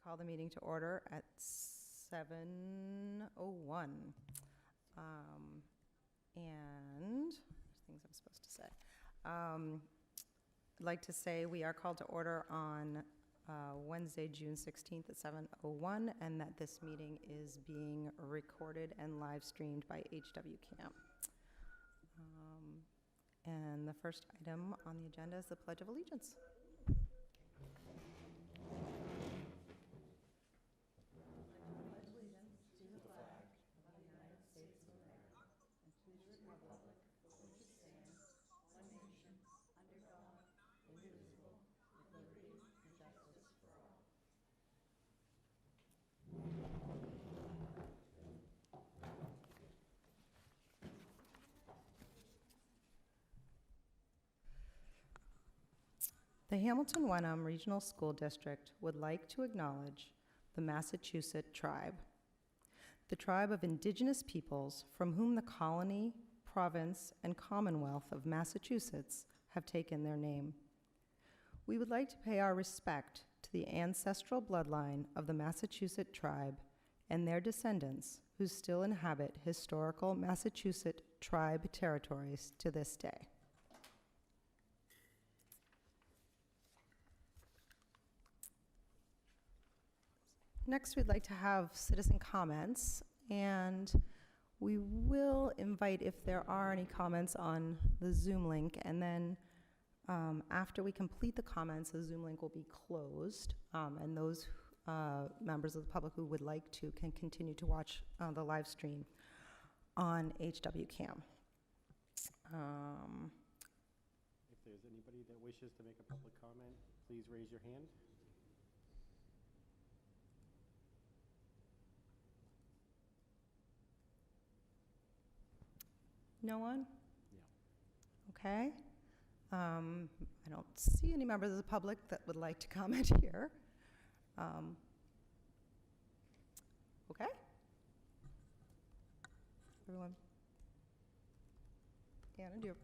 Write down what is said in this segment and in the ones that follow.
Call the meeting to order at 7:01. And there's things I'm supposed to say. I'd like to say we are called to order on Wednesday, June 16th at 7:01, and that this meeting is being recorded and live streamed by HW Camp. And the first item on the agenda is the Pledge of Allegiance. The Hamilton-Wenham Regional School District would like to acknowledge the Massachusetts tribe, the tribe of indigenous peoples from whom the colony, province, and Commonwealth of Massachusetts have taken their name. We would like to pay our respect to the ancestral bloodline of the Massachusetts tribe and their descendants who still inhabit historical Massachusetts tribe territories to this day. Next, we'd like to have citizen comments, and we will invite if there are any comments on the Zoom link, and then after we complete the comments, the Zoom link will be closed, and those members of the public who would like to can continue to watch the live stream on HW Cam. If there's anybody that wishes to make a public comment, please raise your hand. No one? No. Okay. I don't see any members of the public that would like to comment here. Okay. Everyone. Anna, do you?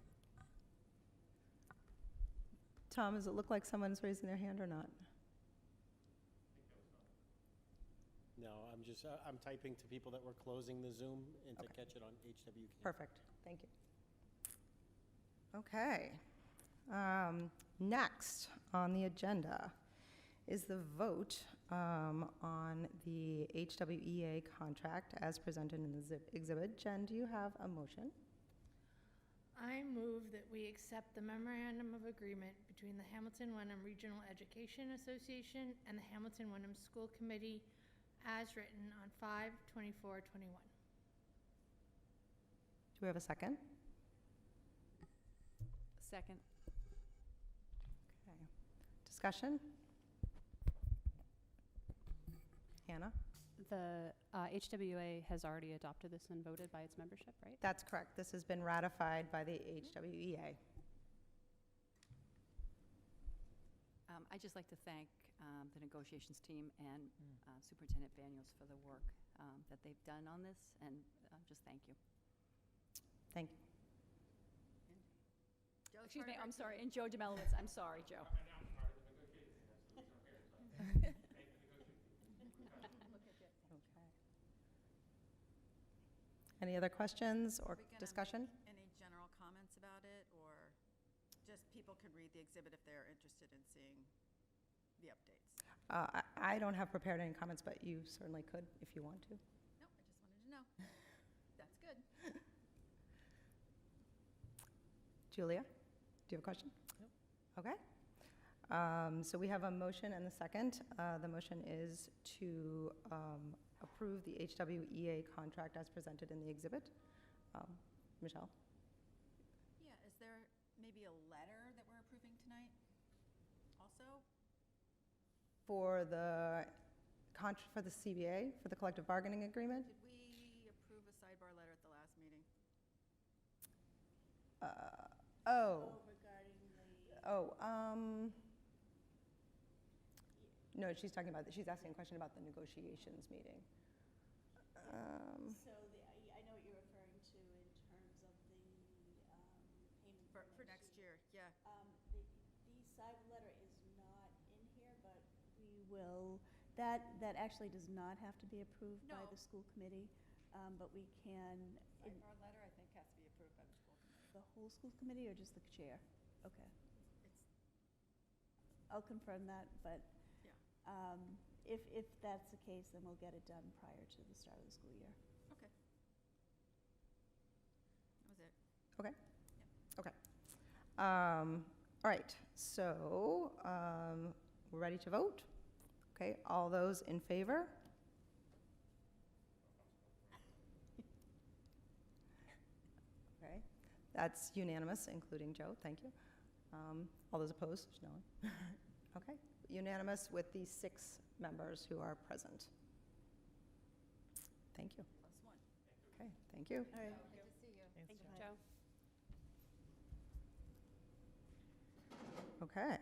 Tom, does it look like someone's raising their hand or not? No, I'm typing to people that were closing the Zoom and to catch it on HW. Perfect, thank you. Okay. Next on the agenda is the vote on the HWEA contract as presented in the exhibit. Jen, do you have a motion? I move that we accept the memorandum of agreement between the Hamilton-Wenham Regional Education Association and the Hamilton-Wenham School Committee as written on 5/24/21. Do we have a second? Second. Okay. Discussion? Anna? The HWA has already adopted this and voted by its membership, right? That's correct. This has been ratified by the HWEA. I'd just like to thank the negotiations team and Superintendent Banyos for the work that they've done on this, and just thank you. Thank you. Excuse me, I'm sorry, and Joe Demelowitz. I'm sorry, Joe. Okay. Any other questions or discussion? Any general comments about it, or just people can read the exhibit if they're interested in seeing the updates? I don't have prepared any comments, but you certainly could if you want to. No, I just wanted to know. That's good. Julia, do you have a question? No. Okay. So we have a motion and the second. The motion is to approve the HWEA contract as presented in the exhibit. Michelle? Yeah, is there maybe a letter that we're approving tonight also? For the CBA, for the collective bargaining agreement? Did we approve a sidebar letter at the last meeting? No, she's talking about, she's asking a question about the negotiations meeting. So I know what you're referring to in terms of the payment For next year, yeah. The cyber letter is not in here, but we will That actually does not have to be approved by No. the school committee, but we can, in Our letter, I think, has to be approved by the school committee. the whole school committee or just the chair? Okay, It's, I'll confirm that, but yeah, if that's the case, then we'll get it done prior to the start of the school year. okay. That was it. All right, so we're ready to vote? Okay, all those in favor? Okay, that's unanimous, including Joe, thank you. All those opposed? No one? Okay, unanimous with the 6 members who are present. Thank you. Plus one. Okay, thank you. All right. Good to see you. Thank you, Joe. Joe. Okay.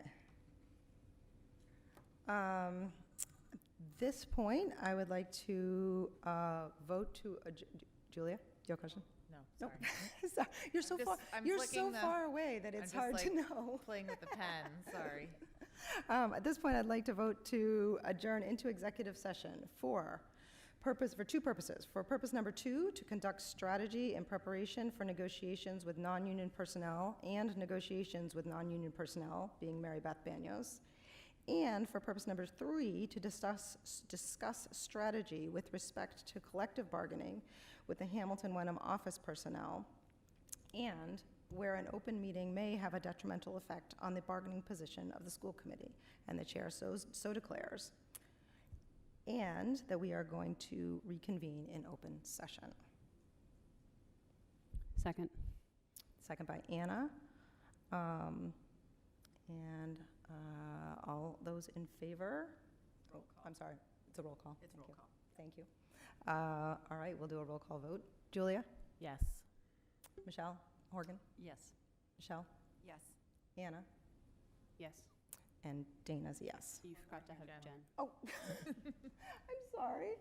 At this point, I would like to vote to, Julia, your question? No, Nope. sorry. Sorry, You're so far, I'm you're so flicking the- far away that it's just, hard to like, know. Playing with the pen, sorry. At this point, I'd like to vote to adjourn into executive session for 2 purposes. For purpose number 2, to conduct strategy in preparation for negotiations with non-union personnel and negotiations with non-union personnel, being Mary Beth Banyos. And for purpose number 3, to discuss strategy with respect to collective bargaining with the Hamilton Wenham office personnel, and where an open meeting may have a detrimental effect on the bargaining position of the school committee, and the chair so declares, and that we are going to reconvene in open session. Second. Second by Anna. And all those in favor? Oh, I'm sorry, it's a roll call. It's Thank roll you. call. Thank you. All right, we'll do a roll call vote. Julia? Yes. Michelle? Horgan? Yes. Michelle? Yes. Anna? Yes. And Dana's a yes. You forgot to have Jen. Jen. Oh, I'm sorry.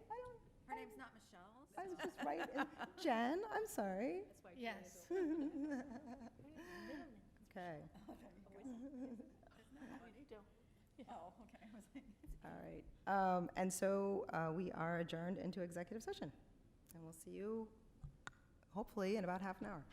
Her name's not Michelle. I was just right. Jen, I'm sorry. Yes. Okay, Oh, okay. I was like. all right. And so we are adjourned into executive session. And we'll see you hopefully in about half an hour.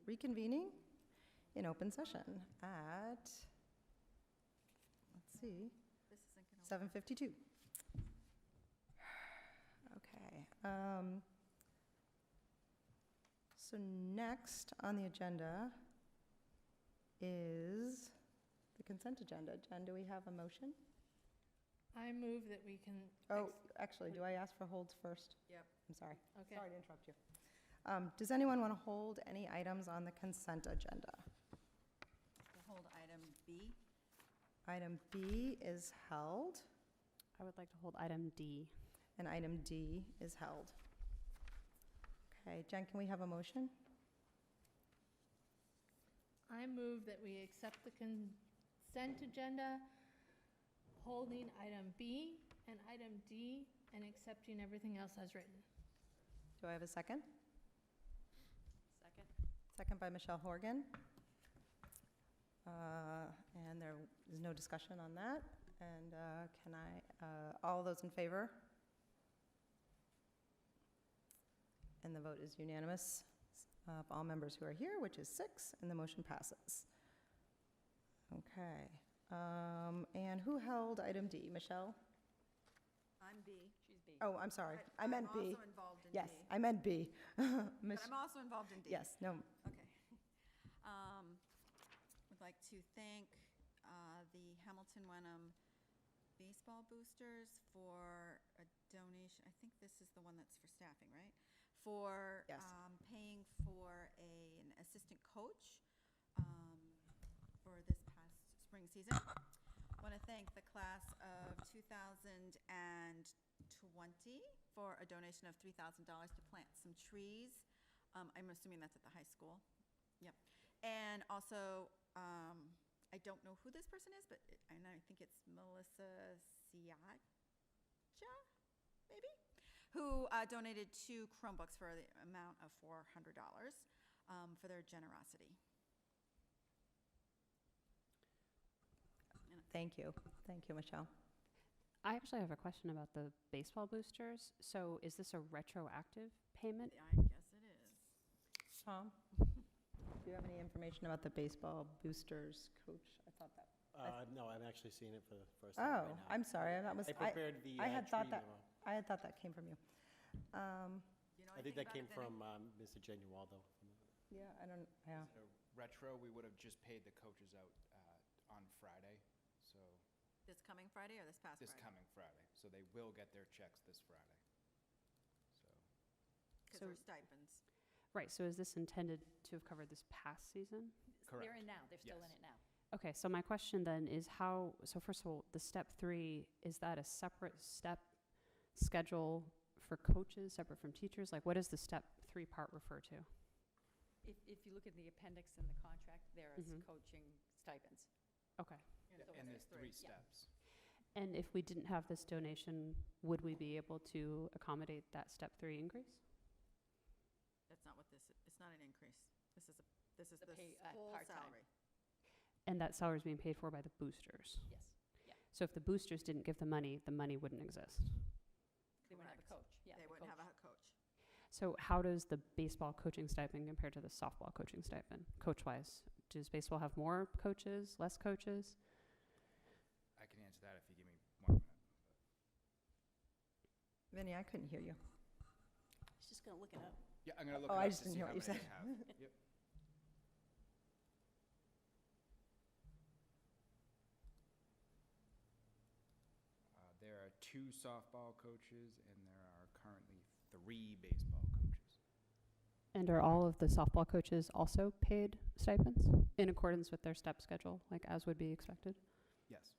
reconvening in open session at, let's see, This isn't gonna. 7:52. Okay. So next on the agenda is the consent agenda. Jen, do we have a motion? I move that we can. Oh, actually, do I ask for holds first? Yep. I'm sorry. Okay. Sorry to interrupt you. Does anyone want to hold any items on the consent agenda? We'll hold item B. Item B is held, I would like to hold item D. and item D is held. Okay, Jen, can we have a motion? I move that we accept the consent agenda, holding item B and item D, and accepting everything else as written. Do I have a second? Second? Second by Michelle Horgan. And there is no discussion on that. And can I, all those in favor? And the vote is unanimous of all members who are here, which is 6, and the motion passes. Okay. And who held item D? Michelle? I'm B. She's B. Oh, I'm sorry. I meant B. I'm also involved in D. Yes, I meant B. But I'm also involved in D. Yes, no, Okay. Would like to thank the Hamilton Wenham baseball boosters for a donation. I think this is the one that's for staffing, right? For Yes. paying for an assistant coach for this past spring season. Want to thank the class of 2020 for a donation of $3,000 to plant some trees. I'm assuming that's at the high school. Yep. And also, I don't know who this person is, but and I think it's Melissa Siacha, maybe, who donated 2 Chromebooks for the amount of $400 for their generosity. thank you. Thank you, Michelle. I actually have a question about the baseball boosters. So is this a retroactive payment? I guess it is. Tom, do you have any information about the baseball boosters coach? I thought that. No, I'm actually seeing it for the first time right Oh, now. I'm sorry. That was, I prepared the I had thought tree that- memo. I had thought that came from you. You know I think that anything came about it, from Mr. Genualdo. Yeah, I don't, yeah. Is it a retro? We would have just paid the coaches out on Friday, so Vinny? This coming Friday or this past this Friday? coming Friday. So they will get their checks this Friday. So Because So- they're stipends. Right, so is this intended to have covered this past season? correct. They're in now, they're still in Yes. it now. Okay, so my question then is how, so first of all, the step 3, is that a separate step schedule for coaches, separate from teachers? Like, what does the step 3 part refer to? If you look at the appendix in the contract, there is Mhm. coaching stipends. Okay. Yeah, So and it's there's 3 yeah. steps. And if we didn't have this donation, would we be able to accommodate that step 3 increase? That's not what this, it's not an increase. This is The the pay, full part-time. salary. And that salary is being paid for by the boosters? Yes, So if the boosters didn't give the money wouldn't exist? they wouldn't have a Correct. coach, yeah. They the wouldn't have coach. a coach. So how does the baseball coaching stipend compare to the softball coaching stipend, coach-wise? Does baseball have more coaches, less coaches? I can answer that if you give me 1 minute. Vinny, I couldn't hear you. I was just gonna look it up. Yeah, I'm gonna look Oh, it I up just to didn't see hear how what you many they have. Yep. There are 2 softball coaches, and there are currently 3 baseball coaches. And are all of the softball coaches also paid stipends in accordance with their step schedule, like as would be expected? Yes.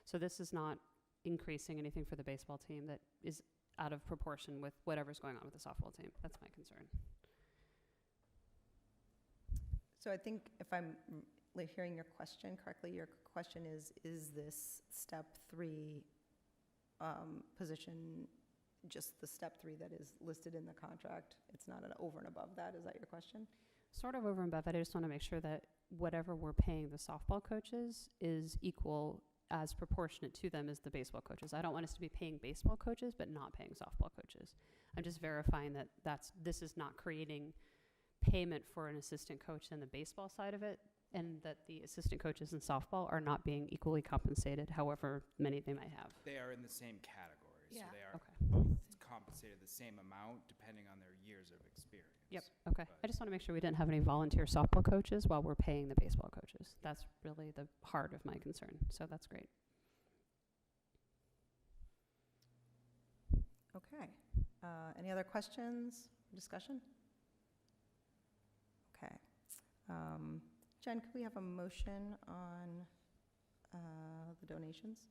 So this is not increasing anything for the baseball team that is out of proportion with whatever's going on with the softball team. That's my concern. So I think if I'm hearing your question correctly, your question is this step 3 position just the step 3 that is listed in the contract? It's not an over and above that, is that your question? Sort of over and above that, I just want to make sure that whatever we're paying the softball coaches is equal as proportionate to them as the baseball coaches. I don't want us to be paying baseball coaches but not paying softball coaches. I'm just verifying that this is not creating payment for an assistant coach in the baseball side of it, and that the assistant coaches in softball are not being equally compensated, however many they might have. They are in the same category, so Yeah. they are Okay. both compensated the same amount depending on their years of experience. Yep, okay. But- I just want to make sure we didn't have any volunteer softball coaches while we're paying the baseball coaches. That's really the heart of my concern, so that's great. Okay. Any other questions, discussion? Okay. Jen, could we have a motion on the donations?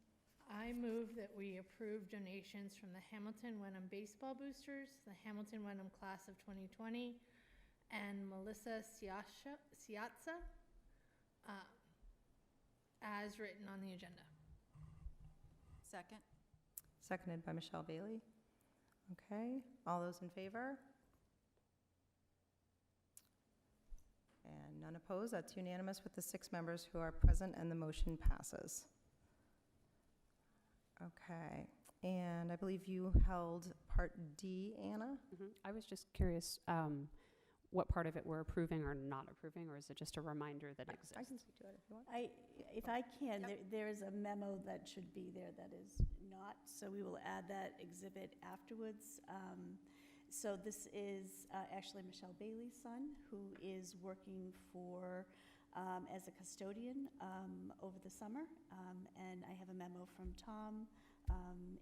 I move that we approve donations from the Hamilton Wenham Baseball Boosters, the Hamilton Wenham Class of 2020, and Melissa Siatsa, as written on the agenda. Second? Seconded by Michelle Bailey. Okay, all those in favor? And none opposed, that's unanimous with the 6 members who are present, and the motion passes. Okay, and I believe you held Part D, Anna? I was just curious what part of it we're approving or not approving, or is it just a reminder that it I can exists? speak to it if you want. If I can, Yep. there is a memo that should be there that is not, so we will add that exhibit afterwards. So this is actually Michelle Bailey's son, who is working for, as a custodian over the summer. And I have a memo from Tom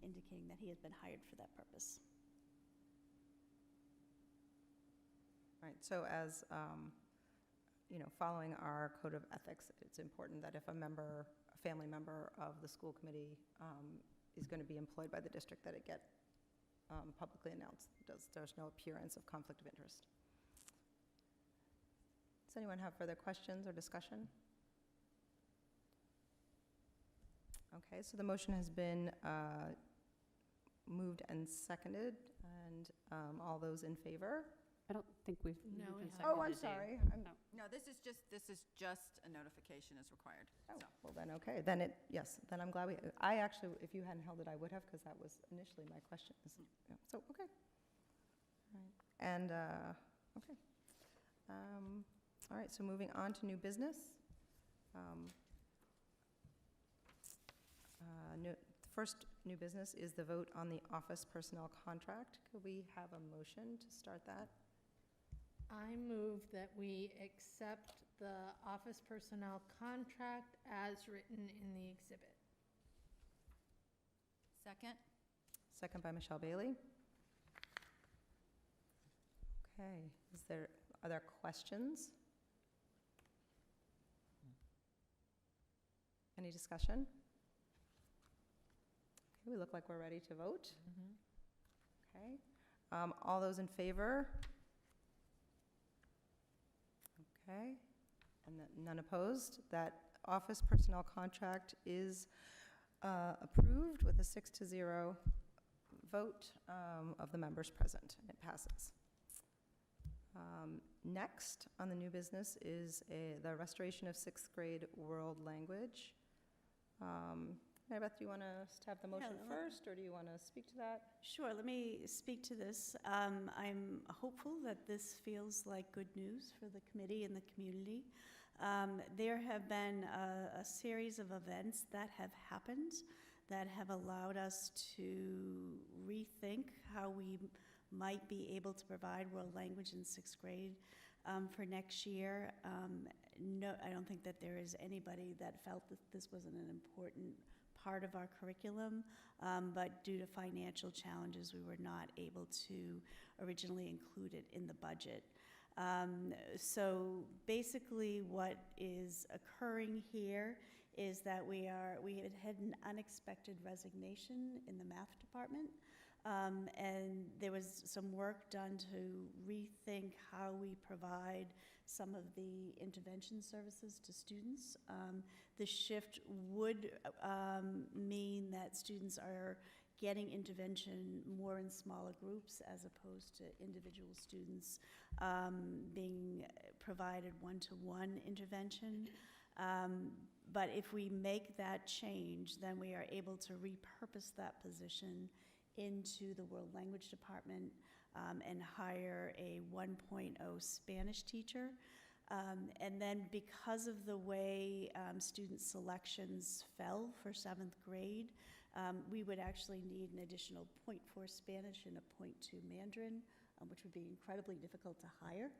indicating that he has been hired for that purpose. Right, so as, following our code of ethics, it's important that if a family member of the school committee is going to be employed by the district, that it get publicly announced. There's no appearance of conflict of interest. Does anyone have further questions or discussion? Okay, so the motion has been moved and seconded, and all those in favor? I don't think we've No, moved we and haven't. Oh, I'm seconded, Dave. sorry. No, this is just a notification is required. Oh, So, well then, okay, then then I'm glad I actually, if you hadn't held it, I would have, because that was initially my question. Yeah, so, okay. All right, and, okay. All right, so moving on to new business. First new business is the vote on the office personnel contract. Could we have a motion to start that? I move that we accept the office personnel contract as written in the exhibit. second? Second by Michelle Bailey. Okay, are there questions? Any discussion? Okay, we look like we're ready to vote. Okay, all those in favor? Okay, and none opposed. That office personnel contract is approved with a 6-0 vote of the members present, and it passes. Next on the new business is the restoration of 6th grade world language. Mary Beth, do you want to have the motion Yeah, first, or do you want to speak to that? Sure, let me speak to this. I'm hopeful that this feels like good news for the committee and the community. There have been a series of events that have happened that have allowed us to rethink how we might be able to provide world language in 6th grade for next year. No, I don't think that there is anybody that felt that this wasn't an important part of our curriculum, but due to financial challenges, we were not able to originally include it in the budget. So basically what is occurring here is that we had had an unexpected resignation in the math department, and there was some work done to rethink how we provide some of the intervention services to students. The shift would mean that students are getting intervention more in smaller groups as opposed to individual students being provided one-to-one intervention. But if we make that change, then we are able to repurpose that position into the World Language Department. and hire a 1.0 Spanish teacher. And then because of the way student selections fell for 7th grade, we would actually need an additional .4 Spanish and a .2 Mandarin, which would be incredibly difficult to hire.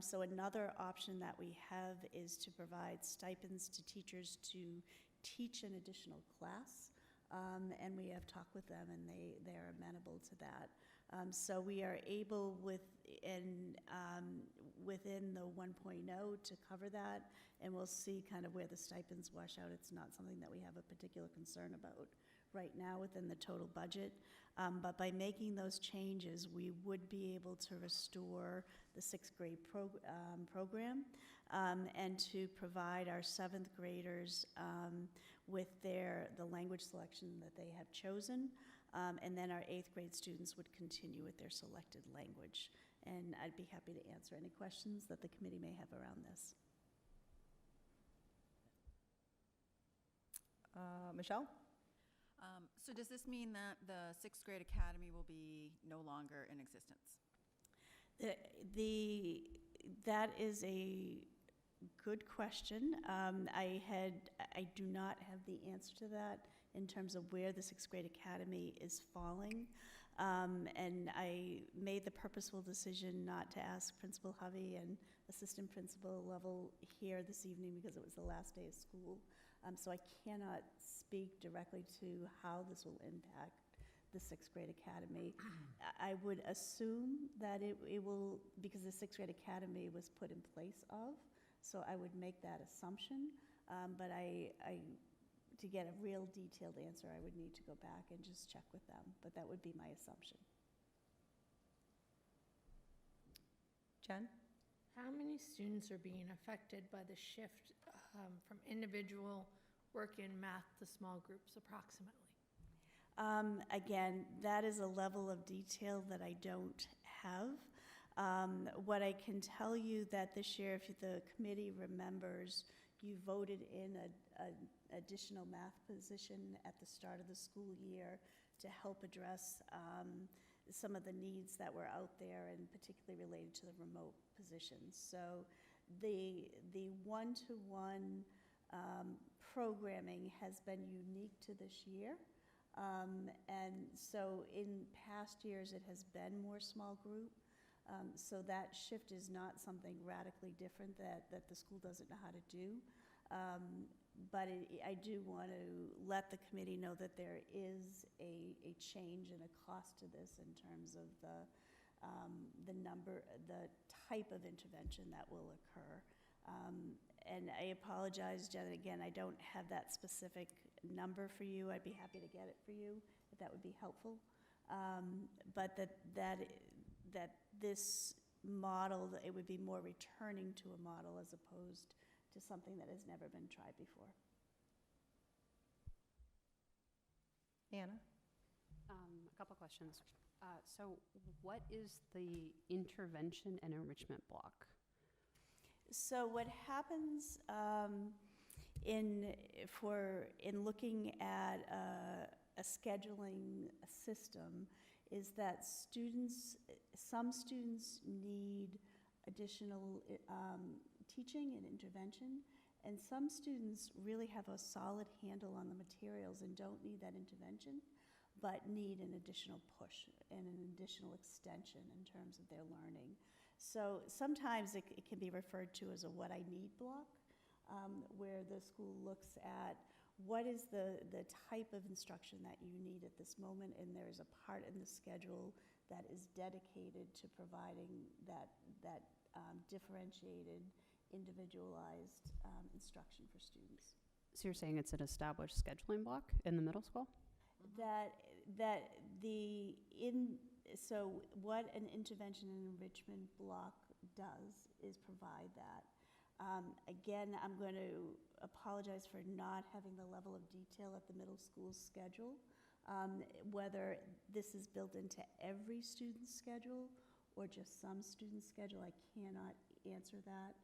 So another option that we have is to provide stipends to teachers to teach an additional class. And we have talked with them, and they're amenable to that. So we are able within the 1.0 to cover that, and we'll see kind of where the stipends wash out. It's not something that we have a particular concern about right now within the total budget. But by making those changes, we would be able to restore the 6th grade program and to provide our 7th graders with the language selection that they have chosen. And then our 8th grade students would continue with their selected language. And I'd be happy to answer any questions that the committee may have around this. Michelle? So does this mean that the 6th grade academy will be no longer in existence? That is a good question. I do not have the answer to that in terms of where the 6th grade academy is falling. And I made the purposeful decision not to ask Principal Hovey and Assistant Principal Level here this evening because it was the last day of school. So I cannot speak directly to how this will impact the 6th grade academy. I would assume that it will, because the 6th grade academy was put in place of, so I would make that assumption. But to get a real detailed answer, I would need to go back and just check with them, but that would be my assumption. Jen? How many students are being affected by the shift from individual work in math to small groups approximately? Again, that is a level of detail that I don't have. What I can tell you that this year, if the committee remembers, you voted in an additional math position at the start of the school year to help address some of the needs that were out there, and particularly related to the remote positions. So the one-to-one programming has been unique to this year. And so in past years, it has been more small group. So that shift is not something radically different that the school doesn't know how to do. But I do want to let the committee know that there is a change and a cost to this in terms of the type of intervention that will occur. And I apologize, Jen, again, I don't have that specific number for you. I'd be happy to get it for you, if that would be helpful. But that this model, that it would be more returning to a model as opposed to something that has never been tried before. Anna? A couple questions. So what is the intervention and enrichment block? So what happens in looking at a scheduling system is that some students need additional teaching and intervention, and some students really have a solid handle on the materials and don't need that intervention, but need an additional push and an additional extension in terms of their learning. So sometimes it can be referred to as a what I need block, where the school looks at what is the type of instruction that you need at this moment, and there is a part in the schedule that is dedicated to providing that differentiated, individualized instruction for students. So you're saying it's an established scheduling block in the middle school? So what an intervention and enrichment block does is provide that. Again, I'm going to apologize for not having the level of detail at the middle school schedule. Whether this is built into every student's schedule or just some student's schedule, I cannot answer that.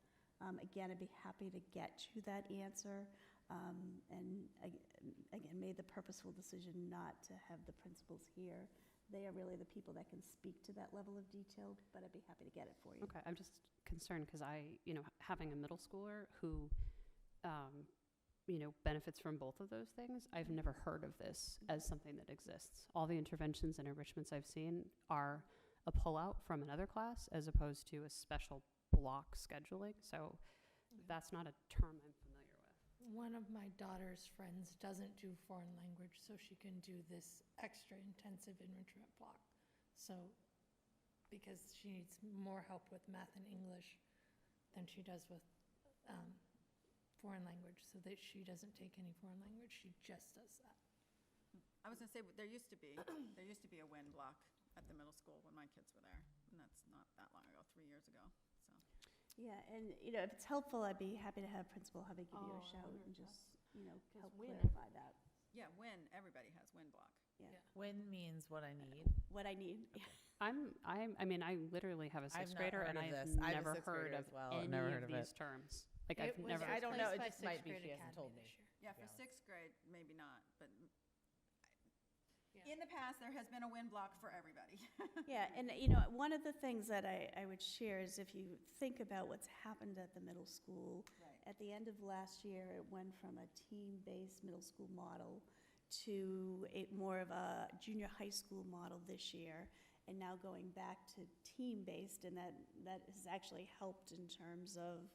Again, I'd be happy to get you that answer. And again, made the purposeful decision not to have the principals here they are really the people that can speak to that level of detail, but I'd be happy to get it for you. Okay, I'm just concerned because having a middle schooler who, benefits from both of those things, I've never heard of this as something that exists. All the interventions and enrichments I've seen are a pullout from another class as opposed to a special block scheduling. So that's not a term I'm familiar with. One of my daughter's friends doesn't do foreign language, so she can do this extra intensive enrichment block. So, because she needs more help with math and English than she does with foreign language, so that she doesn't take any foreign language, she just does that. I was gonna say, there used to be a WIN block at the middle school when my kids were there, and that's not that long ago, 3 years ago, so. Yeah, and, if it's helpful, I'd be happy to have Principal Hovey give you Oh, a I shout wonder and if just, Because help WIN- clarify that. Yeah, WIN, everybody has WIN block. Yeah. Yeah. When means what I need. What I need. I literally have a I've sixth not grader heard and of I've this. I have a never sixth heard grader of as well. I've any never of heard of it. these terms. Like, It I've was never. I don't know, replaced it by just might Sixth be Grade she hasn't Academy told me. this year. Yeah, for Yeah. sixth grade, maybe not, but Yeah. in the past, there has been a WIN block for everybody. Yeah, and one of the things that I would share is if you think about what's happened at the middle school, Right. at the end of last year, it went from a team-based middle school model to more of a junior high school model this year, and now going back to team-based, and that has actually helped in terms of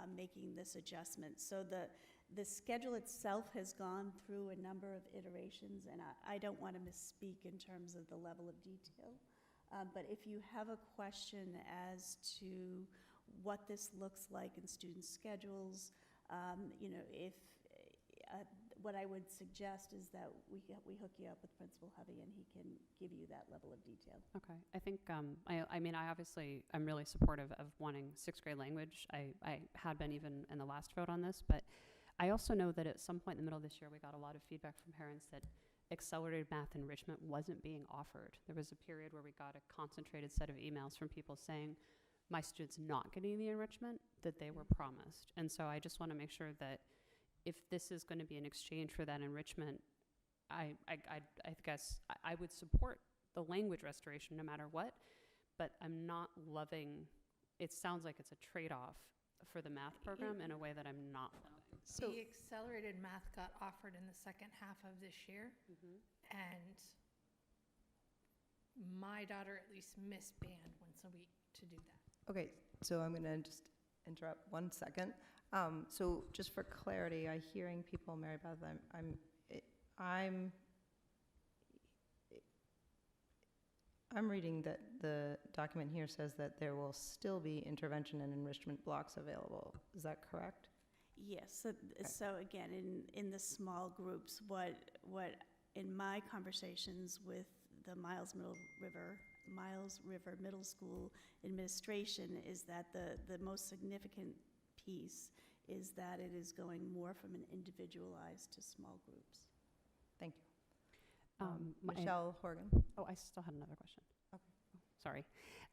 making this adjustment. So the schedule itself has gone through a number of iterations, and I don't want to misspeak in terms of the level of detail. But if you have a question as to what this looks like in student schedules, what I would suggest is that we hook you up with Principal Hovey, and he can give you that level of detail. Okay, I think, I'm really supportive of wanting sixth grade language. I had been even in the last vote on this, but I also know that at some point in the middle of this year, we got a lot of feedback from parents that accelerated math enrichment wasn't being offered. There was a period where we got a concentrated set of emails from people saying, my student's not getting the enrichment that they were promised. And so I just want to make sure that if this is going to be an exchange for that enrichment, I guess I would support the language restoration no matter what, but I'm not loving, it sounds like it's a trade-off for the math program in a way that I'm not loving. So, The accelerated math got offered in the second half of this year, and my daughter at least missed band once a week to do that. okay, so I'm going to just interrupt 1 second. So just for clarity, I'm hearing people, Mary Beth, I'm reading that the document here says that there will still be intervention and enrichment blocks available. Is that correct? Yes, so again, in the small groups, what in my conversations with the Miles River Middle School administration is that the most significant piece is that it is going more from an individualized to small groups. Thank you. My- Michelle Horgan. Oh, I still had another question. Okay. Sorry.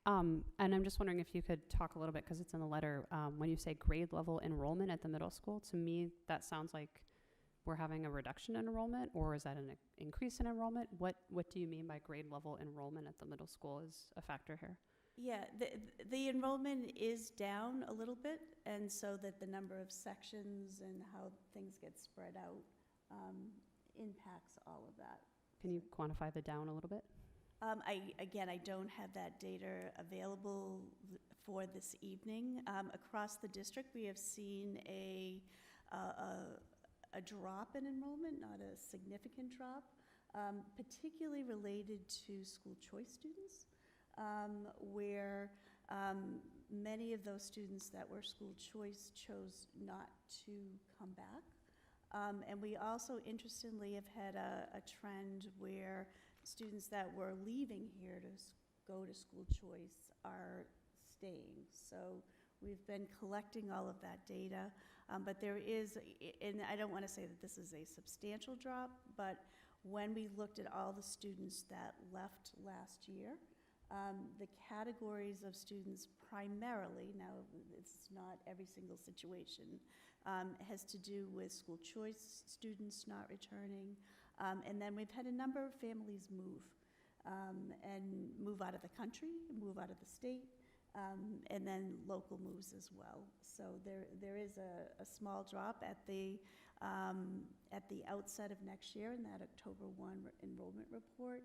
And I'm just wondering if you could talk a little bit, because it's in the letter, when you say grade level enrollment at the middle school, to me, that sounds like we're having a reduction in enrollment, or is that an increase in enrollment? What do you mean by grade level enrollment at the middle school is a factor here? Yeah, the enrollment is down a little bit, and so that the number of sections and how things get spread out impacts all of that. Can you quantify the down a little bit? I don't have that data available for this evening. Across the district, we have seen a drop in enrollment, not a significant drop, particularly related to school choice students, where many of those students that were school choice chose not to come back. And we also, interestingly, have had a trend where students that were leaving here to go to school choice are staying. So we've been collecting all of that data, but there is, and I don't want to say that this is a substantial drop, but when we looked at all the students that left last year, the categories of students primarily, now it's not every single situation, has to do with school choice students not returning. And then we've had a number of families move. and move out of the country, move out of the state, and then local moves as well. So there is a small drop at the outset of next year in that October 1 enrollment report.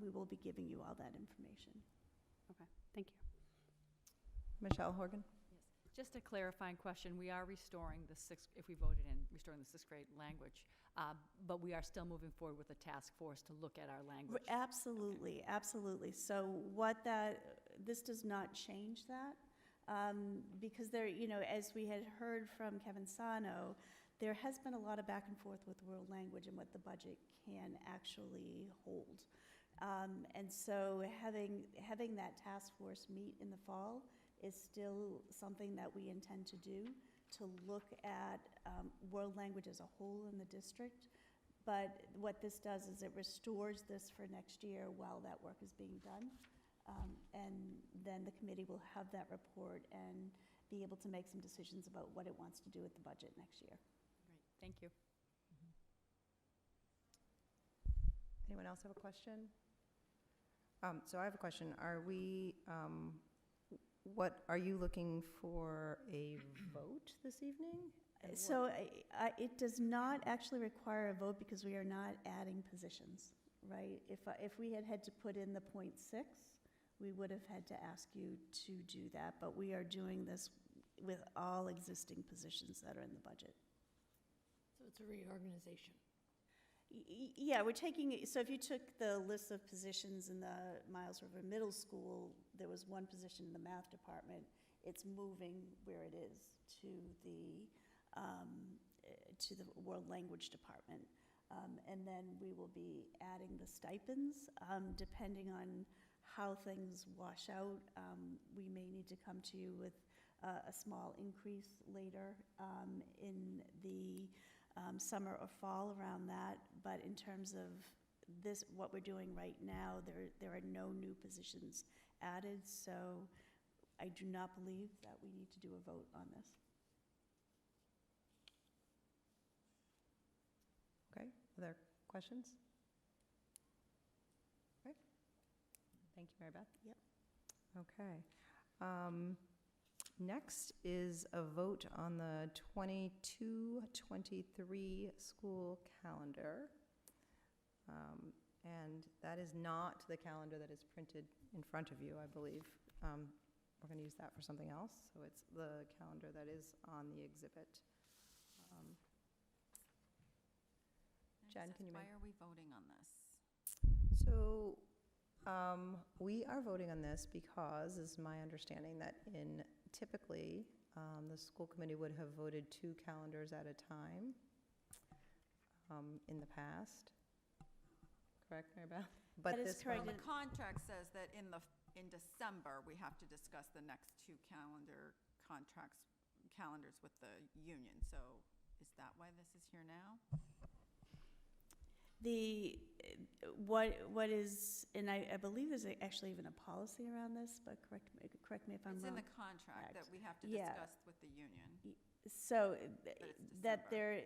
We will be giving you all that information. Okay, thank you. Michelle Horgan? Yes, just a clarifying question. We are restoring the if we voted in, restoring the sixth grade language, but we are still moving forward with a task force to look at our language. Absolutely, absolutely. So this does not change that, because there, as we had heard from Kevin Sano, there has been a lot of back and forth with world language and what the budget can actually hold. And so having that task force meet in the fall is still something that we intend to do, to look at world language as a whole in the district. But what this does is it restores this for next year while that work is being done. And then the committee will have that report and be able to make some decisions about what it wants to do with the budget next year. Great, thank you. Anyone else have a question? So I have a question. Are we, are you looking for a vote this evening? And So it does not actually require a vote because we are not adding positions, right? If we had to put in the .6, we would have had to ask you to do that, but we are doing this with all existing positions that are in the budget. So it's a reorganization. Yeah, we're taking, so if you took the list of positions in the Miles River Middle School, there was one position in the math department. It's moving where it is to the world language department. And then we will be adding the stipends, depending on how things wash out. We may need to come to you with a small increase later in the summer or fall around that, but in terms of this, what we're doing right now, there are no new positions added, so I do not believe that we need to do a vote on this. Okay, other questions? Okay. Thank you, Mary Beth. Yep. Okay. Next is a vote on the 22-23 school calendar. And that is not the calendar that is printed in front of you, I believe. We're going to use that for something else. So it's the calendar that is on the exhibit. Jen, can you Why make? are we voting on this? So we are voting on this because, is my understanding, that typically the school committee would have voted 2 calendars at a time in the past. Correct, Mary Beth? But That is this correct. one- Well, the contract says that in December, we have to discuss the next 2 calendars with the union. So is that why this is here now? What is, and I believe there's actually even a policy around this, but correct me if I'm It's wrong. in the contract that we have to Yeah. discuss with the union. So it's that December.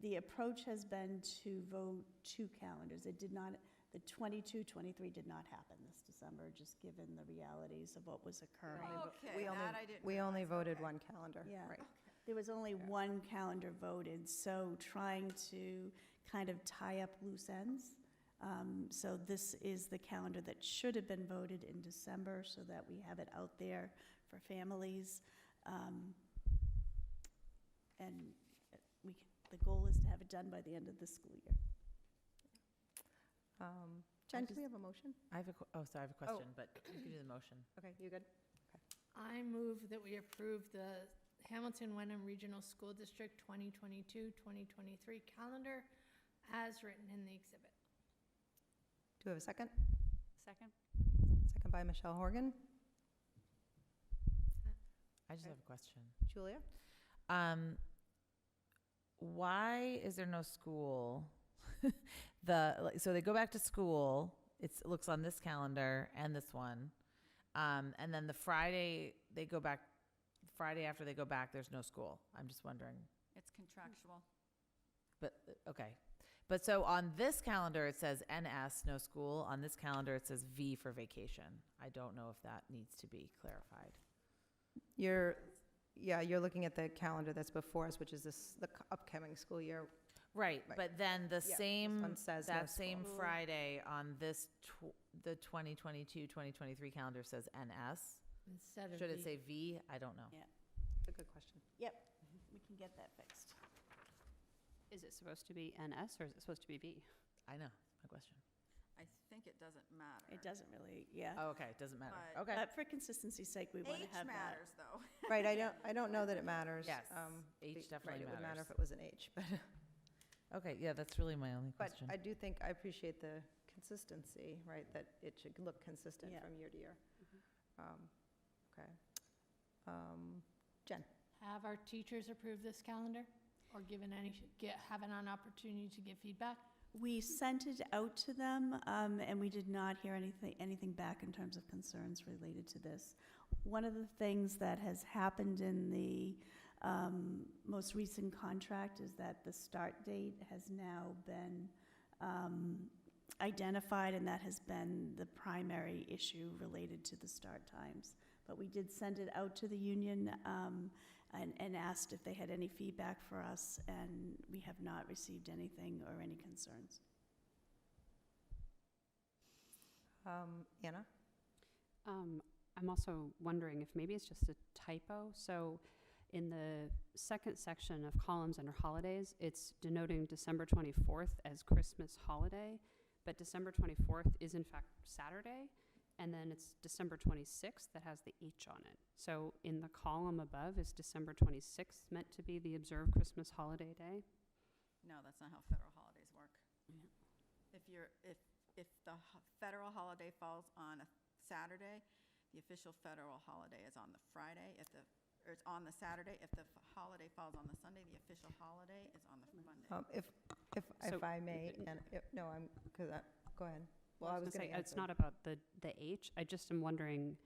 the approach has been to vote 2 calendars. It did not, the 22-23 did not happen this December, just given the realities of what was occurring. Okay, we only- that I didn't We only realize. voted Okay. 1 calendar, Yeah. right? There was only one calendar voted, so trying to kind of tie up loose ends. So this is the calendar that should have been voted in December so that we have it out there for families. And the goal is to have it done by the end of the school year. Jen, can we have a motion? I have I have a question, but you can do the motion. Okay, you good? I move that we approve the Hamilton Wenham Regional School District 2022-2023 calendar as written in the exhibit. Do we have a second? Second? Second by Michelle Horgan. I just have a question. Julia? Why is there no school? So they go back to school, it looks on this calendar and this one. And then the Friday after they go back, there's no school. I'm just wondering. It's contractual. But, okay. But so on this calendar, it says NS, no school. On this calendar, it says V for vacation. I don't know if that needs to be clarified. You're looking at the calendar that's before us, which is the upcoming school year. Right, Right. but then the Yeah, this same, one says no that same school. Friday on this, the 2022-2023 calendar says NS. Instead of Should it the- say V? I don't know. Yeah. It's a good question. Yep, we can get that fixed. Is it supposed to be NS or is it supposed to be V? I know, that's my question. I think it doesn't matter. It doesn't really, yeah. Oh, okay, doesn't matter. But- Okay. But for consistency's sake, we want to H have that. matters, though. Right, I don't know that it matters. Yes, Be- H definitely Right, it would matter matters. if it was an H, but, Okay, yeah, that's really my only but question. I do think, I appreciate the consistency, right, that it should look consistent Yeah. from year to year. Okay. Jen? Have our teachers approved this calendar or given haven't an opportunity to give feedback? We sent it out to them, and we did not hear anything back in terms of concerns related to this. One of the things that has happened in the most recent contract is that the start date has now been identified, and that has been the primary issue related to the start times. But we did send it out to the union and asked if they had any feedback for us, and we have not received anything or any concerns. Anna? I'm also wondering if maybe it's just a typo. So in the second section of columns under holidays, it's denoting December 24th as Christmas holiday, but December 24th is in fact Saturday, and then it's December 26th that has the H on it. So in the column above, is December 26th meant to be the observed Christmas holiday day? No, that's not how federal holidays work. If the federal holiday falls on a Saturday, the official federal holiday is on the Friday. Or it's on the Saturday. If the holiday falls on the Sunday, the official holiday is on the Monday. If So- I may, and, no, go ahead. Well, I was gonna going say, to it's not about the H. I just am wondering,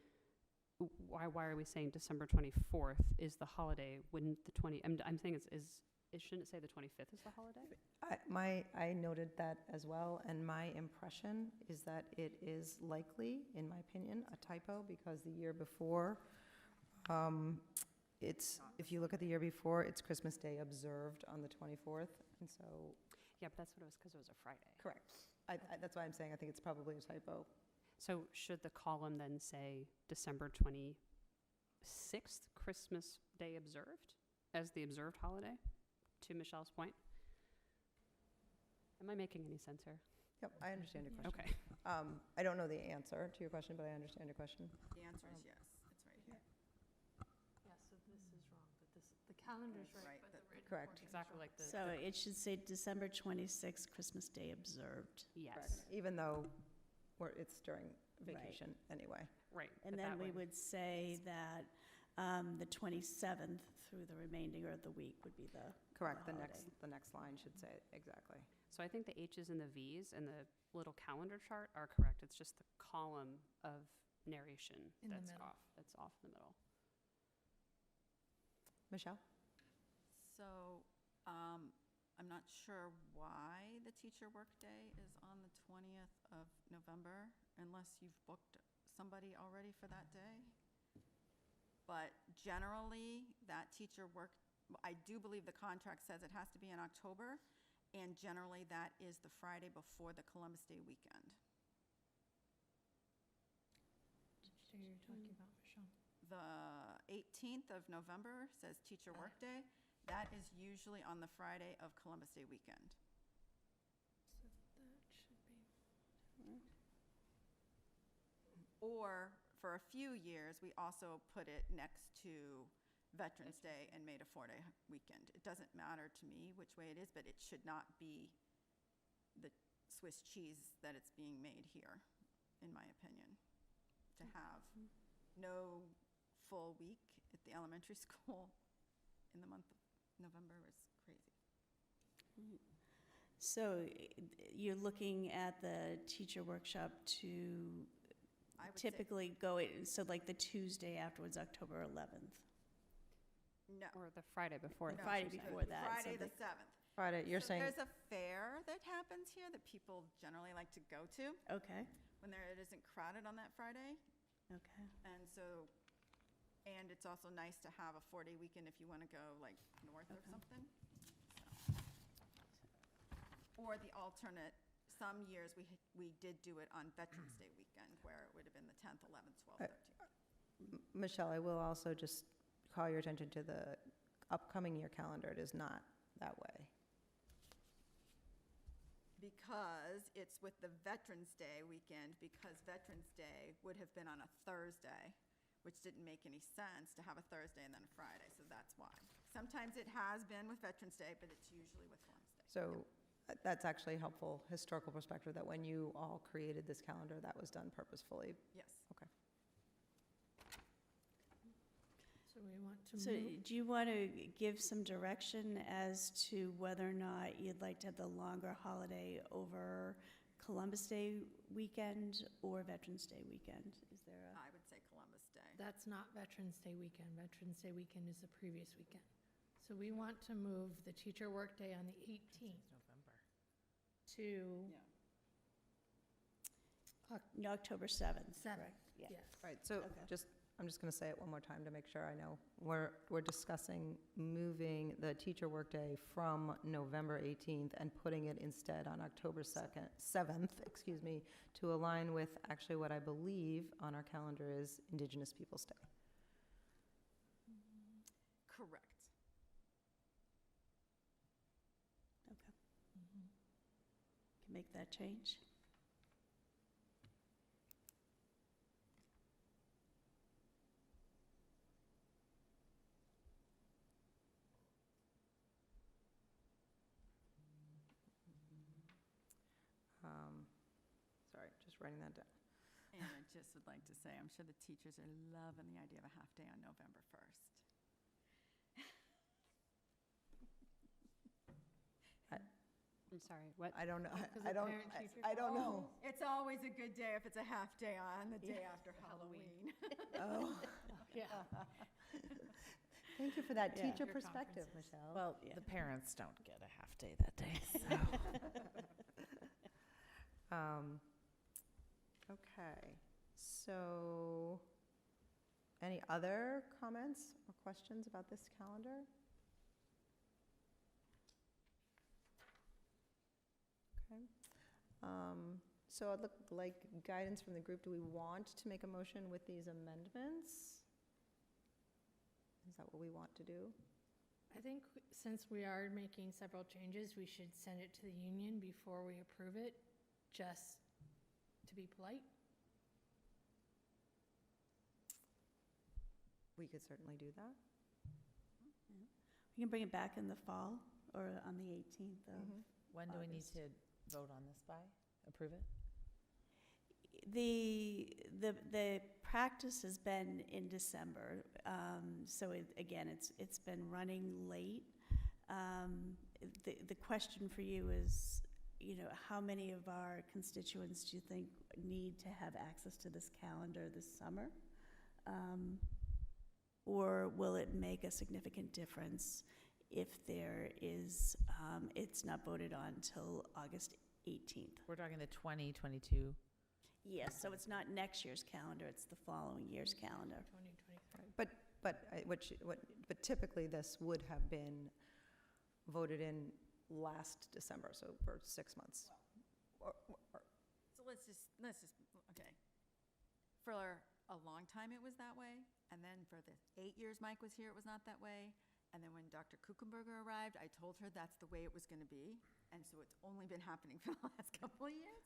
why are we saying December 24th is the holiday? Wouldn't the 20, I'm saying it shouldn't say the 25th is the holiday? I noted that as well, and my impression is that it is likely, in my opinion, a typo, because the year before, if you look at the year before, it's Christmas Day observed on the 24th, and so, Yeah, but that's what it was, because it was a Friday. correct. That's why I'm saying I think it's probably a typo. So should the column then say December 26th, Christmas Day observed, as the observed holiday, to Michelle's point? Am I making any sense here? Yep, I understand your Yeah. question. Okay. I don't know the answer to your question, but I understand your question. The answer is yes. It's right here. Yeah, so this is wrong, but the calendar's Right, right, but the that- written Correct. portion's Exactly wrong. like the. So it should say December 26th, Christmas Day observed. Yes, Even though it's during vacation anyway. right. And but then that we way- would say that the 27th through the remainder of the week would be the Correct, the holiday. next line should say it, exactly. So I think the H's and the V's and the little calendar chart are correct. It's just the column of narration In the that's middle. off in the middle. Michelle? So, I'm not sure why the teacher workday is on the 20th of November, unless you've booked somebody already for that day. But generally, that teacher I do believe the contract says it has to be in October, and generally that is the Friday before the Columbus Day weekend. So you're talking about Michelle. The 18th of November says teacher workday. That is usually on the Friday of Columbus Day weekend. So that should be. Or, for a few years, we also put it next to Veterans Day and made a 4-day weekend. It doesn't matter to me which way it is, but it should not be the Swiss cheese that it's being made here, in my opinion. To have no full week at the elementary school in the month of November is crazy. So you're looking at the teacher workshop to I would say typically so like the Tuesday afterwards, October 11th. no. Or the Friday before. The that, Friday you're saying. before that. so Friday the the- 7th. Friday, you're So saying, there's a fair that happens here that people generally like to go to Okay, when it isn't crowded on that Friday. okay. And so, and it's also nice to have a 4-day weekend if you want to go like north or Okay. something. So. Or the alternate, some years we did do it on Veterans Day weekend where it would have been the 10th, 11th, 12th, 13th. Michelle, I will also just call your attention to the upcoming year calendar. It is not that way. Because it's with the Veterans Day weekend, because Veterans Day would have been on a Thursday, which didn't make any sense to have a Thursday and then a Friday, so that's why. Sometimes it has been with Veterans Day, but it's usually with Columbus Day. So that's actually helpful historical perspective, that when you all created this calendar, that was done purposefully. Yes. So we want to So move, do you want to give some direction as to whether or not you'd like to have the longer holiday over Columbus Day weekend or Veterans Day weekend? Is there a? I would say Columbus Day. that's not Veterans Day weekend. Veterans Day weekend is the previous weekend. So we want to move the teacher workday on the 18th November. to No, October 7th, 7th. correct? Yeah. Yes. Right, so Okay. I'm just going to say it one more time to make sure I know. We're discussing moving the teacher workday from November 18th and putting it instead on October 7th, excuse me, to align with actually what I believe on our calendar is Indigenous Peoples' Day. Correct. Okay. Can make that change. Sorry, just writing that down. And I just would like to say, I'm sure the teachers are loving the idea of a half-day on November 1st. I'm sorry, what? I don't know, Because I of don't, parent-teacher I don't know. It's always a good day if it's a half-day on the day after Halloween. Oh, Yeah. thank you for that Yeah. teacher Your perspective, conferences. Michelle. Well, Yeah. the parents don't get a half day that day, so. Okay, so any other comments or questions about this calendar? Okay. So I'd look like guidance from the group. Do we want to make a motion with these amendments? Is that what we want to do? I think since we are making several changes, we should send it to the union before we approve it, just to be polite. We could certainly do that. We can bring it back in the fall or on the 18th of. When do we need August. to vote on this by? Approve it? The practice has been in December, so again, it's been running late. The question for you is, how many of our constituents do you think need to have access to this calendar this summer? Or will it make a significant difference if there is, it's not voted on till August 18th? We're talking the 2022. Yes, so it's not next year's calendar, it's the following year's calendar. 2023. But typically, this would have been voted in last December, so for 6 months. So let's just, okay. For a long time, it was that way, and then for the 8 years Mike was here, it was not that way. And then when Dr. Kuchenberger arrived, I told her that's the way it was going to be, and so it's only been happening for the last couple of years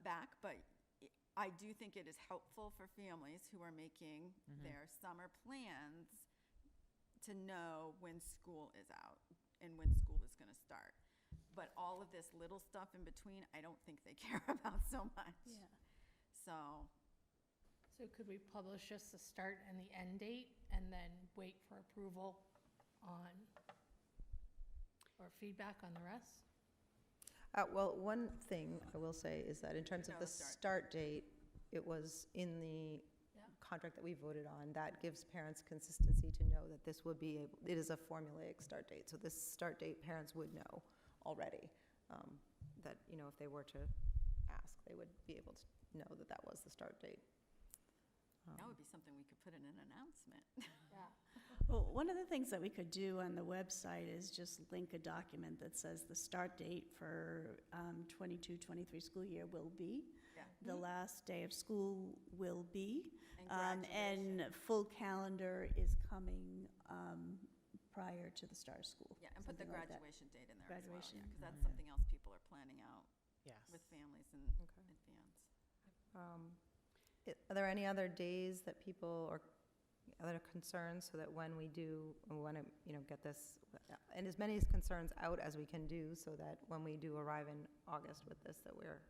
back. But I do think it is helpful for families who are making their summer plans to know when school is out and when school is going to start. But all of this little stuff in between, I don't think they care about so much. Yeah. So, So could we publish just the start and the end date and then wait for approval on, or feedback on the rest? Well, one thing I will say is that in terms of No, the start. start date, it was in the Yeah. contract that we voted on, that gives parents consistency to know that this would be, it is a formulaic start date. So this start date, parents would know already, that, you know, if they were to ask, they would be able to know that that was the start date. That would be something we could put in an announcement. Yeah. Well, one of the things that we could do on the website is just link a document that says the start date for 22-23 school year will be. Yeah. The last day of school will be. And And graduation. full calendar is coming prior to the start of school. Yeah, and put the something like that. graduation date in there as well, Graduation. yeah, because that's something else people are planning out Yes. with families in Okay. advance. Are there any other days that people, or other concerns, so that when we do, want to, you know, get this, and as many concerns out as we can do, so that when we do arrive in August with this, that we're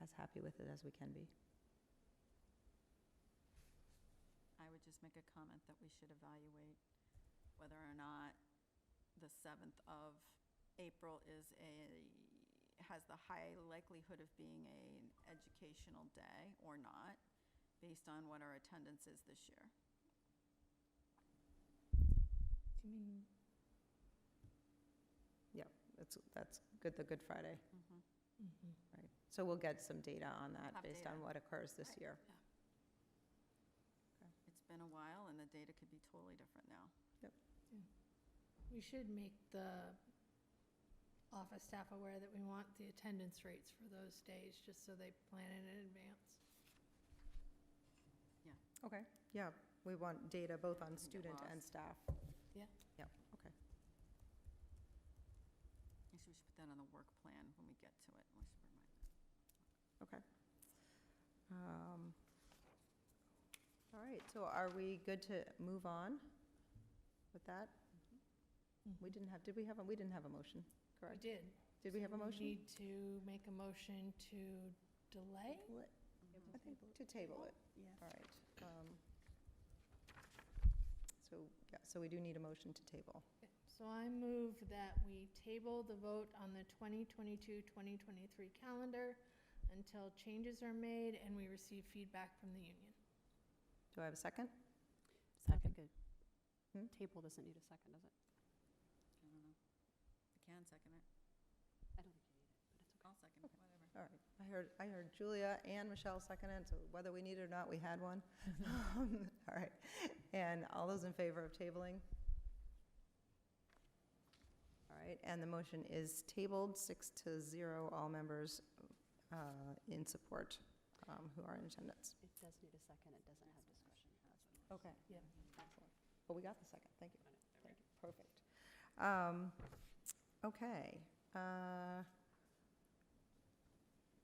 as happy with it as we can be? I would just make a comment that we should evaluate whether or not the 7th of April has the high likelihood of being an educational day or not, based on what our attendance is this year. Do you mean? Yeah, that's good, the Good Friday, right. So we'll get some data on that Have based data. on what occurs this Right, year. It's been a while, and the data could be totally different now. We should make the office staff aware that we want the attendance rates for those days, just so they plan it in advance. Okay, yeah, we want data both on Get student and lost. staff. Yeah. Yeah, okay. Actually, we should put that on the work plan when we get to it. We should remind Okay. All right, so are we good to move on with that? We didn't have, did we have, we didn't have a motion, We correct? did. Did we have a So motion? We need to make a motion to delay? I think to table it, Yeah. all right. So, yeah, so we do need a motion to table. So I move that we table the vote on the 2022-2023 calendar until changes are made and we receive feedback from the union. Do I have a second? Second. Hmm? Table doesn't need a second, does it? I don't know. I can second it. I don't think you need it, but it's okay. I'll second it, whatever. All right, I heard Julia and Michelle second it, so whether we need it or not, we had one. All right, and all those in favor of tabling? All right, and the motion is tabled, 6-0, all members in support who are in attendance. It does need a second, it doesn't have discussion. Okay. Yeah. Excellent. Oh, we got the second, thank you. Thank you, perfect. Okay.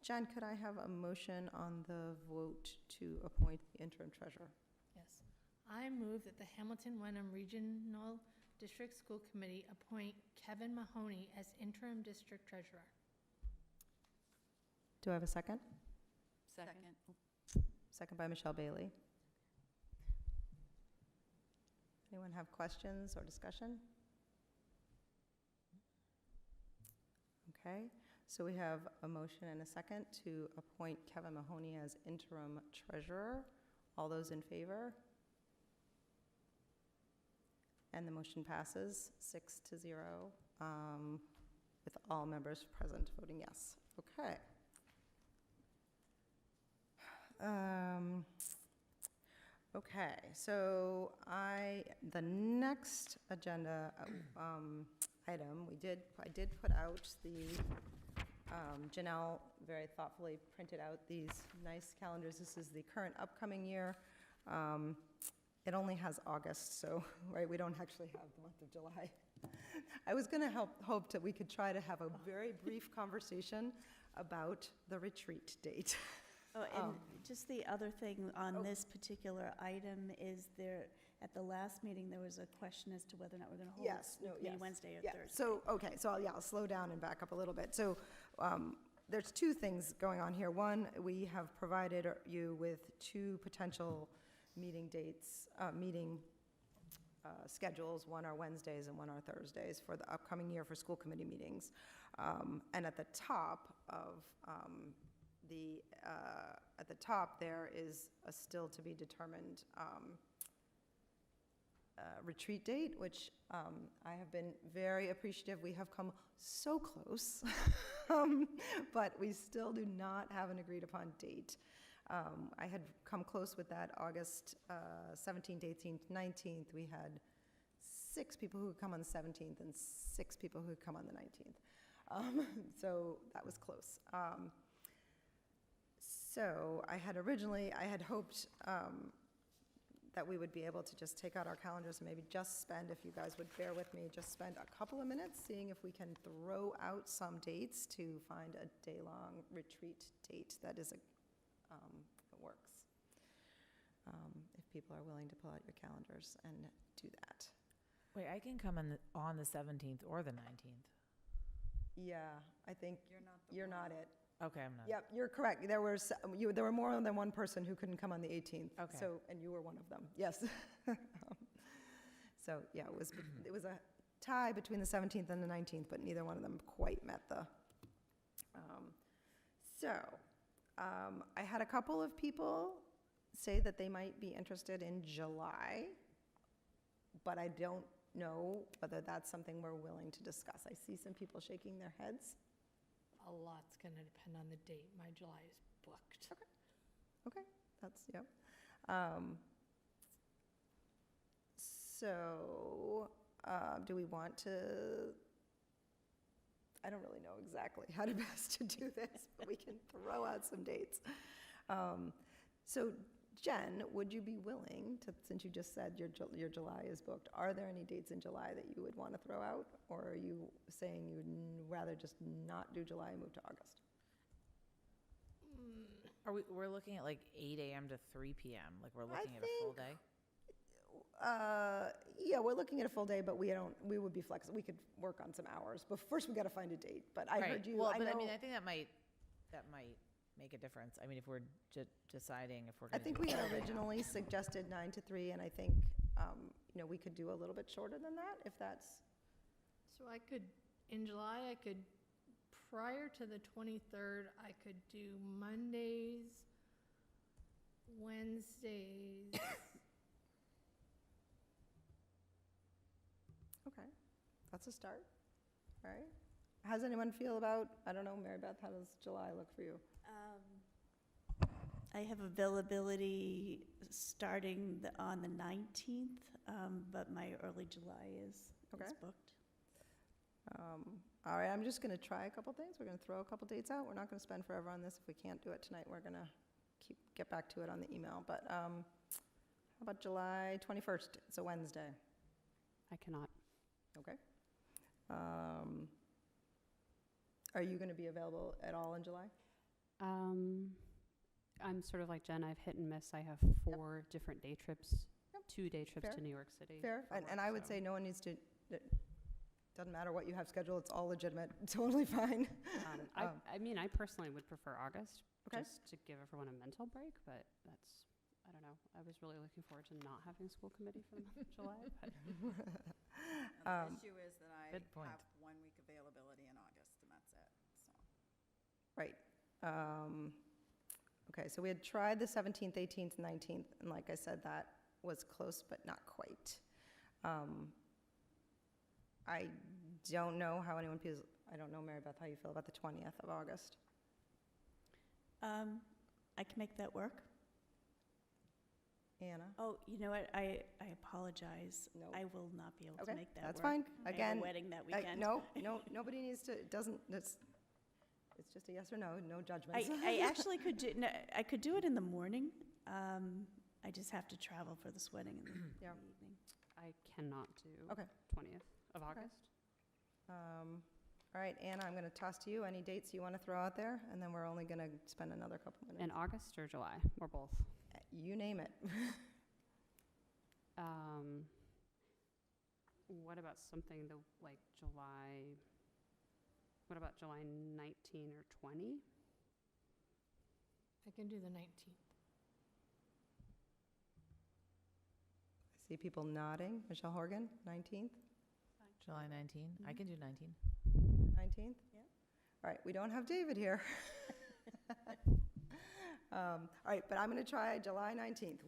Jen, could I have a motion on the vote to appoint the interim treasurer? Yes. I move that the Hamilton Wenham Regional District School Committee appoint Kevin Mahoney as interim district treasurer. Do I have a second? Second. Second by Michelle Bailey. Anyone have questions or discussion? Okay, so we have a motion and a second to appoint Kevin Mahoney as interim treasurer. All those in favor? And the motion passes 6-0, with all members present voting yes. Okay. Okay, so the next agenda item, I did put out Janelle very thoughtfully printed out these nice calendars. This is the current upcoming year. It only has August, so, right, we don't actually have the month of July. I was going to hope that we could try to have a very brief conversation about the retreat date. Oh, and just the other thing on Oh. this particular item is there, at the last meeting, there was a question as to whether or not we're going to hold Yes, school no, committee yes. Wednesday or Yeah, Thursday. so, okay, so I'll slow down and back up a little bit. So there's two things going on here. One, we have provided you with two potential meeting dates, schedules. One are Wednesdays and one are Thursdays for the upcoming year for school committee meetings. And at the top of the at the top there is a still to be determined retreat date, which I have been very appreciative. We have come so close, but we still do not have an agreed upon date. I had come close with that August 17th, 18th, 19th. We had 6 people who would come on the 17th and 6 people who would come on the 19th. So that was close. So I had hoped that we would be able to just take out our calendars and maybe just spend, if you guys would bear with me, just spend a couple of minutes seeing if we can throw out some dates to find a day-long retreat date that works. If people are willing to pull out your calendars and do that. Wait, I can come on the 17th or the 19th. Yeah, I think you're not it. Okay, I'm not. Yep, you're correct. There were more than one person who couldn't come on the 18th. Okay. So, and you were one of them. Yes. So yeah, it was a tie between the 17th and the 19th, but neither one of them quite met the. I had a couple of people say that they might be interested in July, but I don't know whether that's something we're willing to discuss. I see some people shaking their heads. A lot's going to depend on the date. My July is booked. Okay, that's, yep. Do we want to, I don't really know exactly how to best to do this, but we can throw out some dates. So Jen, would you be willing to, since you just said your July is booked, are there any dates in July that you would want to throw out? Or are you saying you'd rather just not do July and move to August? We're looking at like 8 a.m. to 3 p.m. Like we're looking at a full day? Yeah, we're looking at a full day, but we would be flexible. We could work on some hours. But first we got to find a date. But I heard you. Well, but I know, mean, I think that might make a difference. I mean, if we're deciding if we're I going to think we had originally suggested 9 to 3, and I think, we could do a little bit shorter than that, if that's, So in July, prior to the 23rd, I could do Mondays, Wednesdays. okay, that's a start, all right? How does anyone feel about, I don't know, Mary Beth, how does July look for you? I have availability starting on the 19th, but my early July is Okay. booked. All right, I'm just going to try a couple things. We're going to throw a couple dates out. We're not going to spend forever on this. If we can't do it tonight, we're going to get back to it on the email. But how about July 21st? It's a Wednesday. I cannot. Okay. Are you going to be available at all in July? I'm sort of like Jen. I've hit and miss. I have 4 different day trips, 2 day trips Fair. to New York City. Fair. for And work, I would so. say no one needs to, doesn't matter what you have scheduled. It's all legitimate. Totally fine. I mean, I personally would prefer August, Okay. just to give everyone a mental break, but that's, I don't know. I was really looking forward to not having school committee for the month of July, but The issue is that I good point. have 1 week availability in August, and that's it, so. Right. Okay, so we had tried the 17th, 18th, 19th, and like I said, that was close, but not quite. I don't know how anyone feels, I don't know, Mary Beth, how you feel about the 20th of August. I can make that work. Anna? Oh, you know what? I apologize. No. I will not be able Okay, to make that work. that's fine. I have Again, a wedding that weekend. No, nobody needs to, it doesn't, it's just a yes or no, no judgments. I actually could do, no, I could do it in the morning. I just have to travel for this wedding in the Yeah. evening. I cannot do Okay. 20th of August. All right, Anna, I'm going to toss to you any dates you want to throw out there, and then we're only going to spend another couple minutes. In August or July, or both? You name it. What about something like July, what about July 19 or 20? I can do the 19th. I see people nodding. Michelle Horgan, 19th? July 19? I can do 19. 19th? Yeah. All right, we don't have David here. All right, but I'm going to try July 19th.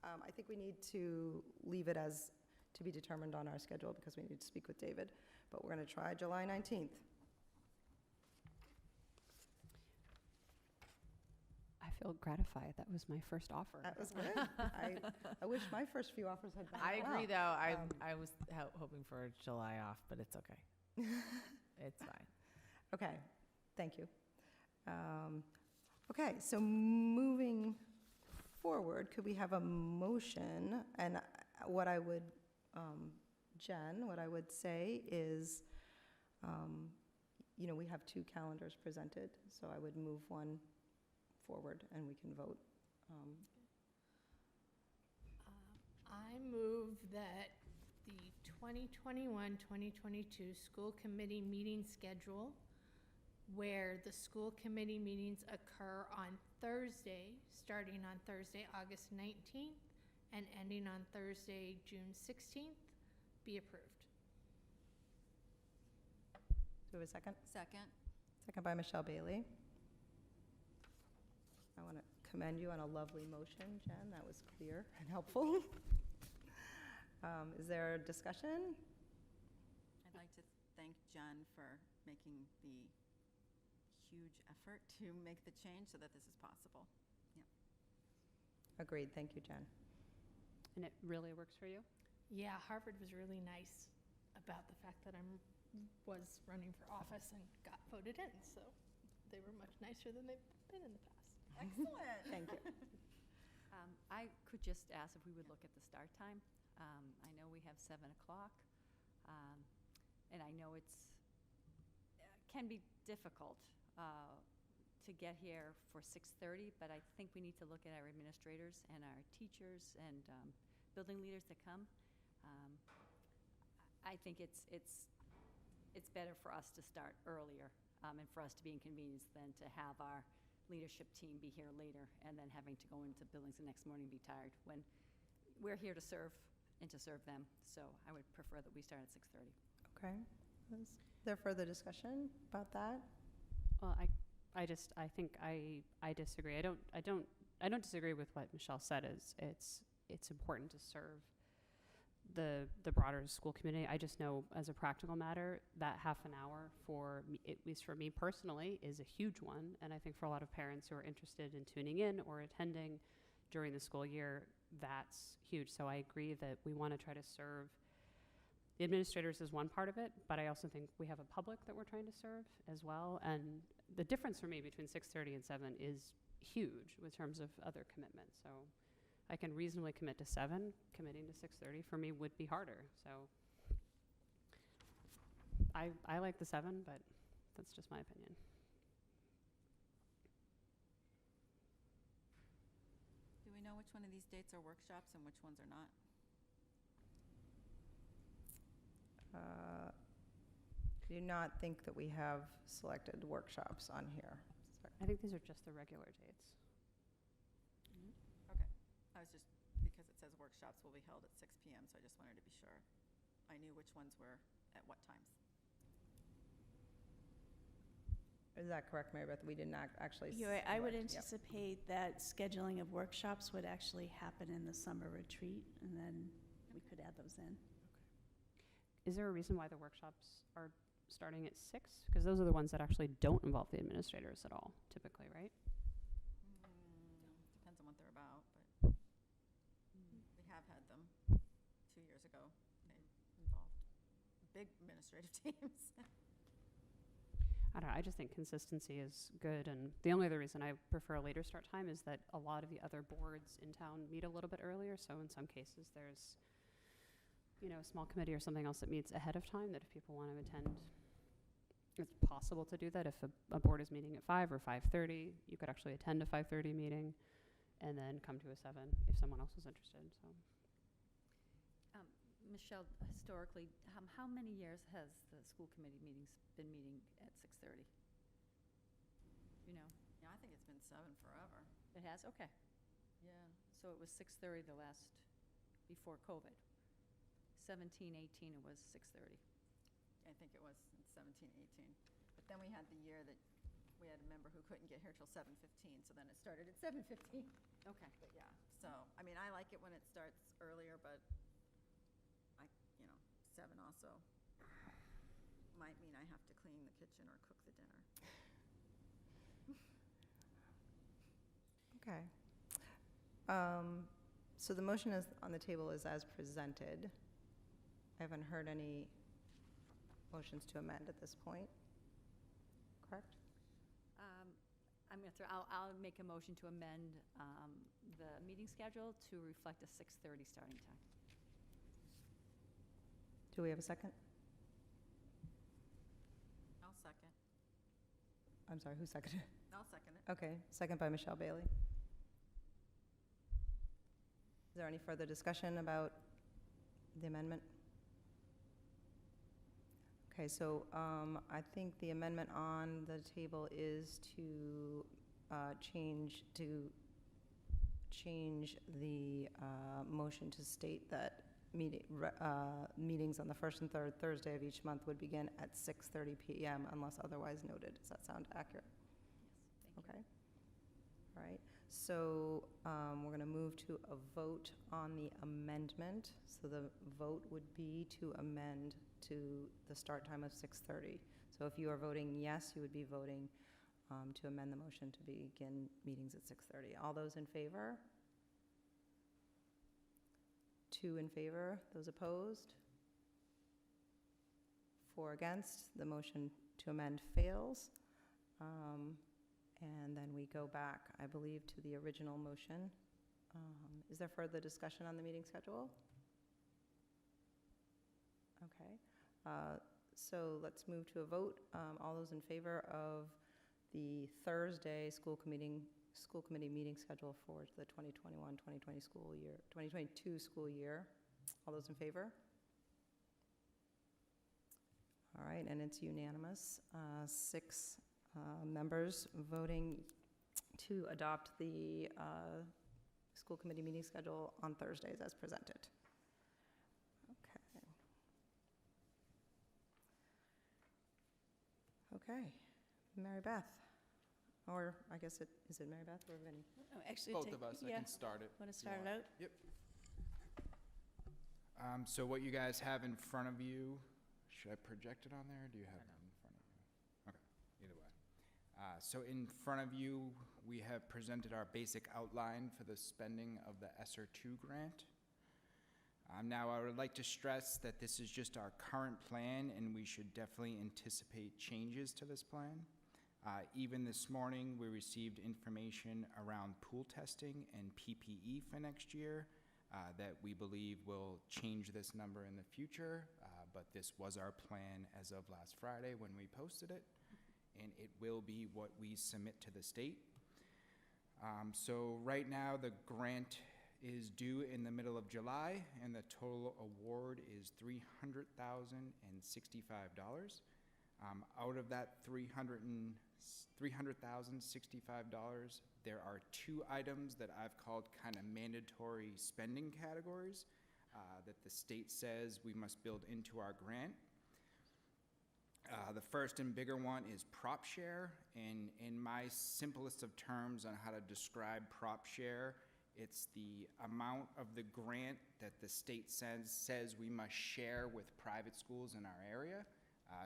I think we need to leave it as to be determined on our schedule because we need to speak with David. But we're going to try July 19th. I feel gratified. That was my first offer. That was good. I wish my first few offers had been. I agree, though. I Um, was hoping for July off, but it's okay. It's fine. Okay, thank you. Okay, so moving forward, could we have a motion? And what I would, Jen, what I would say is, we have 2 calendars presented, so I would move one forward and we can vote. I move that the 2021-2022 school committee meeting schedule, where the school committee meetings occur on Thursday, starting on Thursday, August 19th, and ending on Thursday, June 16th, be approved. Do we have a second? Second. Second by Michelle Bailey. I want to commend you on a lovely motion, Jen. That was clear and helpful. Is there a discussion? I'd like to thank Jen for making the huge effort to make the change so that this is possible. Agreed. Thank you, Jen. And it really works for you? Yeah, Harvard was really nice about the fact that I was running for office and got voted in, so they were much nicer than they've been in the past. Excellent. Thank you. I could just ask if we would look at the start time. I know we have 7 o'clock, and I know can be difficult to get here for 6:30, but I think we need to look at our administrators and our teachers and building leaders that come. I think it's better for us to start earlier and for us to be inconvenienced than to have our leadership team be here later and then having to go into buildings the next morning and be tired when we're here to serve and to serve them. So I would prefer that we start at 6:30. Okay. Is there further discussion about that? Well, I think I disagree. I don't disagree with what Michelle said. It's important to serve the broader school community. I just know as a practical matter that half an hour for me, at least for me personally, is a huge one. And I think for a lot of parents who are interested in tuning in or attending during the school year, that's huge. So I agree that we want to try to serve the administrators as one part of it, but I also think we have a public that we're trying to serve as well. And the difference for me between 6:30 and 7 is huge in terms of other commitments. So I can reasonably commit to 7. Committing to 6:30 for me would be harder. So I like the 7, but that's just my opinion. Do we know which one of these dates are workshops and which ones are not? Do not think that we have selected workshops on here. I think these are just the regular dates. Okay. I was just, because it says workshops will be held at 6 PM, so I just wanted to be sure I knew which ones were at what times. Is that correct, Mary Beth? We didn't actually. You're right. I would select. Yep. anticipate that scheduling of workshops would actually happen in the summer retreat, and then we could add those in. Is there a reason why the workshops are starting at 6? Because those are the ones that actually don't involve the administrators at all, typically, right? Depends on what they're about, but we have had them 2 years ago. They involved big administrative teams. I don't know, I just think consistency is good, and the only other reason I prefer a later start time is that a lot of the other boards in town meet a little bit earlier, so in some cases there's, a small committee or something else that meets ahead of time, that if people want to attend, it's possible to do that. If a board is meeting at 5 or 5:30, you could actually attend a 5:30 meeting and then come to a 7 if someone else is interested, so. Michelle, historically, how many years has the school committee meetings been meeting at 6:30? You know? Yeah, I think it's been 7 forever. It has? Okay. Yeah. So it was 6:30 before COVID. 17, 18, it was 6:30. I think it was in 17, 18. But then we had the year that we we had a member who couldn't get here till 7:15, so then it started at 7:15. Okay. But yeah, so, I mean, I like it when it starts earlier, but I, 7 also might mean I have to clean the kitchen or cook the dinner. Okay. So the motion is on the table is as presented. I haven't heard any motions to amend at this point. Correct? I'm going to I'll make a motion to amend the meeting schedule to reflect a 6:30 starting time. Do we have a second? I'll second. I'm sorry, who seconded? I'll second it. Okay, second by Michelle Bailey. Is there any further discussion about the amendment? Okay, so I think the amendment on the table is to change the motion to state that meetings on the first and third Thursday of each month would begin at 6:30 p.m. unless otherwise noted. Does that sound accurate? Yes, thank you. Okay. All right. So we're going to move to a vote on the amendment. So the vote would be to amend to the start time of 6:30. So if you are voting yes, you would be voting to amend the motion to begin meetings at 6:30. All those in favor? 2 in favor. Those opposed? 4 against. The motion to amend fails. And then we go back, I believe, to the original motion. Is there further discussion on the meeting schedule? Okay. So let's move to a vote. All those in favor of the Thursday school committee meeting schedule for the 2021-2022 school year. All those in favor? All right, and it's unanimous. 6 members voting to adopt the school committee meeting schedule on Thursdays as presented. Okay, Mary Beth, or I guess is it Mary Beth or Vinnie? Oh, actually, Both of us, I yeah. can start it. Want if to you start it want. out? Yep. So what you guys have in front of you, should I project it on there, or do you have it in front of you? Okay, either way. So in front of you, we have presented our basic outline for the spending of the ESSER 2 grant. Now, I would like to stress that this is just our current plan, and we should definitely anticipate changes to this plan. Even this morning, we received information around pool testing and PPE for next year that we believe will change this number in the future, but this was our plan as of last Friday when we posted it, and it will be what we submit to the state. So right now, the grant is due in the middle of July, and the total award is $300,065. Out of that $300,065, there are 2 items that I've called kind of mandatory spending categories that the state says we must build into our grant. The first and bigger one is prop share, and in my simplest of terms on how to describe prop share, it's the amount of the grant that the state says we must share with private schools in our area.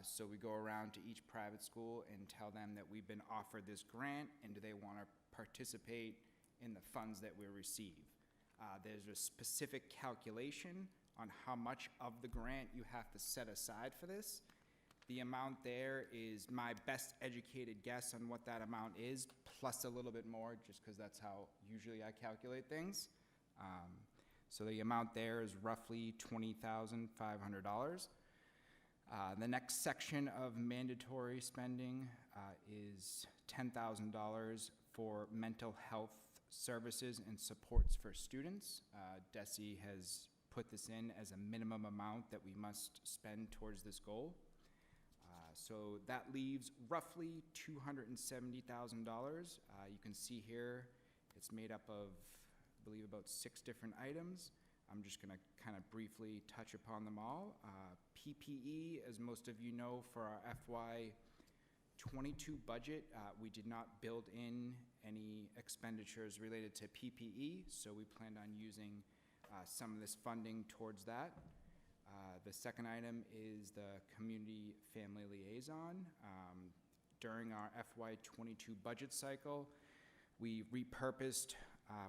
So we go around to each private school and tell them that we've been offered this grant and do they want to participate in the funds that we receive. There's a specific calculation on how much of the grant you have to set aside for this. The amount there is my best educated guess on what that amount is, plus a little bit more, just because that's how usually I calculate things. So the amount there is roughly $20,500. The next section of mandatory spending is $10,000 for mental health services and supports for students. DESE has put this in as a minimum amount that we must spend towards this goal. So that leaves roughly $270,000. You can see here it's made up of, I believe, about 6 different items. I'm just going to kind of briefly touch upon them all. PPE, as most of you know, for our FY '22 budget, we did not build in any expenditures related to PPE, so we planned on using some of this funding towards that. The second item is the Community Family Liaison. During our FY '22 budget cycle, we repurposed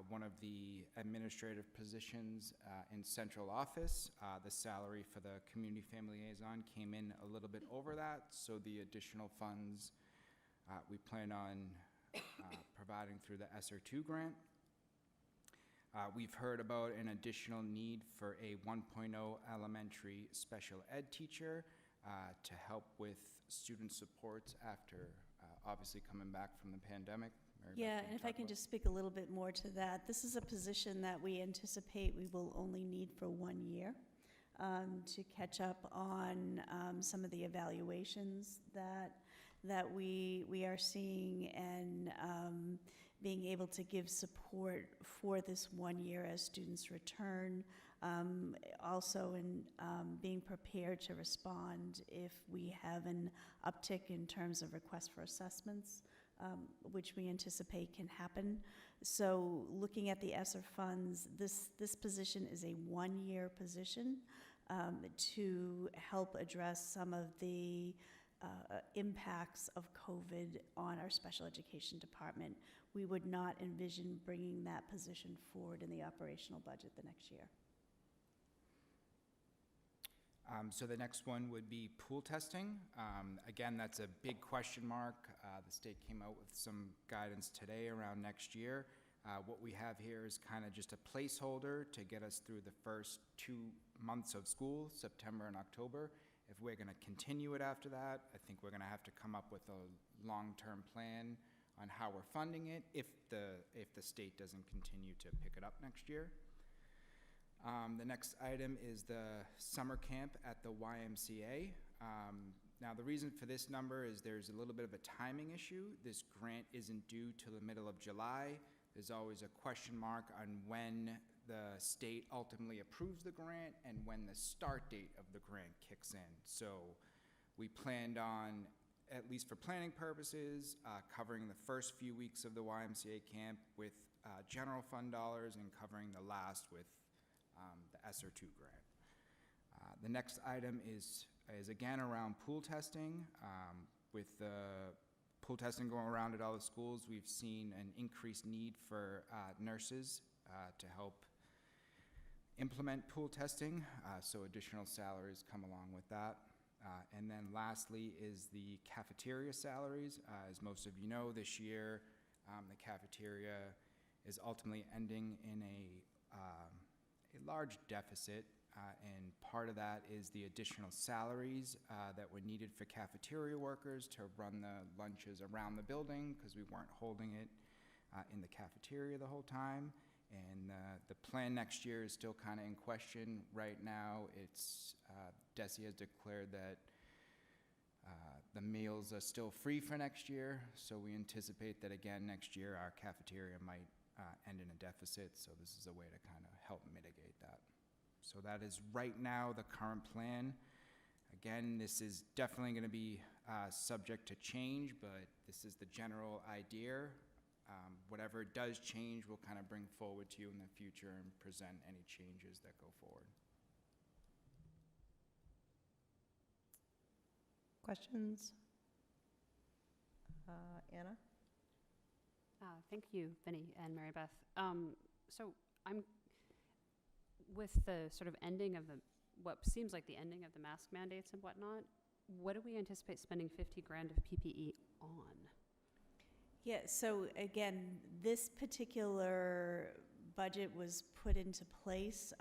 one of the administrative positions in central office. The salary for the Community Family Liaison came in a little bit over that, so the additional funds we plan on providing through the ESSER 2 grant. We've heard about an additional need for a 1.0 elementary special ed teacher to help with student supports after obviously coming back from the pandemic. Mary Beth, Yeah, can you and if I talk can about- just speak a little bit more to that, this is a position that we anticipate we will only need for 1 year to catch up on some of the evaluations that we are seeing, and being able to give support for this 1 year as students return. Also in being prepared to respond if we have an uptick in terms of requests for assessments, which we anticipate can happen. So looking at the ESSER funds, this position is a 1-year position to help address some of the impacts of COVID on our special education department. We would not envision bringing that position forward in the operational budget the next year. So the next one would be pool testing. Again, that's a big question mark. The state came out with some guidance today around next year. What we have here is kind of just a placeholder to get us through the first 2 months of school, September and October. If we're going to continue it after that, I think we're going to have to come up with a long-term plan on how we're funding it if the state doesn't continue to pick it up next year. The next item is the summer camp at the YMCA. Now, the reason for this number is there's a little bit of a timing issue. This grant isn't due till the middle of July. There's always a question mark on when the state ultimately approves the grant and when the start date of the grant kicks in. So we planned on, at least for planning purposes, covering the first few weeks of the YMCA camp with general fund dollars and covering the last with the ESSER 2 grant. The next item is again around pool testing. With the pool testing going around at all the schools, we've seen an increased need for nurses to help implement pool testing, so additional salaries come along with that. And then lastly is the cafeteria salaries. As most of you know, this year the cafeteria is ultimately ending in a large deficit, and part of that is the additional salaries that were needed for cafeteria workers to run the lunches around the building, because we weren't holding it in the cafeteria the whole time. And the plan next year is still kind of in question right now. It's DESE has declared that the meals are still free for next year, so we anticipate that again next year our cafeteria might end in a deficit, so this is a way to kind of help mitigate that. So that is right now the current plan. Again, this is definitely going to be subject to change, but this is the general idea. Whatever does change, we'll kind of bring forward to you in the future and present any changes that go forward. Questions? Anna? Thank you, Vinnie and Mary Beth. So I'm, with the sort of ending of what seems like the ending of the mask mandates and whatnot, what do we anticipate spending 50 grand of PPE on? Yeah, so again, this particular budget was put into place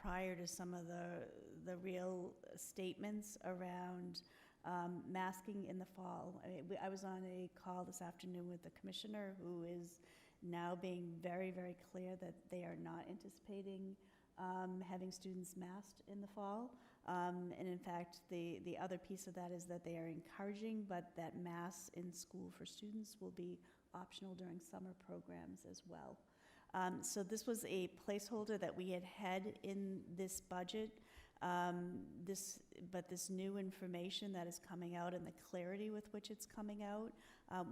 prior to some of the real statements around masking in the fall. I was on a call this afternoon with the commissioner, who is now being very, very clear that they are not anticipating having students masked in the fall. And in fact, the other piece of that is that they are encouraging, but that masks in school for students will be optional during summer programs as well. So this was a placeholder that we had in this budget This new information that is coming out and the clarity with which it's coming out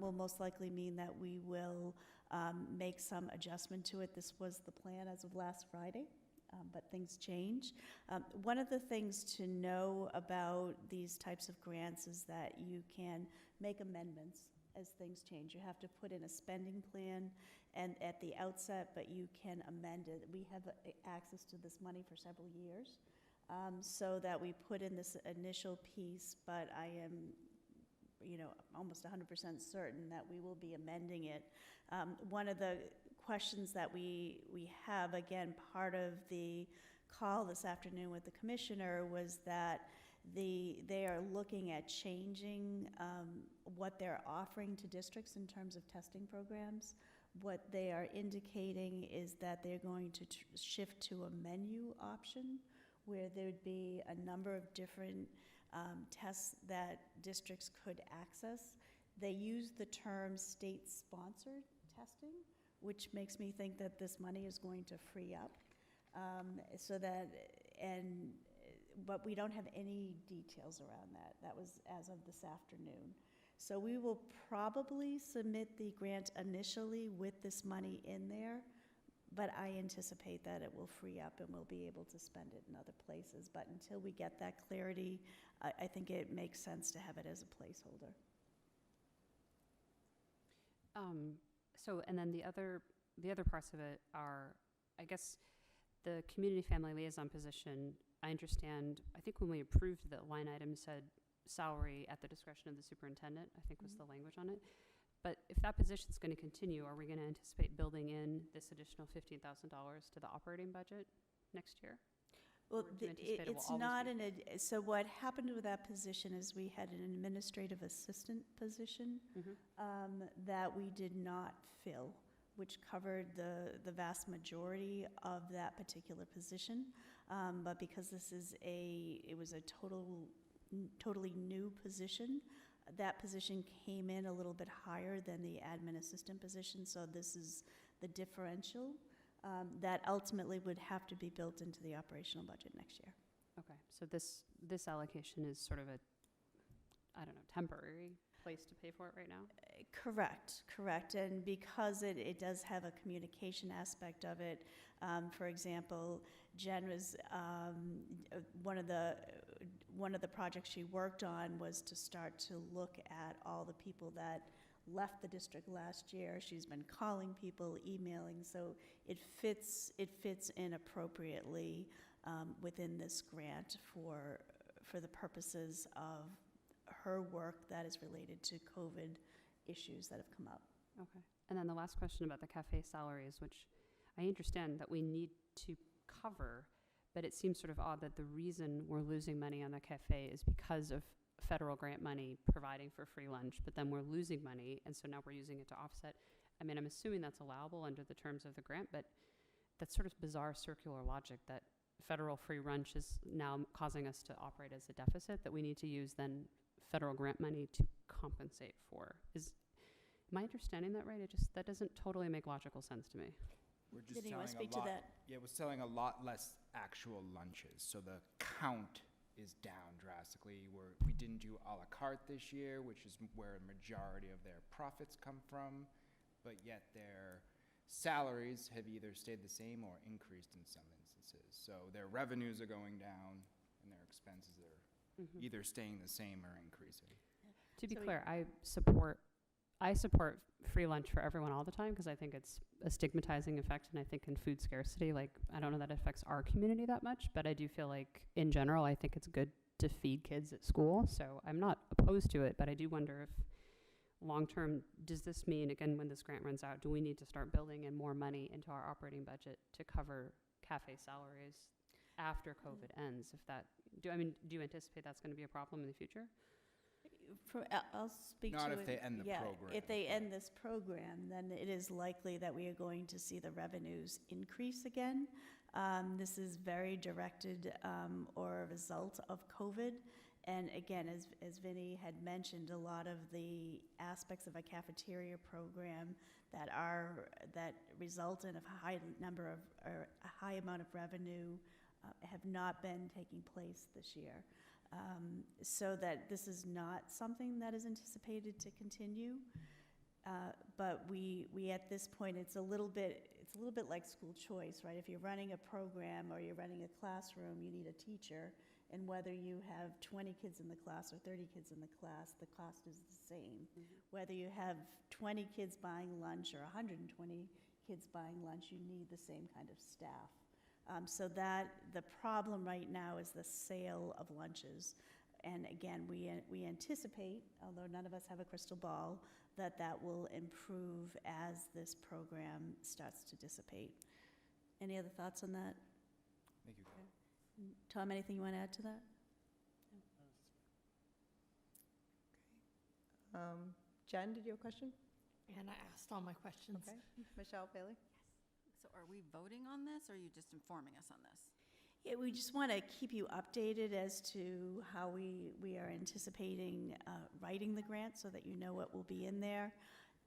will most likely mean that we will make some adjustment to it. This was the plan as of last Friday, but things change. One of the things to know about these types of grants is that you can make amendments as things change. You have to put in a spending plan and at the outset, but you can amend it. We have access to this money for several years, so that we put in this initial piece, but I am, almost 100% certain that we will be amending it. One of the questions that we have, again, part of the call this afternoon with the commissioner was that they are looking at changing what they're offering to districts in terms of testing programs. What they are indicating is that they're going to shift to a menu option where there'd be a number of different tests that districts could access. They use the term state-sponsored testing, which makes me think that this money is going to free up. But we don't have any details around that. That was as of this afternoon. So we will probably submit the grant initially with this money in there, but I anticipate that it will free up and we'll be able to spend it in other places. But until we get that clarity, I think it makes sense to have it as a placeholder. And then the other parts of it are, I guess, the community family liaison position. I understand, I think when we approved the line item said salary at the discretion of the superintendent, I think was the language on it. But if that position is going to continue, are we going to anticipate building in this additional $15,000 to the operating budget next year? Well, Or do you anticipate it will it's always not be- so what happened with that position is we had an administrative assistant position that we did not fill, which covered the vast majority of that particular position. But because it was a totally new position, that position came in a little bit higher than the admin assistant position, so this is the differential that ultimately would have to be built into the operational budget next year. Okay, so this allocation is sort of a, I don't know, temporary place to pay for it right now? Correct. And because it does have a communication aspect of it, for example, Jen was, one of the projects she worked on was to start to look at all the people that left the district last year. She's been calling people, emailing, so it fits in appropriately within this grant for the purposes of her work that is related to COVID issues that have come up. Okay. And then the last question about the cafe salaries, which I understand that we need to cover, but it seems sort of odd that the reason we're losing money on the cafe is because of federal grant money providing for free lunch, but then we're losing money, and so now we're using it to offset. I mean, I'm assuming that's allowable under the terms of the grant, but that's sort of bizarre circular logic that federal free lunch is now causing us to operate as a deficit that we need to use then federal grant money to compensate for. Am I understanding that right? That doesn't totally make logical sense to me. We're just Vinny, you want to selling speak to that? Yeah, we're selling a lot less actual lunches, so the count is down drastically. We didn't do a la carte this year, which is where a majority of their profits come from, but yet their salaries have either stayed the same or increased in some instances. So their revenues are going down and their expenses are either staying the same or increasing. To be So we- clear, I support free lunch for everyone all the time because I think it's a stigmatizing effect, and I think in food scarcity, like, I don't know that it affects our community that much, but I do feel like in general, I think it's good to feed kids at school. So I'm not opposed to it, but I do wonder if long-term, does this mean, again, when this grant runs out, do we need to start building in more money into our operating budget to cover cafe salaries after COVID ends? Do you anticipate that's going to be a problem in the future? I'll speak to it. Not if they end the program. If they end this program, then it is likely that we are going to see the revenues increase again. This is very directed or a result of COVID. And again, as Vinny had mentioned, a lot of the aspects of a cafeteria program that result in a high amount of revenue have not been taking place this year. So that this is not something that is anticipated to continue. But we at this point, it's a little bit like school choice, right? If you're running a program or you're running a classroom, you need a teacher. And whether you have 20 kids in the class or 30 kids in the class, the cost is the same. Whether you have 20 kids buying lunch or 120 kids buying lunch, you need the same kind of staff. So that the problem right now is the sale of lunches. And again, we anticipate, although none of us have a crystal ball, that will improve as this program starts to dissipate. Any other thoughts on that? Thank you. Tom, anything you want to add to that? Jen, did you have a question? And I asked all my questions. Okay. Michelle Bailey? So are we voting on this, or are you just informing us on this? Yeah, we just want to keep you updated as to how we are anticipating writing the grant so that you know what will be in there.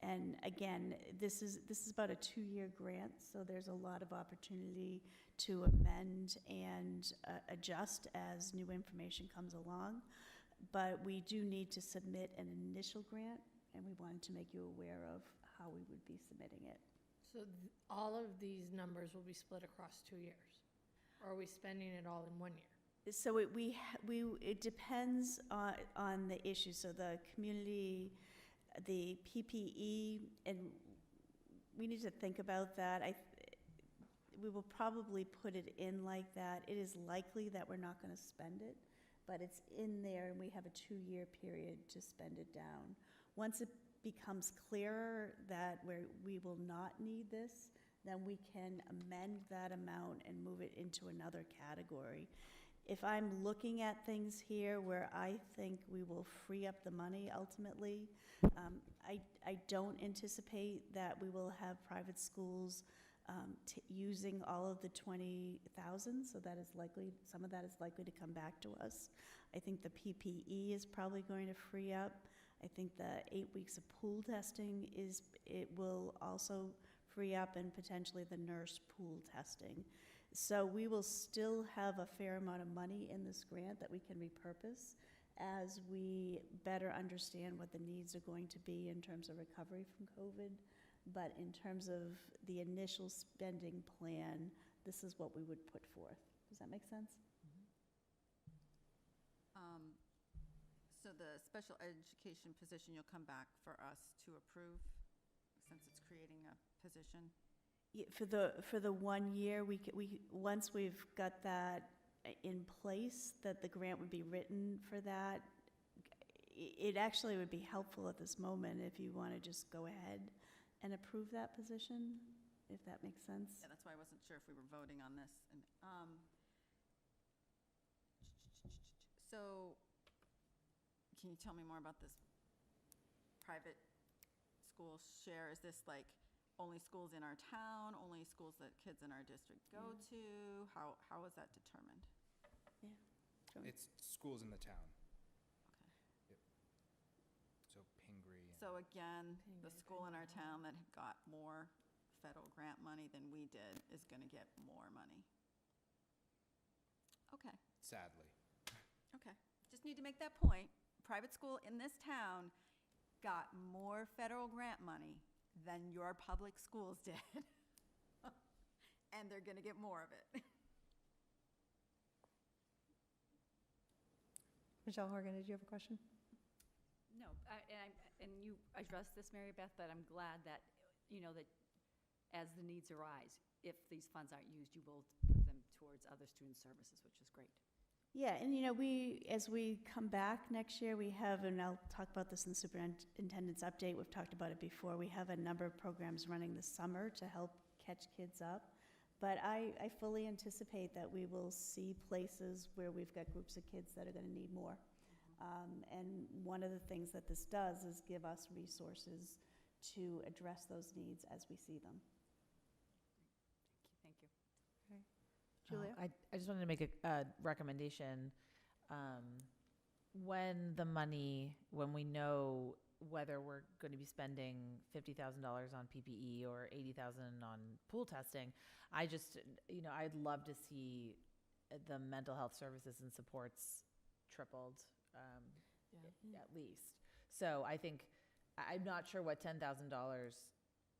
And again, this is about a 2-year grant, so there's a lot of opportunity to amend and adjust as new information comes along. But we do need to submit an initial grant, and we wanted to make you aware of how we would be submitting it. So all of these numbers will be split across 2 years? Or are we spending it all in 1 year? So it depends on the issue. So the community, the PPE, and we need to think about that. We will probably put it in like that. It is likely that we're not going to spend it, but it's in there, and we have a 2-year period to spend it down. Once it becomes clearer that we will not need this, then we can amend that amount and move it into another category. If I'm looking at things here where I think we will free up the money ultimately, I don't anticipate that we will have private schools using all of the 20,000, so that is likely, some of that is likely to come back to us. I think the PPE is probably going to free up. I think the 8 weeks of pool testing it will also free up, and potentially the nurse pool testing. So we will still have a fair amount of money in this grant that we can repurpose as we better understand what the needs are going to be in terms of recovery from COVID. But in terms of the initial spending plan, this is what we would put forth. Does that make sense? So the special education position, you'll come back for us to approve, since it's creating a position? Yeah, for the 1 year, we once we've got that in place, that the grant would be written for that. It actually would be helpful at this moment if you want to just go ahead and approve that position, if that makes sense. Yeah, that's why I wasn't sure if we were voting on this. And, so, can you tell me more about this private school share? Is this like only schools in our town, only schools that kids in our district go to? How is that determined? It's schools in the town. Okay. Yep. So Pingree. So again, the school in our town that got more federal grant money than we did is going to get more money. Okay. Sadly. Okay. Just need to make that point. Private school in this town got more federal grant money than your public schools did. And they're going to get more of it. Michelle Horgan, did you have a question? No, and you addressed this, Mary Beth, but I'm glad that, that as the needs arise, if these funds aren't used, you will put them towards other student services, which is great. Yeah, and as we come back next year, we have, and I'll talk about this in the superintendent's update, we've talked about it before, we have a number of programs running this summer to help catch kids up. But I fully anticipate that we will see places where we've got groups of kids that are going to need more. And one of the things that this does is give us resources to address those needs as we see them. Thank you. Julia? I just wanted to make a recommendation. When we know whether we're going to be spending $50,000 on PPE or $80,000 on pool testing, I'd love to see the mental health services and supports tripled, at least. So I think, I'm not sure what $10,000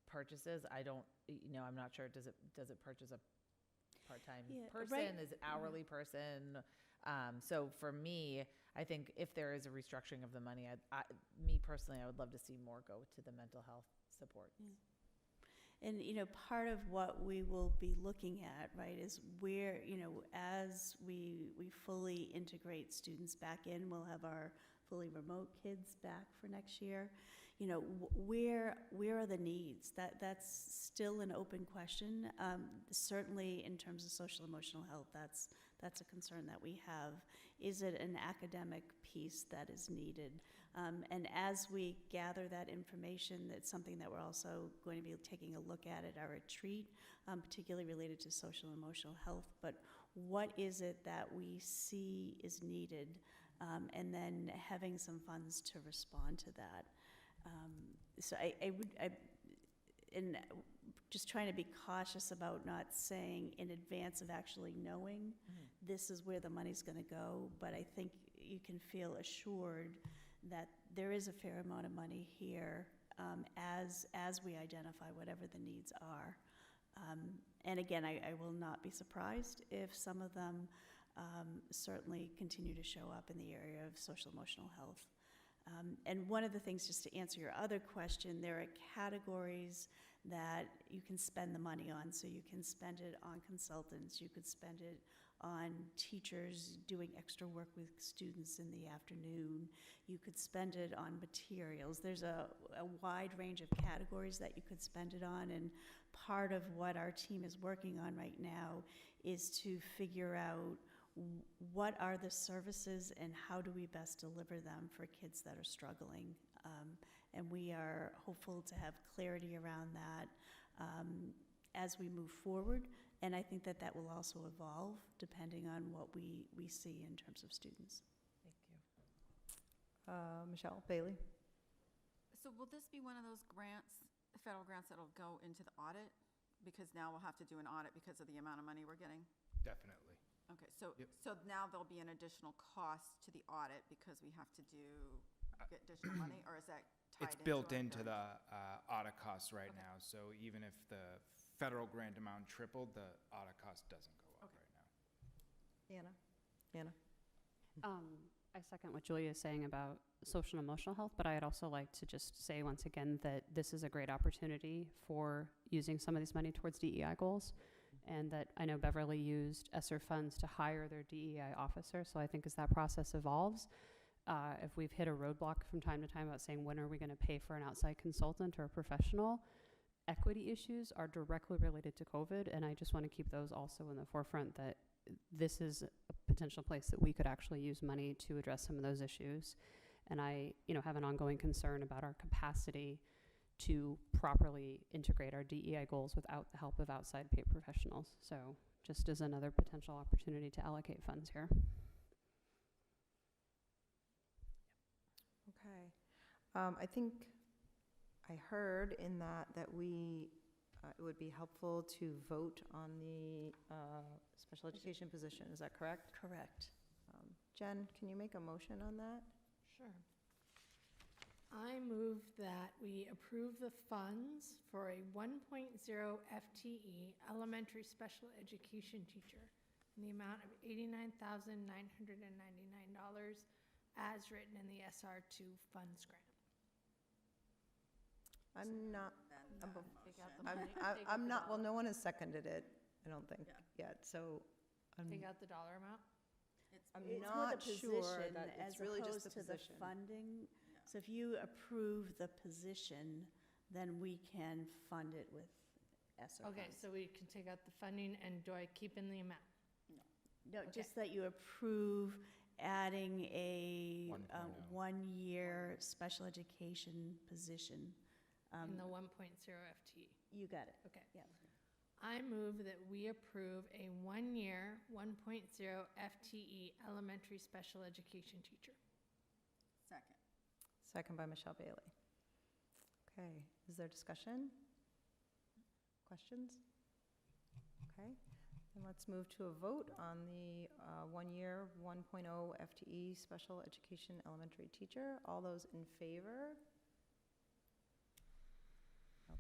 purchases. I don't, I'm not sure, does it purchase a part-time Yeah, person? right. Is it hourly person? So for me, I think if there is a restructuring of the money, me personally, I would love to see more go to the mental health supports. And, part of what we will be looking at, right, is where, as we fully integrate students back in, we'll have our fully remote kids back for next year. Where are the needs? That's still an open question. Certainly in terms of social emotional health, that's a concern that we have. Is it an academic piece that is needed? And as we gather that information, that's something that we're also going to be taking a look at our retreat, particularly related to social and emotional health. But what is it that we see is needed? And then having some funds to respond to that. So and just trying to be cautious about not saying in advance of actually knowing this is where the money's going to go, but I think you can feel assured that there is a fair amount of money here as we identify whatever the needs are. And again, I will not be surprised if some of them certainly continue to show up in the area of social emotional health. And one of the things, just to answer your other question, there are categories that you can spend the money on. So you can spend it on consultants, you could spend it on teachers doing extra work with students in the afternoon, you could spend it on materials. There's a wide range of categories that you could spend it on, and part of what our team is working on right now is to figure out what are the services and how do we best deliver them for kids that are struggling. And we are hopeful to have clarity around that as we move forward. And I think that will also evolve depending on what we see in terms of students. Thank you. Michelle Bailey? So will this be one of those grants, federal grants, that'll go into the audit? Because now we'll have to do an audit because of the amount of money we're getting? Definitely. Okay, so, Yep. so now there'll be an additional cost to the audit because we have to get additional money, or is that tied It's into built our into grant? the audit costs right Okay. now, so even if the federal grant amount tripled, the audit cost doesn't go up Okay. right now. Anna? I second what Julia is saying about social and emotional health, but I'd also like to just say once again that this is a great opportunity for using some of this money towards DEI goals, and that I know Beverly used ESSER funds to hire their DEI officer, so I think as that process evolves, if we've hit a roadblock from time to time about saying when are we going to pay for an outside consultant or a professional, equity issues are directly related to COVID, and I just want to keep those also in the forefront, that this is a potential place that we could actually use money to address some of those issues. And I, have an ongoing concern about our capacity to properly integrate our DEI goals without the help of outside paid professionals. So just as another potential opportunity to allocate funds here. Okay. I think I heard in that we, it would be helpful to vote on the special education position. Is that correct? Correct. Jen, can you make a motion on that? Sure. I move that we approve the funds for a 1.0 FTE elementary special education teacher in the amount of $89,999 as written in the SR2 funds grant. I'm not, Then I'm that Take out the motion. money. I'm not, well, no one has seconded it, I don't think, Yeah. yet, so Take out the dollar amount? I'm It's more the not sure position that it's as really just opposed the to the position. funding. Yeah. So if you approve the position, then we can fund it with ESSER Okay, funds. so we can take out the funding, and do I keep in the amount? No, okay. just that you approve adding a 1.0. one-year special education position. In the 1.0 FTE? You got it. Okay. Yeah. I move that we approve a 1-year, 1.0 FTE elementary special education teacher. Second. Second by Michelle Bailey. Okay, is there discussion? Questions? Okay, Then let's move to a vote on the one-year, 1.0 FTE special education elementary teacher. All those in favor?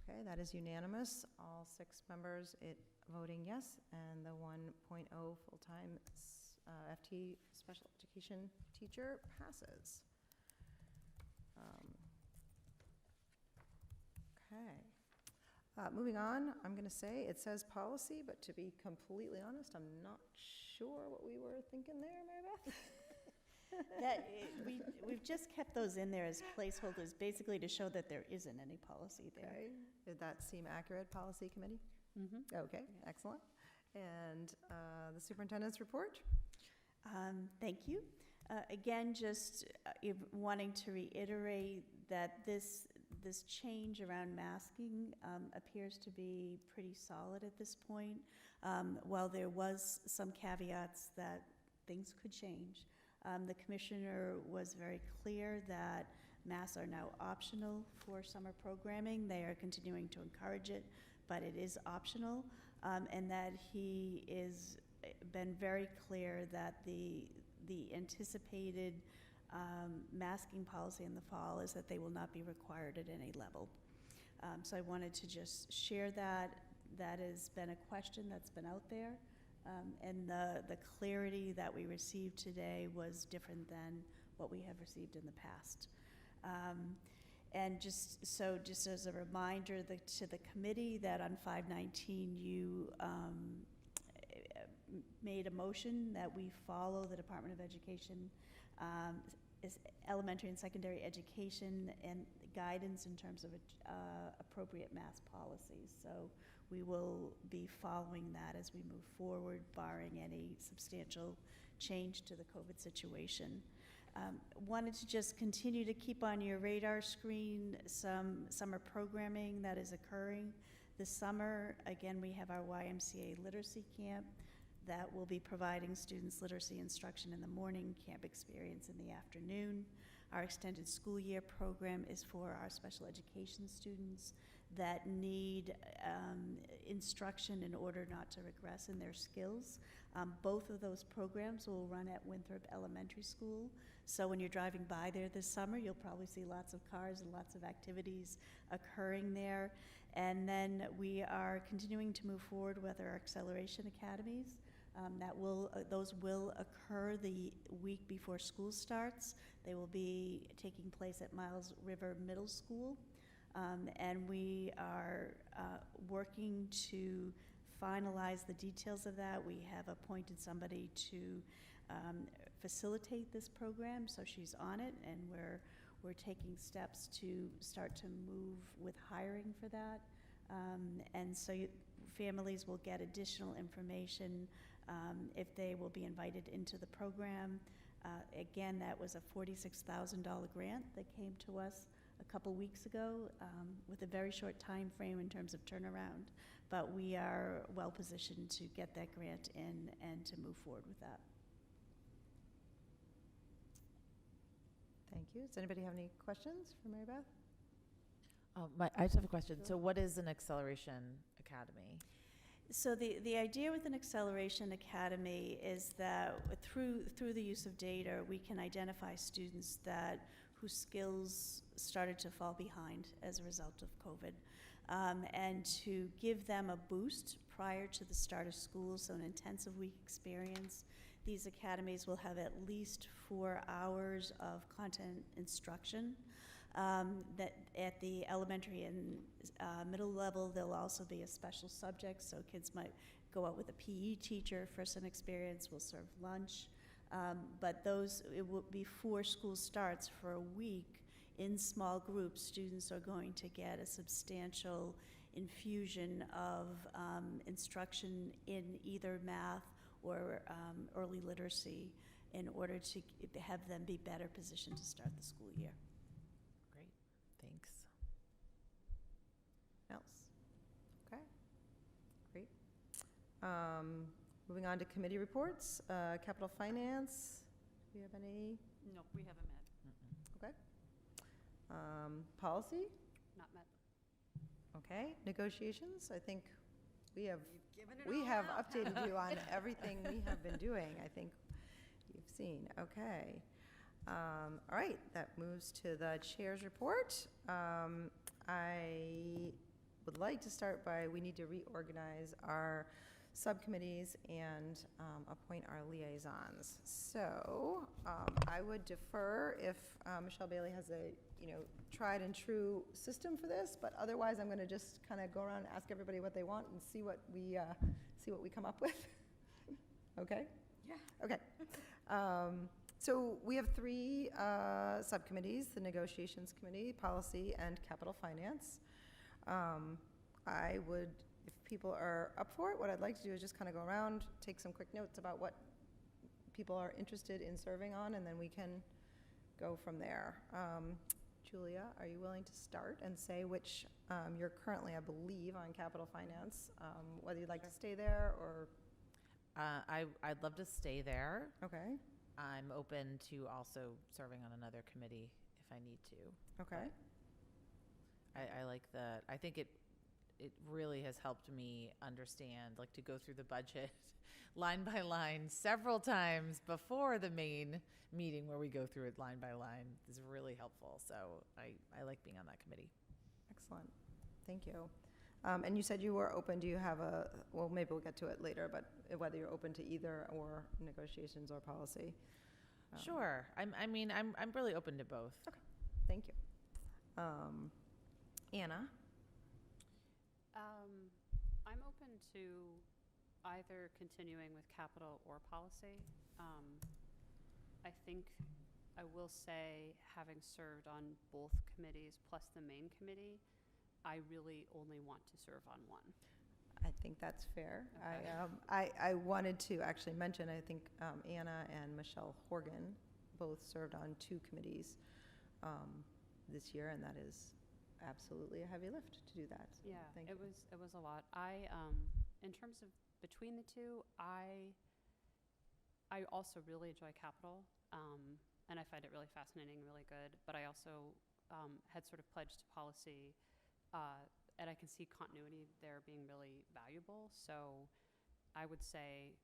Okay, that is unanimous. All 6 members voting yes, and the 1.0 full-time FTE special education teacher passes. Okay. Moving on, I'm going to say, it says policy, but to be completely honest, I'm not sure what we were thinking there, Mary Beth. We've just kept those in there as placeholders, basically to show that there isn't any policy there. Okay. Did that seem accurate, policy committee? Mm-hmm. Okay, excellent. And the superintendent's report? Thank you. Again, just wanting to reiterate that this change around masking appears to be pretty solid at this point. While there was some caveats that things could change, the commissioner was very clear that masks are now optional for summer programming. They are continuing to encourage it, but it is optional, and that he is been very clear that the anticipated masking policy in the fall is that they will not be required at any level. So I wanted to just share that. That has been a question that's been out there, and the clarity that we received today was different than what we have received in the past. And just as a reminder to the committee that on 5/19 you made a motion that we follow the Department of Education is elementary and secondary education and guidance in terms of appropriate mask policies. So we will be following that as we move forward, barring any substantial change to the COVID situation. Wanted to just continue to keep on your radar screen some summer programming that is occurring this summer. Again, we have our YMCA literacy camp that will be providing students literacy instruction in the morning, camp experience in the afternoon. Our extended school year program is for our special education students that need instruction in order not to regress in their skills. Both of those programs will run at Winthrop Elementary School. So when you're driving by there this summer, you'll probably see lots of cars and lots of activities occurring there. And then we are continuing to move forward with our acceleration academies. Those will occur the week before school starts. They will be taking place at Miles River Middle School. And we are working to finalize the details of that. We have appointed somebody to facilitate this program, so she's on it, and we're taking steps to start to move with hiring for that. And so families will get additional information if they will be invited into the program. Again, that was a $46,000 grant that came to us a couple weeks ago with a very short time frame in terms of turnaround, but we are well positioned to get that grant in and to move forward with that. Thank you. Does anybody have any questions for Mary Beth? I just have a question. So what is an acceleration academy? So the idea with an acceleration academy is that through the use of data, we can identify students whose skills started to fall behind as a result of COVID, and to give them a boost prior to the start of school, so an intensive week experience. These academies will have at least 4 hours of content instruction. That at the elementary and middle level, there'll also be a special subject, so kids might go out with a PE teacher for some experience, we'll serve lunch. But it will be before school starts for a week in small groups. Students are going to get a substantial infusion of instruction in either math or early literacy in order to have them be better positioned to start the school year. Great, thanks. Else? Okay, great. Moving on to committee reports. Capital Finance, do we have any? No, we haven't met. Okay. Policy? Not met. Okay. Negotiations, I think we have, You've given it we all have out. updated you on everything we have been doing, I think you've seen. Okay. All right, that moves to the chair's report. I would like to start by, we need to reorganize our subcommittees and appoint our liaisons. So I would defer if Michelle Bailey has a, tried and true system for this, but otherwise I'm going to just kind of go around and ask everybody what they want and see what we come up with. Okay? Yeah. Okay. So we have three subcommittees: the Negotiations Committee, Policy, and Capital Finance. I would, if people are up for it, what I'd like to do is just kind of go around, take some quick notes about what people are interested in serving on, and then we can go from there. Julia, are you willing to start and say which, you're currently, I believe, on Capital Finance, whether you'd like to stay there or? I'd love to stay there. Okay, I'm open to also serving on another committee if I need to. okay, I like I think it really has helped me understand, like, to go through the budget line by line several times before the main meeting where we go through it line by line is really helpful. So I like being on that committee. excellent, thank you. And you said you were open, do you have well, maybe we'll get to it later, but whether you're open to either or negotiations or policy? Sure. I'm really open to both. Thank you. Anna? I'm open to either continuing with capital or policy. I think I will say, having served on both committees plus the main committee, I really only want to serve on one. I think that's fair. Okay. I wanted to actually mention, I think Anna and Michelle Horgan both served on two committees this year, and that is absolutely a heavy lift to do that. So Yeah, thank it you. was a lot. In terms of between the two, I also really enjoy capital, and I find it really fascinating, really good. But I also had sort of pledged to policy, and I can see continuity there being really valuable. So I would say,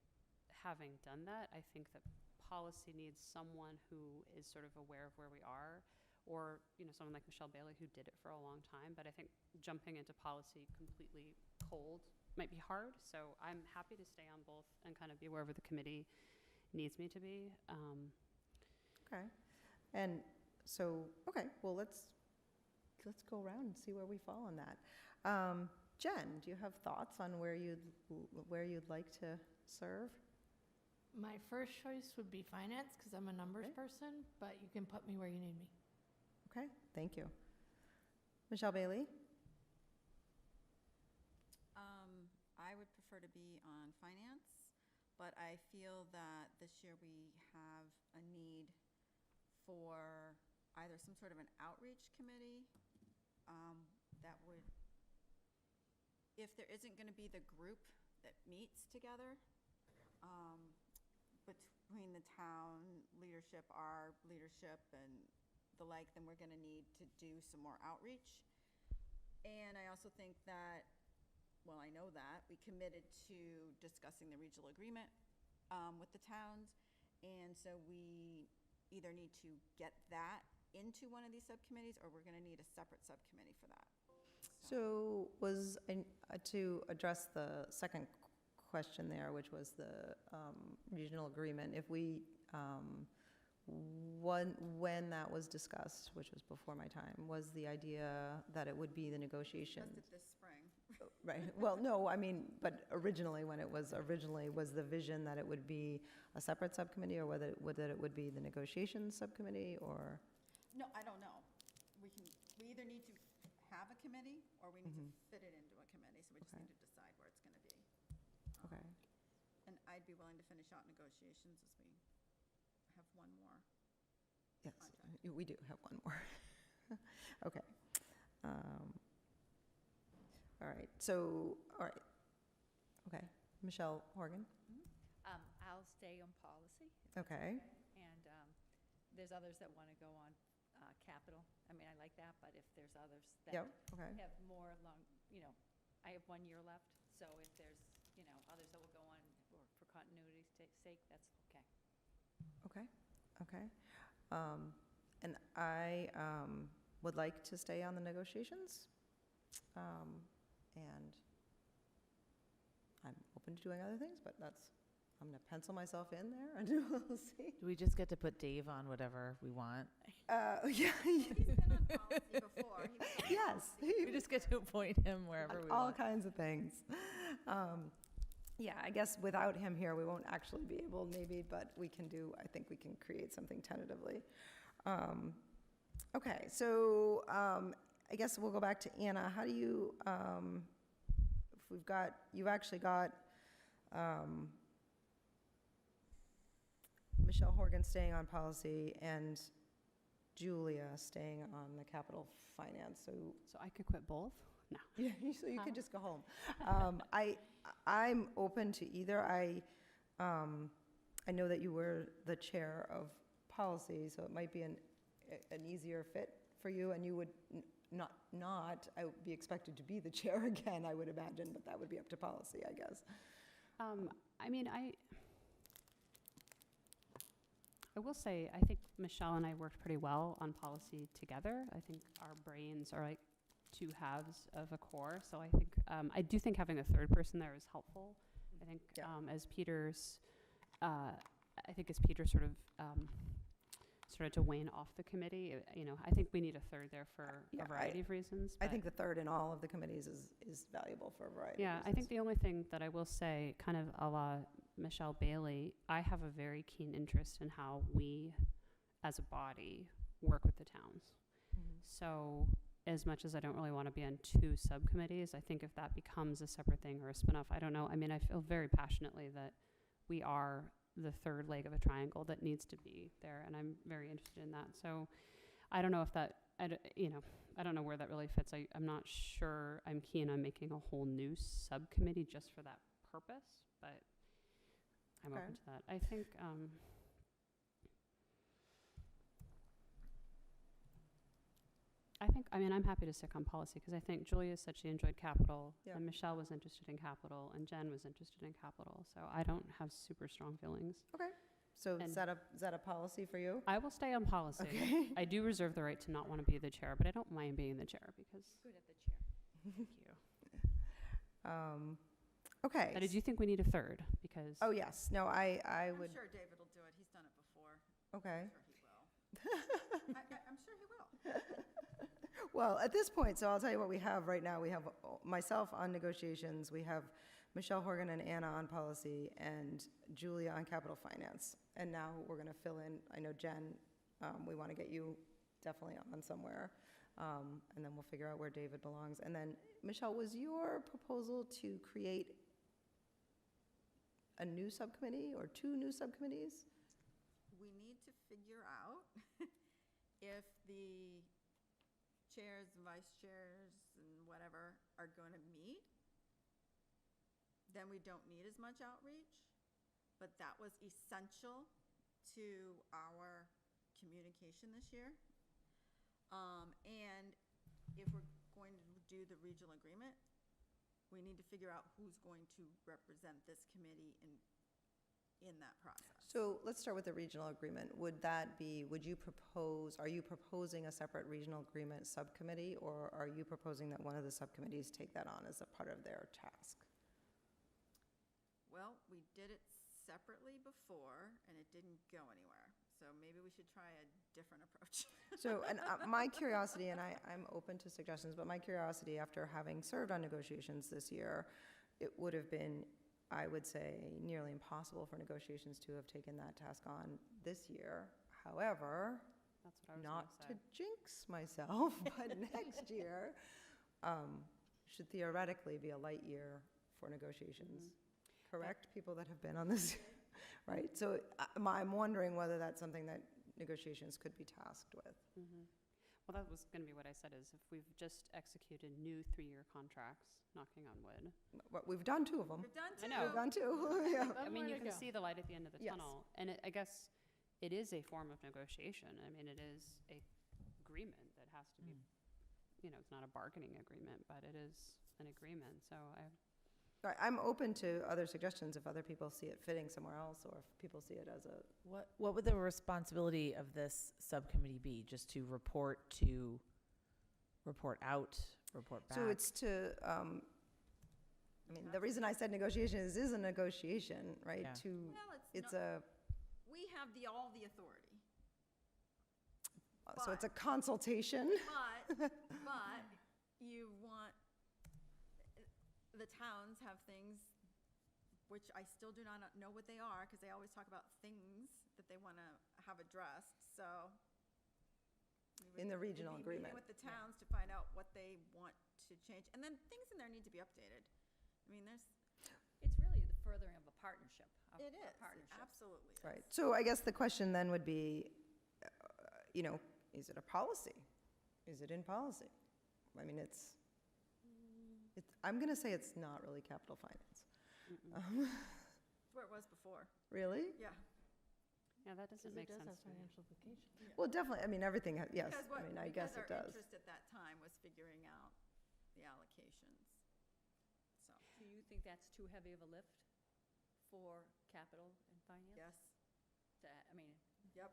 having done that, I think that policy needs someone who is sort of aware of where we are, or someone like Michelle Bailey who did it for a long time. But I think jumping into policy completely cold might be hard. So I'm happy to stay on both and kind of be wherever the committee needs me to be. Okay. And so, okay, well, let's go around and see where we fall on that. Jen, do you have thoughts on where you'd like to serve? My first choice would be finance, because I'm a numbers person, but you can put me where you need me. Okay, thank you. Michelle Bailey? I would prefer to be on finance, but I feel that this year we have a need for either some sort of an outreach committee that would, if there isn't going to be the group that meets together between the town leadership, our leadership, and the like, then we're going to need to do some more outreach. And I also think that, well, I know that we committed to discussing the regional agreement with the towns, and so we either need to get that into one of these subcommittees, or we're going to need a separate subcommittee for that. So to address the second question there, which was the regional agreement, if we, when that was discussed, which was before my time, was the idea that it would be the negotiations? Discussed it this spring. Right, well, no, I mean, but originally, was the vision that it would be a separate subcommittee, or whether it would be the negotiations subcommittee, or? No, I don't know. We either need to have a committee, or we need to fit it into a committee, so we just Okay. need to decide where it's gonna be. Okay, And I'd be willing to finish out negotiations as we have one more. yes, Contract. we do have one more. Okay. All right, okay, Michelle Horgan? I'll stay on policy. if that's Okay. And there's others that want to go on capital. I mean, I like that, but if there's others that Yep, okay, have more long, I have 1 year left, So if there's, others that will go on, or for continuity's sake, that's okay. Okay, okay. And I would like to stay on the negotiations. And I'm open to doing other things, but I'm going to pencil myself in there and we'll see. Do we just get to put Dave on whatever we want? Yeah, He's been on policy before. He was on yes. We just get to appoint him wherever we All want. kinds of things. Yeah, I guess without him here, we won't actually be able, maybe, but I think we can create something tentatively. Okay, so I guess we'll go back to Anna. How do you, if you've actually got Michelle Horgan staying on policy and Julia staying on the capital finance, so So I could quit both? No. yeah, so you could just go home. I'm open to either. I know that you were the chair of policy, so it might be an easier fit for you, and you would I would be expected to be the chair again, I would imagine, but that would be up to policy, I guess. I mean, I will say, I think Michelle and I worked pretty well on policy together. I think our brains are like two halves of a core, so I do think having a third person there is helpful. I think Yeah. as Peter's sort of started to wane off the committee, I think we need a third there for Yeah, a variety of reasons. I but- think the third in all of the committees is valuable for a variety of Yeah, I reasons. think the only thing that I will say, kind of a la Michelle Bailey, I have a very keen interest in how we, as a body, work with the towns. Mhm. So as much as I don't really want to be on two subcommittees, I think if that becomes a separate thing or a spinoff, I don't know. I mean, I feel very passionately that we are the third leg of a triangle that needs to be there, and I'm very interested in that. So I don't know if that, I don't know where that really fits. I'm not sure I'm keen on making a whole new subcommittee just for that purpose, but I'm Okay. open to that. I think, I'm happy to stick on policy, because I think Julia said she enjoyed capital, Yeah. and Michelle was interested in capital, and Jen was interested in capital, so I don't have super strong feelings. So and- is that a policy for you? I will stay on policy. Okay. I do reserve the right to not want to be the chair, but I don't mind being the chair, because, Good at the chair. thank you. Okay. Now, did you think we need a third? Because, Oh, yes. No, I I'm would, sure David will do it. He's done it before. okay. I'm sure he will. I'm sure he will. Well, at this point, so I'll tell you what we have right now. We have myself on negotiations, we have Michelle Horgan and Anna on policy, and Julia on capital finance. And now we're going to fill in, I know Jen, we want to get you definitely on somewhere. And then we'll figure out where David belongs. And then, Michelle, was your proposal to create a new subcommittee or two new subcommittees? We need to figure out if the chairs, vice chairs, and whatever are going to meet. Then we don't need as much outreach. But that was essential to our communication this year. And if we're going to do the regional agreement, we need to figure out who's going to represent this committee in that process. So let's start with the regional agreement. Are you proposing a separate regional agreement subcommittee, or are you proposing that one of the subcommittees take that on as a part of their task? Well, we did it separately before, and it didn't go anywhere. So maybe we should try a different approach. So, and my curiosity, and I'm open to suggestions, but my curiosity after having served on negotiations this year, it would have been, I would say, nearly impossible for negotiations to have taken that task on this year. However, that's what I was not going to jinx myself, but next year should theoretically be a light year for negotiations. Correct? People that have been on this, right? So I'm wondering whether that's something that negotiations could be tasked with. Well, that was going to be what I said, is if we've just executed new 3-year contracts, knocking on wood. But we've done two of them. We've done I two. know. We've done two, yeah. I mean, you can see the light at the end of the Yes. tunnel. And I guess it is a form of negotiation. I mean, it is a agreement that has to be, it's not a bargaining agreement, but it is an agreement. So I'm open to other suggestions if other people see it fitting somewhere else, or if people see it as a, What would the responsibility of this subcommittee be? Just to report out, report back? so it's to, I mean, the reason I said negotiation is a negotiation, right? Yeah. Well, It's not- a, We have all the authority. so it's a consultation. But you want, the towns have things which I still do not know what they are, because they always talk about things that they want to have addressed, so. we In the would- regional we'd be meeting agreement. with the towns to find out what they want to change, and then things in there need to be updated. I mean, there's, It's really the furthering of a partnership. it is, it Partnership. absolutely is. Right. So I guess the question then would be, is it a policy? Is it in policy? I mean, it's, I'm going to say it's not really capital finance. It's where it was before, Really? yeah. Yeah, that doesn't make sense to me. Well, definitely, I mean, everything, yes, Because I mean, I guess it Because our does. interest at that time was figuring out the allocations, so, Do you think that's too heavy of a lift for capital and finance? yes, I mean, yep.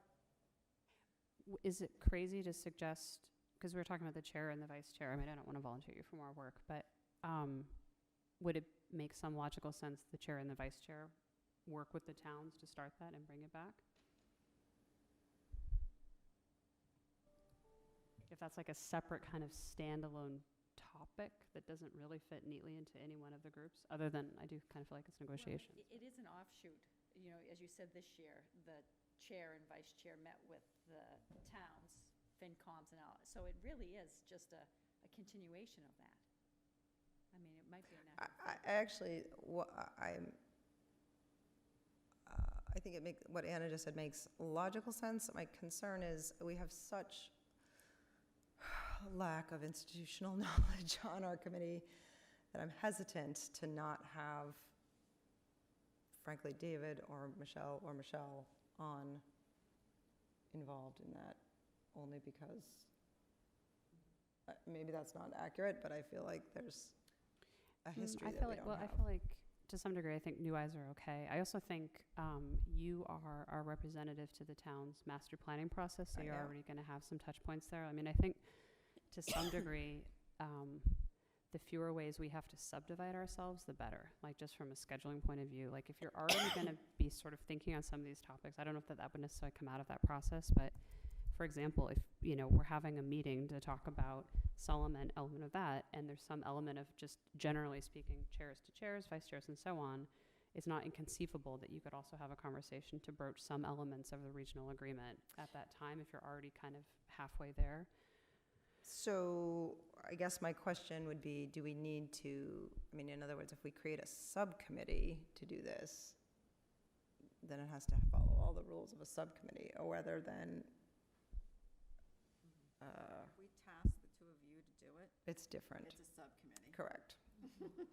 Is it crazy to suggest, because we were talking about the chair and the vice chair, I mean, I don't want to volunteer you for more work, but would it make some logical sense the chair and the vice chair work with the towns to start that and bring it back? If that's like a separate kind of standalone topic that doesn't really fit neatly into any one of the groups, other than I do kind of feel like it's negotiations. It is an offshoot. You know, as you said, this year, the chair and vice chair met with the towns, FinComs and all. So it really is just a continuation of that. I mean, it might be a natural. I actually, I think what Anna just said makes logical sense. My concern is we have such lack of institutional knowledge on our committee that I'm hesitant to not have, frankly, David or Michelle on involved in that, only because maybe that's not accurate, but I feel like there's a history that we don't have. I feel like to some degree, I think new eyes are okay. I also think you are our representative to the town's master planning process, so I you're am. already going to have some touch points there. I mean, I think to some degree, the fewer ways we have to subdivide ourselves, the better. Like just from a scheduling point of view, like if you're already going to be sort of thinking on some of these topics, I don't know if that would necessarily come out of that process, but for example, if, we're having a meeting to talk about some element of that, and there's some element of just generally speaking, chairs to chairs, vice chairs, and so on, it's not inconceivable that you could also have a conversation to broach some elements of the regional agreement at that time if you're already kind of halfway there. So I guess my question would be, do we need to, I mean, in other words, if we create a subcommittee to do this, then it has to follow all the rules of a subcommittee, or whether then We task the two of you to do it, it's different. it's a subcommittee. Correct.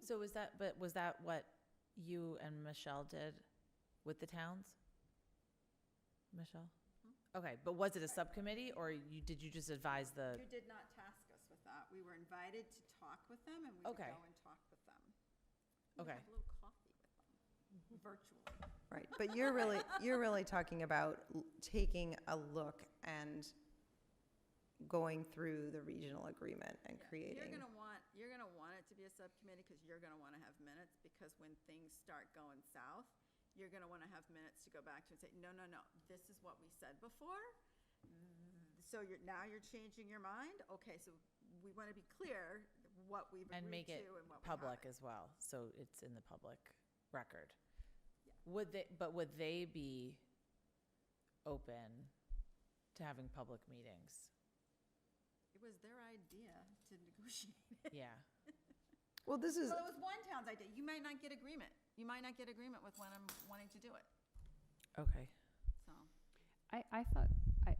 So was that what you and Michelle did with the towns? Michelle? Okay, but was it a subcommittee, or did you just advise the? You did not task us with that. We were invited to talk with them, and we would Okay. go and talk with them. We'd Okay. have a little coffee with them, virtually. Right, but you're really talking about taking a look and going through the regional agreement and Yeah, creating. You're gonna want it to be a subcommittee, because you're gonna wanna have minutes, because when things start going south, you're gonna wanna have minutes to go back to and say, no, this is what we said before. So now you're changing your mind? Okay, so we wanna be clear what we've And agreed make to it and what we public haven't. as well, so it's in the public record. Yeah. Would they be open to having public meetings? It was their idea to negotiate it. Yeah. Well, this is, Well, it was one town's idea. You might not get agreement. You might not get agreement with when I'm wanting to do it, Okay. so. I thought,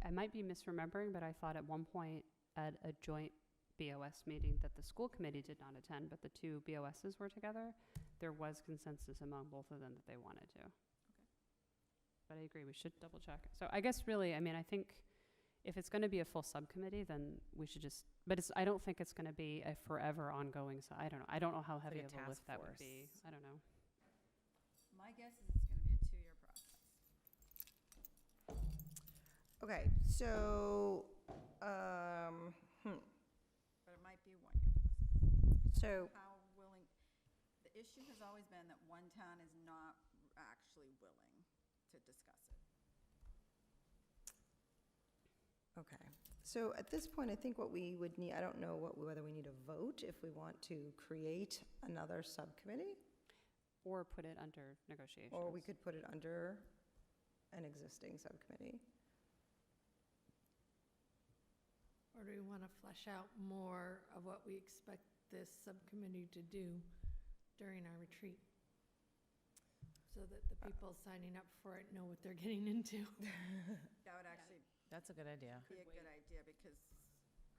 I might be misremembering, but I thought at one point at a joint BOS meeting that the school committee did not attend, but the two BOSs were together, there was consensus among both of them that they wanted to. But I agree, we should double check. So I guess really, I mean, I think if it's going to be a full subcommittee, then we should just But I don't think it's going to be a forever ongoing, so I don't know. I don't know how like heavy a of a task lift that would force. be. I don't know. My guess is it's gonna be a 2-year process. Okay, so, But it might be a 1-year process. so, How willing, the issue has always been that one town is not actually willing to discuss it. okay. So at this point, I think what we would need, I don't know whether we need a vote if we want to create another subcommittee, Or put it under negotiations. or we could put it under an existing subcommittee. Or do we want to flesh out more of what we expect this subcommittee to do during our retreat? So that the people signing up for it know what they're getting into. That would actually That's a good idea. be a good idea, because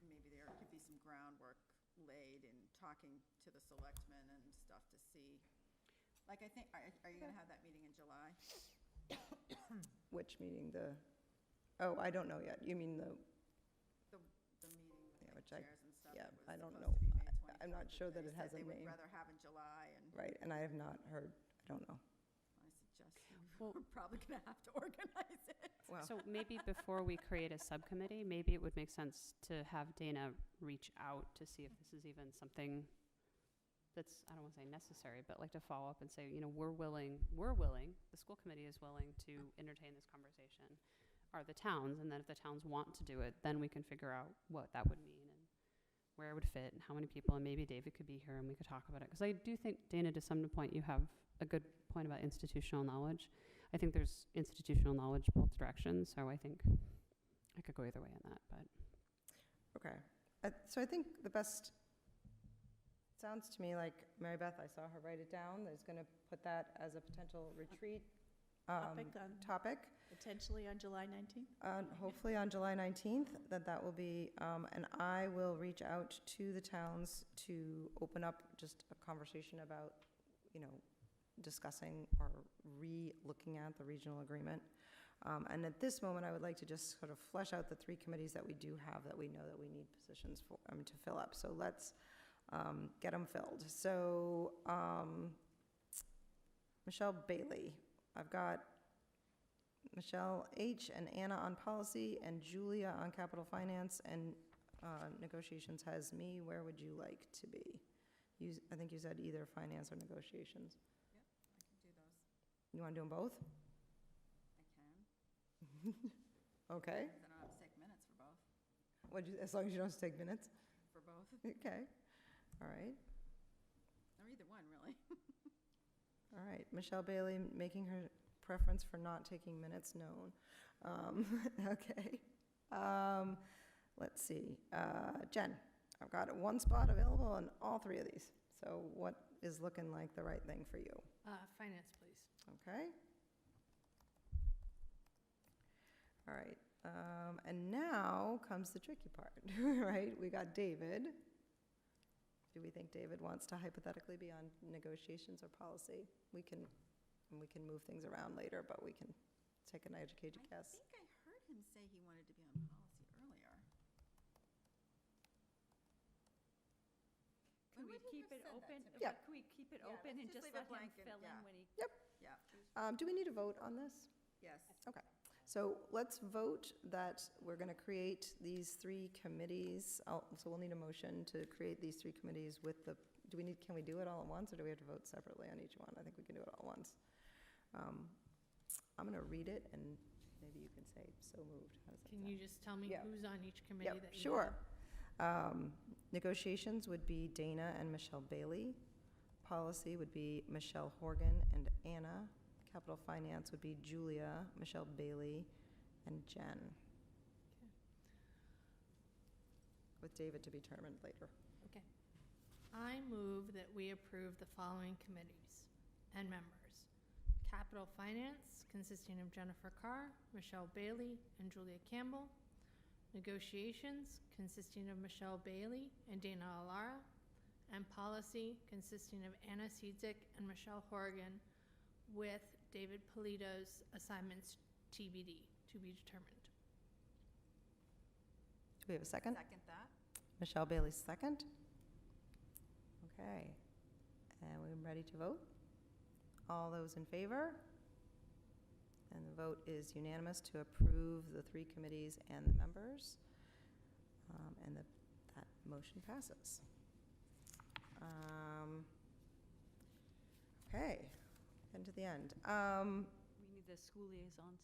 maybe there could be some groundwork laid in talking to the selectmen and stuff to see. Like, I think, are you gonna have that meeting in July? Which meeting, I don't know yet. You mean the The meeting with Yeah, the which I- chairs and stuff? yeah, that was I don't supposed know. to be May I'm not 24th, sure but that they it has said a They name. would rather have in July, and Right, and I have not heard, I don't know. I suggest Well- we're probably gonna have to organize it. Well, So maybe before we create a subcommittee, maybe it would make sense to have Dana reach out to see if this is even something that's, I don't want to say necessary, but like to follow up and say, you know, we're willing, the school committee is willing to entertain this conversation. Are the towns, and then if the towns want to do it, then we can figure out what that would mean and where it would fit and how many people, and maybe David could be here and we could talk about it. Because I do think, Dana, to some point, you have a good point about institutional knowledge. I think there's institutional knowledge both directions, so I think I could go either way on that, but. okay. So I think the best, sounds to me like Mary Beth, I saw her write it down, is going to put that as a potential retreat topic. Potentially on July 19th? Hopefully on July 19th, that will be, and I will reach out to the towns to open up just a conversation about, you know, discussing or re-looking at the regional agreement. And at this moment, I would like to just sort of flesh out the 3 committees that we do have that we know that we need positions for, to fill up. So let's get them filled. So Michelle Bailey, I've got Michelle H. and Anna on policy, and Julia on capital finance, and negotiations has me. Where would you like to be? I think you said either finance or negotiations. I can do those. You want to do them both? I can. Okay. Because I don't have to take minutes for both. As long as you don't have to take minutes? For both. Okay. All right. Or either one, really. All right. Michelle Bailey making her preference for not taking minutes known. Okay. Let's see. Jen, I've got 1 spot available on all 3 of these. So what is looking like the right thing for you? Finance, please. Okay. All right. And now comes the tricky part, right? We got David. Do we think David wants to hypothetically be on negotiations or policy? We can move things around later, but we can take an educated guess. I think I heard him say he wanted to be on policy earlier. Could we When would he keep have it said that open? to me? Yeah. Could we keep it Yeah, open let's and just just leave it let him blank and- fill in yeah. when he? Yeah, Do we need a vote on this? yes. So let's vote that we're going to create these 3 committees. So we'll need a motion to create these 3 committees with the, can we do it all at once, or do we have to vote separately on each one? I think we can do it all at once. I'm going to read it, and maybe you can say, so moved. How does that Can sound? you just tell me Yeah. who's on each committee Yep, that you sure. have? Negotiations would be Dana and Michelle Bailey. Policy would be Michelle Horgan and Anna. Capital Finance would be Julia, Michelle Bailey, and Jen. With David to be determined later. Okay. I move that we approve the following committees and members. Capital Finance, consisting of Jennifer Carr, Michelle Bailey, and Julia Campbell. Negotiations, consisting of Michelle Bailey and Dana Alara. And Policy, consisting of Anna Seizik and Michelle Horgan, with David Polito's assignments TBD, to be determined. Do we have a second? Second that. Michelle Bailey, second. Okay, and we're ready to vote? All those in favor? And the vote is unanimous to approve the 3 committees and the members. And that motion passes. Okay, getting to the end. We need the school liaisons.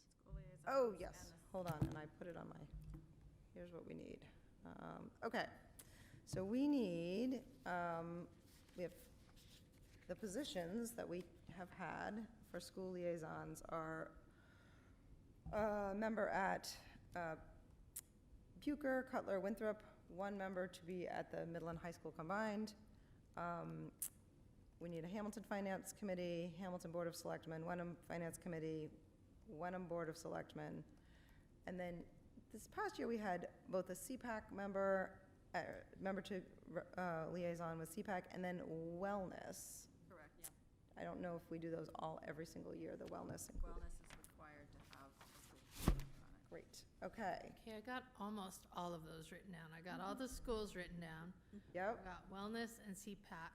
Oh, yes, hold on, and I put it on my, here's what we need. Okay, so we need, we have, the positions that we have had for school liaisons are member at Bucher, Cutler, Winthrop, 1 member to be at the Middle and High School combined. We need a Hamilton Finance Committee, Hamilton Board of Selectmen, Wenham Finance Committee, Wenham Board of Selectmen. And then this past year, we had both a CPAC member, member to liaison with CPAC, and then wellness. Correct. I don't know if we do those all every single year, the wellness included. Wellness is required to have a school committee on it. Great, okay, Okay, I got almost all of those written down. I got all the schools written down. yep. I got wellness and CPAC.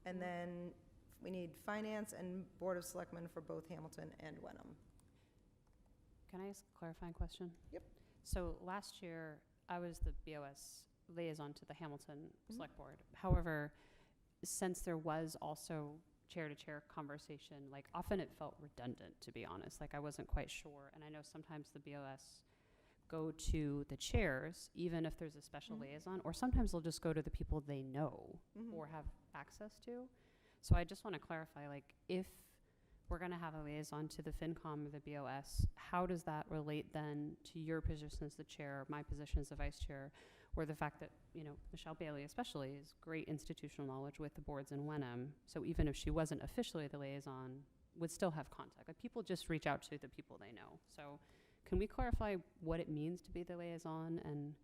And then we need finance and Board of Selectmen for both Hamilton and Wenham. Can I ask a clarifying question? Yep. So last year, I was the BOS liaison to the Hamilton Mhm. Select Board. However, since there was also chair-to-chair conversation, like often it felt redundant, to be honest. Like I wasn't quite sure. And I know sometimes the BOS go to the chairs, even if there's a special Mhm. liaison, or sometimes they'll just go to the people they know Mhm. or have access to. So I just want to clarify, like, if we're going to have a liaison to the FinCom or the BOS, how does that relate then to your position as the chair, my position as the vice chair, or the fact that, you know, Michelle Bailey especially is great institutional knowledge with the boards in Wenham, so even if she wasn't officially the liaison, would still have contact. Like, people just reach out to the people they know. So can we clarify what it means to be the liaison and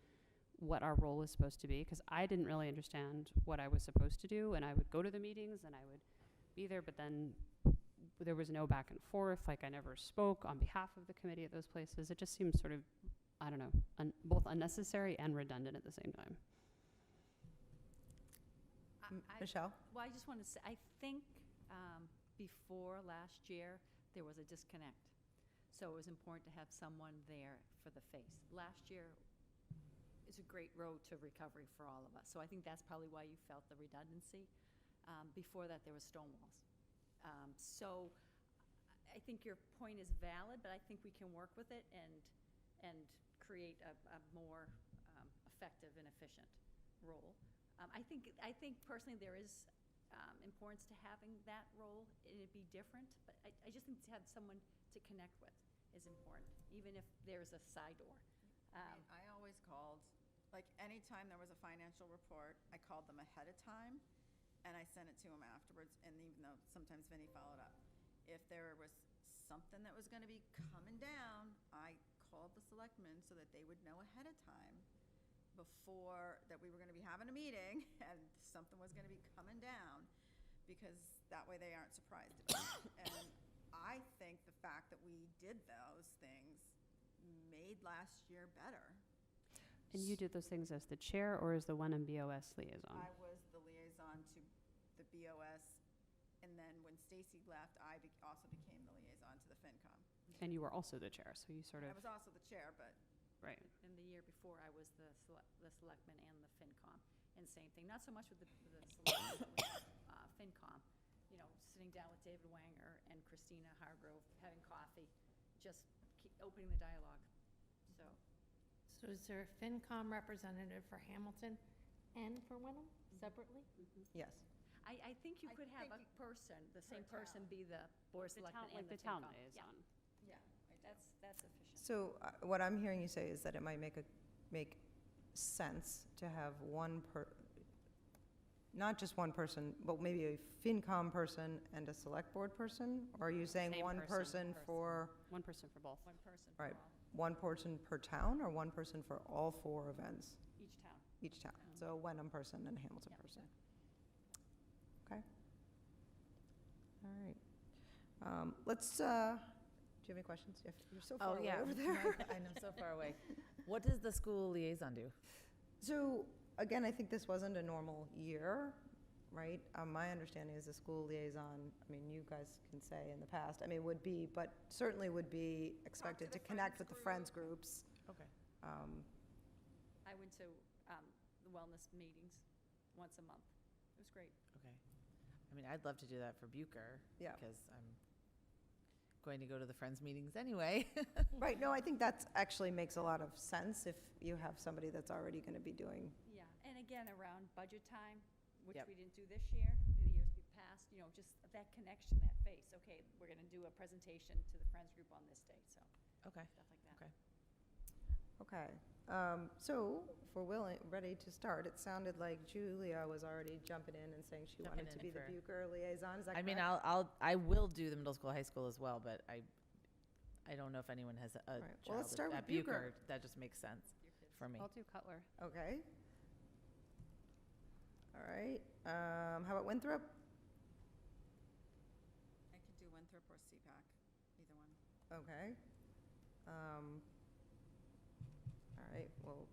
what our role is supposed to be? Because I didn't really understand what I was supposed to do, and I would go to the meetings and I would be there, but then there was no back and forth. Like, I never spoke on behalf of the committee at those places. It just seems sort of, I don't know, both unnecessary and redundant at the same time. Michelle? Well, I just want to say, I think before last year, there was a disconnect. So it was important to have someone there for the face. Last year is a great road to recovery for all of us. So I think that's probably why you felt the redundancy. Before that, there was Stonewalls. So I think your point is valid, but I think we can work with it and create a more effective and efficient role. I think personally there is importance to having that role. It'd be different, but I just think to have someone to connect with is important, even if there's a side door. I always called, like, anytime there was a financial report, I called them ahead of time, and I sent it to them afterwards, and even though sometimes Vinnie followed up. If there was something that was gonna be coming down, I called the selectmen so that they would know ahead of time before that we were gonna be having a meeting and something was gonna be coming down, because that way they aren't surprised about it. And I think the fact that we did those things made last year better. And you did those things as the chair or as the Wenham BOS liaison? I was the liaison to the BOS, and then when Stacy left, I also became the liaison to the FinCom. And you were also the chair, so you sort of, I was also the chair, but right. And the year before, I was the selectman and the FinCom. And same thing, not so much with the selectmen, but with FinCom. You know, sitting down with David Wanger and Christina Hargrove, having coffee, just keep opening the dialogue. So is there a FinCom representative for Hamilton and for Wenham separately? Yes. I think you I could have a think person, the per same person town. be the board of The selectmen town, and like the the town FinCom. Yeah, liaison. yeah. that's efficient. So what I'm hearing you say is that it might make sense to have not just one person, but maybe a FinCom person and a select board person? Or are you saying Same one person for, One person for both. One person Right. for all, one person per town, or one person for all 4 events, each town. each town? So a Wenham person and a Hamilton Yep. person. Okay. All right. Let's, do you have any questions? You're so far Oh, away yeah. over there. I know, so far away. What does the school liaison do? So again, I think this wasn't a normal year, right? My understanding is the school liaison, I mean, you guys can say in the past, I mean, would be, but certainly would be expected to the connect friends with the friends groups. Okay. I went to the wellness meetings once a month. It was great. Okay. I mean, I'd love to do that for Bucher. Yeah. Because I'm going to go to the Friends meetings anyway. Right, no, I think that actually makes a lot of sense if you have somebody that's already going to be doing, Yeah, and again, around budget time, which Yep. we didn't do this year, the years past, you know, just that connection, that face. Okay, we're gonna do a presentation to the Friends group on this date, so Okay. stuff like that. Okay. okay. So, if we're ready to start, it sounded like Julia was already jumping in and saying she Jumping wanted to in be the for- Bucher liaison, is that I correct? mean, I will do the middle school, high school as well, but I don't know if anyone has a Right. Well, child let's start at with Bucher. That just makes sense Your kids. for me. I'll do Cutler. Okay. All right, how about Winthrop? I could do Winthrop or CPAC, either one. Okay. All right, well,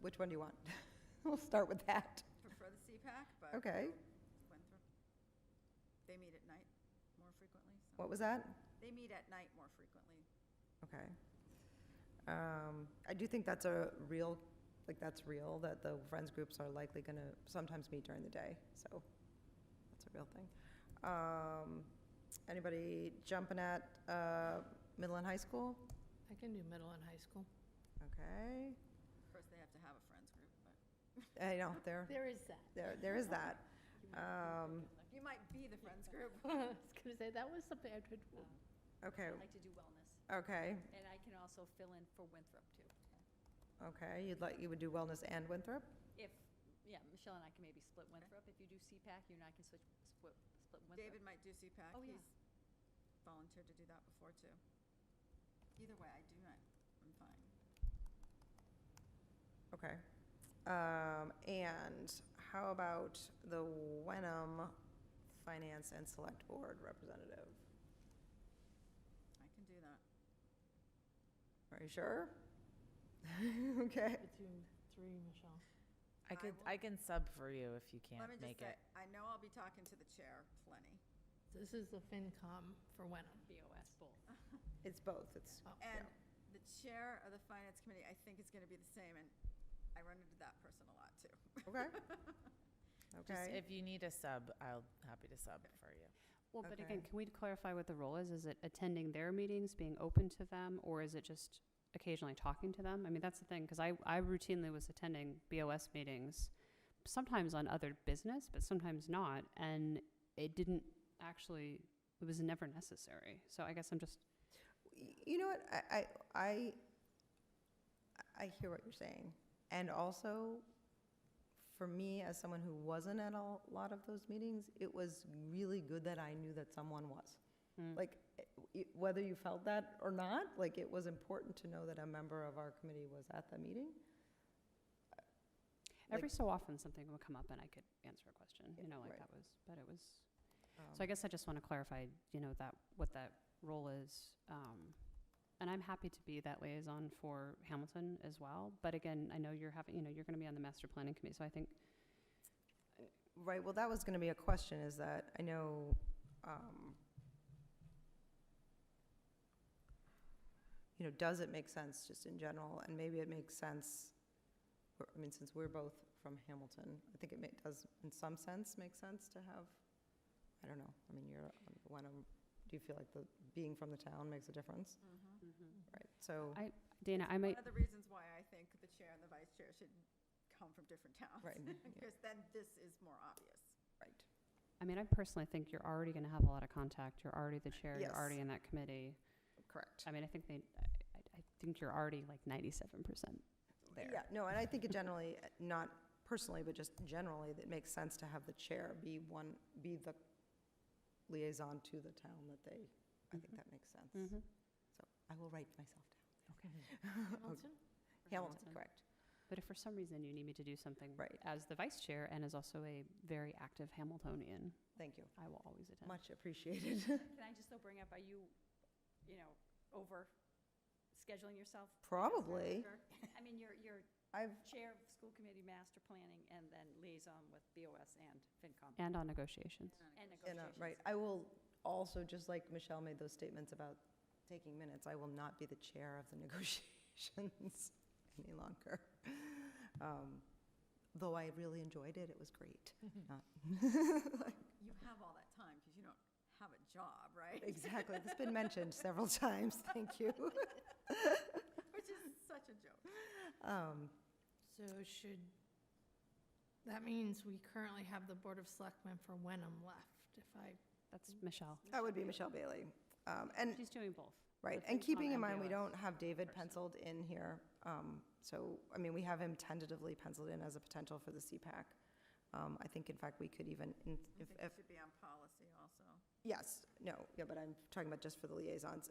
which one do you want? We'll start with that. Prefer the CPAC, but. Okay. Winthrop. They meet at night more frequently, so. What was that? They meet at night more frequently. Okay. I do think that's a real, that's real, that the friends groups are likely going to sometimes meet during the day, so that's a real thing. Anybody jumping at middle and high school? I can do middle and high school. Okay. Of course, they have to have a friends group, but I know, There is that. there is that. you might be the friends group. I was gonna say, that was something I tried to. Okay, I like to do wellness, okay, and I can also fill in for Winthrop too. okay. You would do wellness and Winthrop? If, yeah, Michelle and I can maybe split Winthrop. If you do CPAC, you and I can split Winthrop. David might do CPAC. Oh, yeah. He's volunteered to do that before, too. Either way, I'm fine. Okay. And how about the Wenham Finance and Select Board representative? I can do that. Are you sure? Okay. Between three, Michelle. I can sub for you if you can't Let me just make say, it. I know I'll be talking to the chair plenty. This is the FinCom for Wenham. BOS, both. It's both, it's, Oh, And the chair of the finance committee, I think is gonna be the same, and I run into that person a lot, too. okay. Just Okay. if you need a sub, I'll happy to sub for you. Well, but Okay. again, can we clarify what the role is? Is it attending their meetings, being open to them, or is it just occasionally talking to them? I mean, that's the thing, because I routinely was attending BOS meetings, sometimes on other business, but sometimes not, and it didn't actually, it was never necessary. So I guess I'm just, You know what, I hear what you're saying. And also, for me, as someone who wasn't at a lot of those meetings, it was really good that I knew that someone was. mm. Like, whether you felt that or not, like, it was important to know that a member of our committee was at the meeting. Every so often, something would come up and I could answer a question, you know, like Right. that was, but it was, so I guess I just want to clarify, you know, that, what that role is. And I'm happy to be that liaison for Hamilton as well. But again, I know you're having, you know, you're going to be on the master planning committee, so I think, Right, well, that was going to be a question, is that I know, you know, does it make sense just in general? And maybe it makes sense, I mean, since we're both from Hamilton, I think it does, in some sense, make sense to have, I don't know, I mean, you're on the Wenham, do you feel like being from the town makes a difference? Right, so, Dana, I might, One of the reasons why I think the chair and the vice chair should come from different towns. Right, yeah. Because then this is more obvious. right, I mean, I personally think you're already going to have a lot of contact. You're already the chair, Yes. you're already in that committee. correct. I mean, I think I think you're already like 97% there. Yeah, no, and I think it generally, not personally, but just generally, that makes sense to have the chair be the liaison to the town that they, I think that makes sense. Mhm. So I will write myself down. Okay. Hamilton? Hamilton, Hamilton. correct. But if for some reason you need me to do something Right. as the vice chair and as also a very active Hamiltonian, Thank you. I will always attend. Much appreciated. Can I just though bring up, are you, you know, over scheduling yourself? like, as Probably. director? I mean, you're I've, chair of school committee master planning and then liaison with BOS and FinCom. And on negotiations. And and, negotiations. right, I will also, just like Michelle made those statements about taking minutes, I will not be the chair of the negotiations any longer. Though I really enjoyed it, it was great. You have all that time because you don't have a job, right? Exactly, it's been mentioned several times, thank you. Which is such a joke. So that means we currently have the Board of Selectmen for Wenham left, if I, That's Michelle. That would be Michelle Bailey. And, She's doing both. right, the and FinCom keeping in and mind, we BOS don't have David person. penciled in here. So, I mean, we have him tentatively penciled in as a potential for the CPAC. I think, in fact, we could even, I if, think it should be on policy also. yes, no, yeah, but I'm talking about just for the liaisons.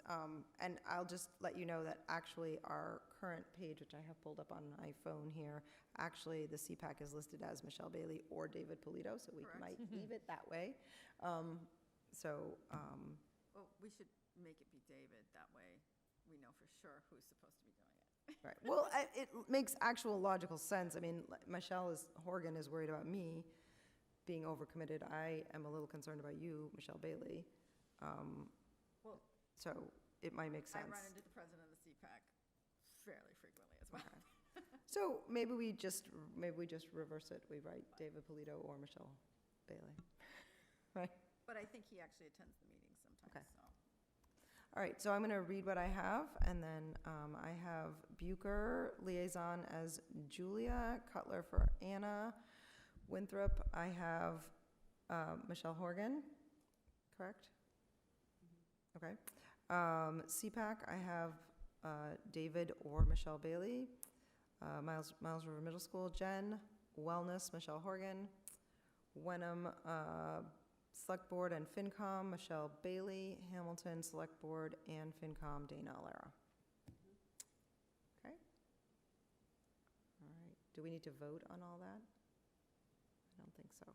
And I'll just let you know that actually our current page, which I have pulled up on my phone here, actually the CPAC is listed as Michelle Bailey or David Polito, so we Correct. might leave it that way. Well, we should make it be David, that way we know for sure who's supposed to be doing it. Right, well, it makes actual logical sense. I mean, Horgan is worried about me being overcommitted. I am a little concerned about you, Michelle Bailey. Well, So it might make I sense. run into the president of the CPAC fairly frequently as well. So maybe we just reverse it. We write David Polito or Michelle Bailey. Right? But I think he actually attends the meetings Okay. sometimes, so. All right, so I'm going to read what I have, and then I have Bucher liaison as Julia, Cutler for Anna, Winthrop, I have Michelle Horgan, correct? Okay. CPAC, I have David or Michelle Bailey. Miles River Middle School, Jen. Wellness, Michelle Horgan. Wenham Select Board and FinCom, Michelle Bailey. Hamilton Select Board and FinCom, Dana Alara. Okay. All right. Do we need to vote on all that? I don't think so.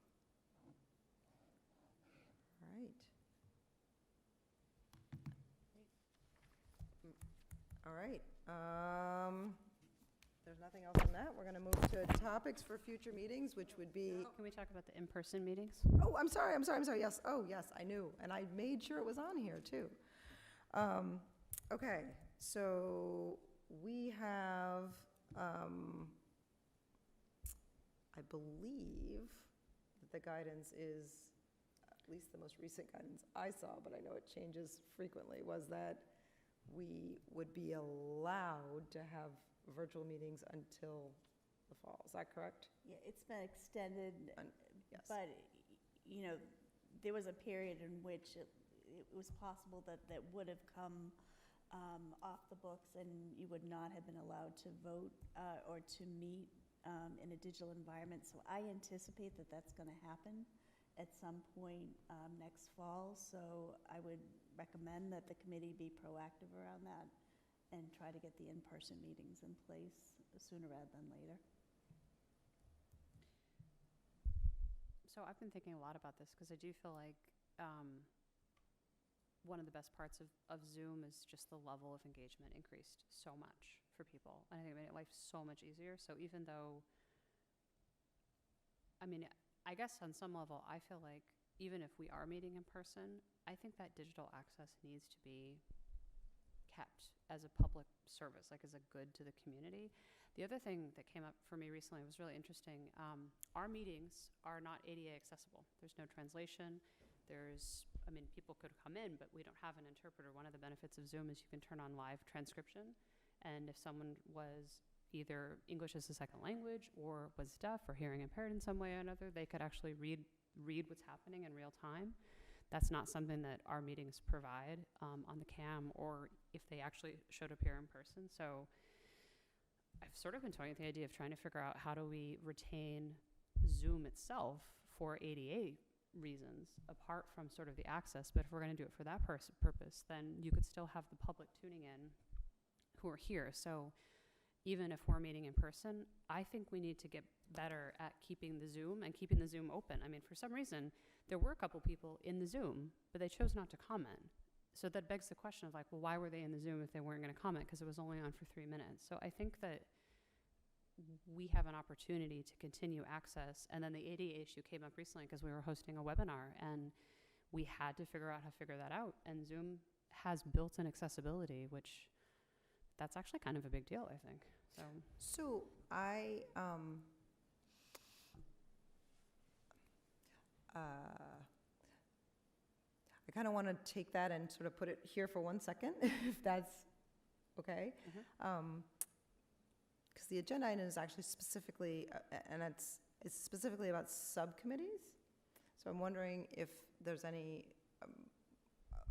All right. All right. There's nothing else on that. We're going to move to topics for future meetings, which would be, Can we talk about the in-person meetings? oh, I'm sorry. Yes. Oh, yes, I knew. And I made sure it was on here, too. Okay, so we have, I believe that the guidance is, at least the most recent guidance I saw, but I know it changes frequently, was that we would be allowed to have virtual meetings until the fall. Is that correct? Yeah, it's been extended, Yes. but, you know, there was a period in which it was possible that would have come off the books and you would not have been allowed to vote or to meet in a digital environment. So I anticipate that that's going to happen at some point next fall. So I would recommend that the committee be proactive around that and try to get the in-person meetings in place sooner rather than later. So I've been thinking a lot about this because I do feel like one of the best parts of Zoom is just the level of engagement increased so much for people. And I think it made life so much easier. So even though, I mean, I guess on some level, I feel like even if we are meeting in person, I think that digital access needs to be kept as a public service, like as a good to the community. The other thing that came up for me recently was really interesting. Our meetings are not ADA accessible. There's no translation. I mean, people could come in, but we don't have an interpreter. One of the benefits of Zoom is you can turn on live transcription. And if someone was either English as a second language or was deaf or hearing impaired in some way or another, they could actually read what's happening in real time. That's not something that our meetings provide on the CAM or if they actually showed up here in person. So I've sort of been toying with the idea of trying to figure out how do we retain Zoom itself for ADA reasons, apart from sort of the access. But if we're going to do it for that purpose, then you could still have the public tuning in who are here. So even if we're meeting in person, I think we need to get better at keeping the Zoom and keeping the Zoom open. I mean, for some reason, there were a couple people in the Zoom, but they chose not to comment. So that begs the question of like, well, why were they in the Zoom if they weren't going to comment? Because it was only on for 3 minutes. So I think that we have an opportunity to continue access. And then the ADA issue came up recently because we were hosting a webinar and we had to figure out how to figure that out. And Zoom has built-in accessibility, which that's actually kind of a big deal, I think. So I kind of want to take that and sort of put it here for 1 second, if that's okay. Because the agenda item is actually specifically, and it's specifically about subcommittees. So I'm wondering if there's any,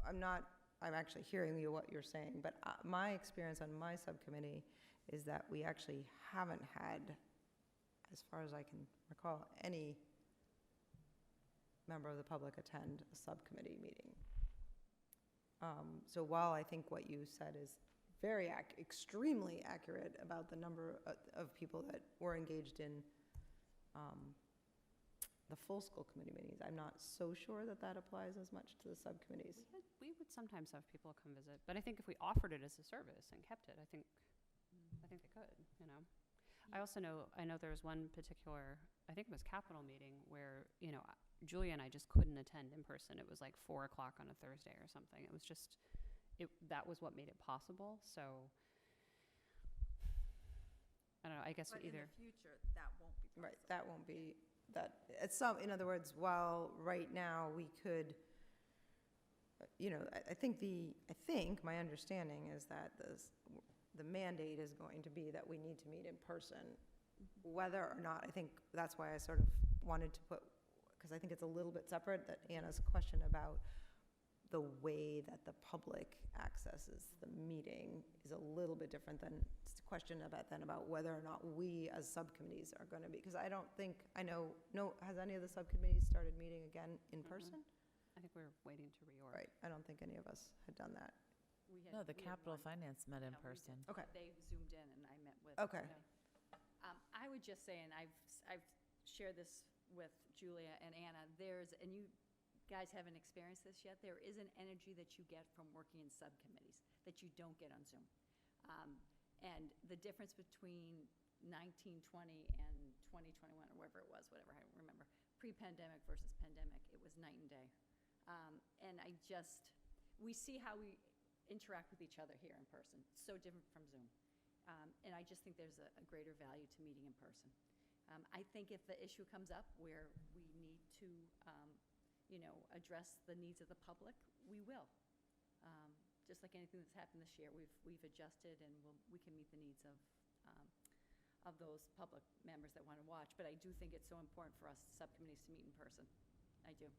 I'm actually hearing you what you're saying, but my experience on my subcommittee is that we actually haven't had, as far as I can recall, any member of the public attend a subcommittee meeting. So while I think what you said is very extremely accurate about the number of people that were engaged in the full school committee meetings, I'm not so sure that that applies as much to the subcommittees. We would sometimes have people come visit, but I think if we offered it as a service and kept it, I think they could, you know. I also know there was one particular, I think it was Capitol meeting where, you know, Julia and I just couldn't attend in person. It was like 4 o'clock on a Thursday or something. It was just, that was what made it possible. So, I don't know, I guess But either. in the future, that won't be possible. Right, that won't be, in other words, while right now we could, you know, I think my understanding is that the mandate is going to be that we need to meet in person, whether or not, I think that's why I sort of wanted to put, because I think it's a little bit separate, that Anna's question about the way that the public accesses the meeting is a little bit different than it's a question about whether or not we as subcommittees are going to be, because I don't think, has any of the subcommittees started meeting again in person? I think we're waiting to reorg. Right, I don't think any of us had done that. No, the Capital Finance met in person. Okay. They zoomed in and I met with. Okay. I would just say, and I've shared this with Julia and Anna, and you guys haven't experienced this yet, there is an energy that you get from working in subcommittees that you don't get on Zoom. And the difference between 1920 and 2021, or wherever it was, whatever, I don't remember, pre-pandemic versus pandemic, it was night and day. And we see how we interact with each other here in person. It's so different from Zoom. And I just think there's a greater value to meeting in person. I think if the issue comes up where we need to, address the needs of the public, we will. Just like anything that's happened this year, we've adjusted and we can meet the needs of those public members that want to watch. But I do think it's so important for us subcommittees to meet in person. I do.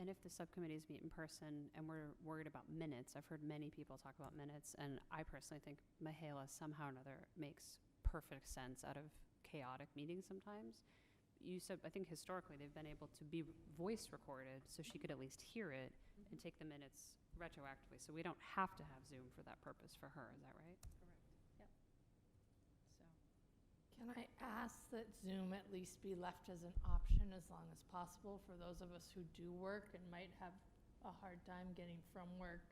And if the subcommittees meet in person and we're worried about minutes, I've heard many people talk about minutes, and I personally think Mihaela somehow or another makes perfect sense out of chaotic meetings sometimes. You said, I think historically they've been able to be voice recorded so she could at least hear it and take the minutes retroactively. So we don't have to have Zoom for that purpose for her, is that right? Correct. Yep. So. Can I ask that Zoom at least be left as an option as long as possible for those of us who do work and might have a hard time getting from work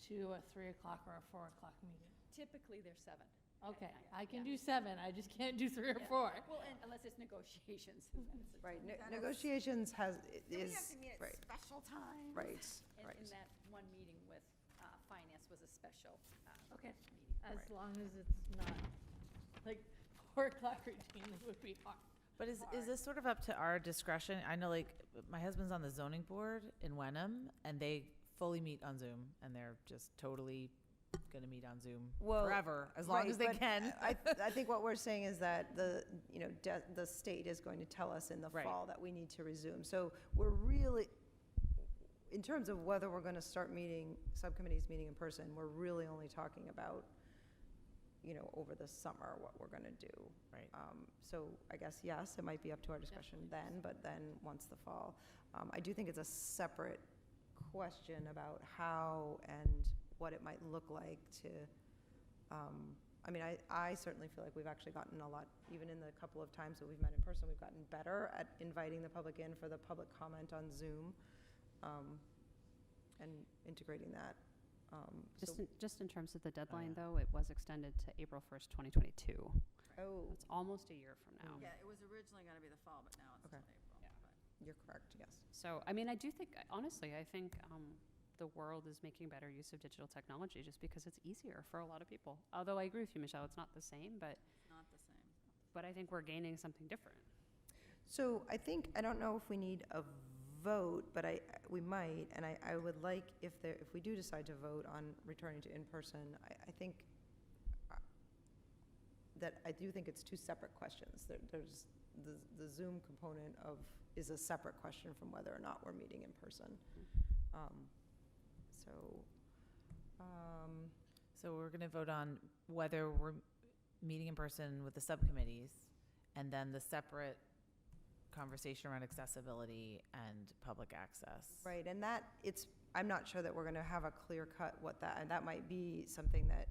to a 3 o'clock or a 4 o'clock meeting? Typically, they're 7. Okay, Yeah, I can yeah. do 7, I just can't do 3 or Yeah. 4. Well, and unless it's negotiations. and then it's a Right, different- negotiations So we have to meet at right, special times. right, And right. in that one meeting with finance was a special Okay. meeting. As long as it's not, like, 4 o'clock routinely would be hard. But is this sort of up to our discretion? I know, like, my husband's on the zoning board in Wenham, and they fully meet on Zoom, and they're just totally going to meet on Zoom forever, as long Right, as they but can. I think what we're saying is that the state is going to tell us in the Right. fall that we need to resume. So we're really, in terms of whether we're going to start subcommittees meeting in person, we're really only talking about, over the summer, what we're going to do. Right. So I guess, yes, it might be up to our discretion then, but then once the fall. I do think it's a separate question about how and what it might look like to, I certainly feel like we've actually gotten a lot, even in the couple of times that we've met in person, we've gotten better at inviting the public in for the public comment on Zoom. and integrating that. Just in terms of the deadline, though, it was extended to April 1st, 2022. Oh, It's almost a year from now. Yeah, it was originally gonna be the fall, but now it's Okay. till April. Yeah. but- you're correct, yes. So, I mean, I do think, honestly, I think the world is making better use of digital technology just because it's easier for a lot of people. Although I agree with you, Michelle, it's not the same, but It's not the same. I think we're gaining something different. So I think, I don't know if we need a vote, but we might, and I would like, if we do decide to vote on returning to in-person, I think that, I do think it's two separate questions. There's the Zoom component is a separate question from whether or not we're meeting in person. So, So we're going to vote on whether we're meeting in person with the subcommittees, and then the separate conversation around accessibility and public access. right, and I'm not sure that we're gonna have a clear cut and that might be something that,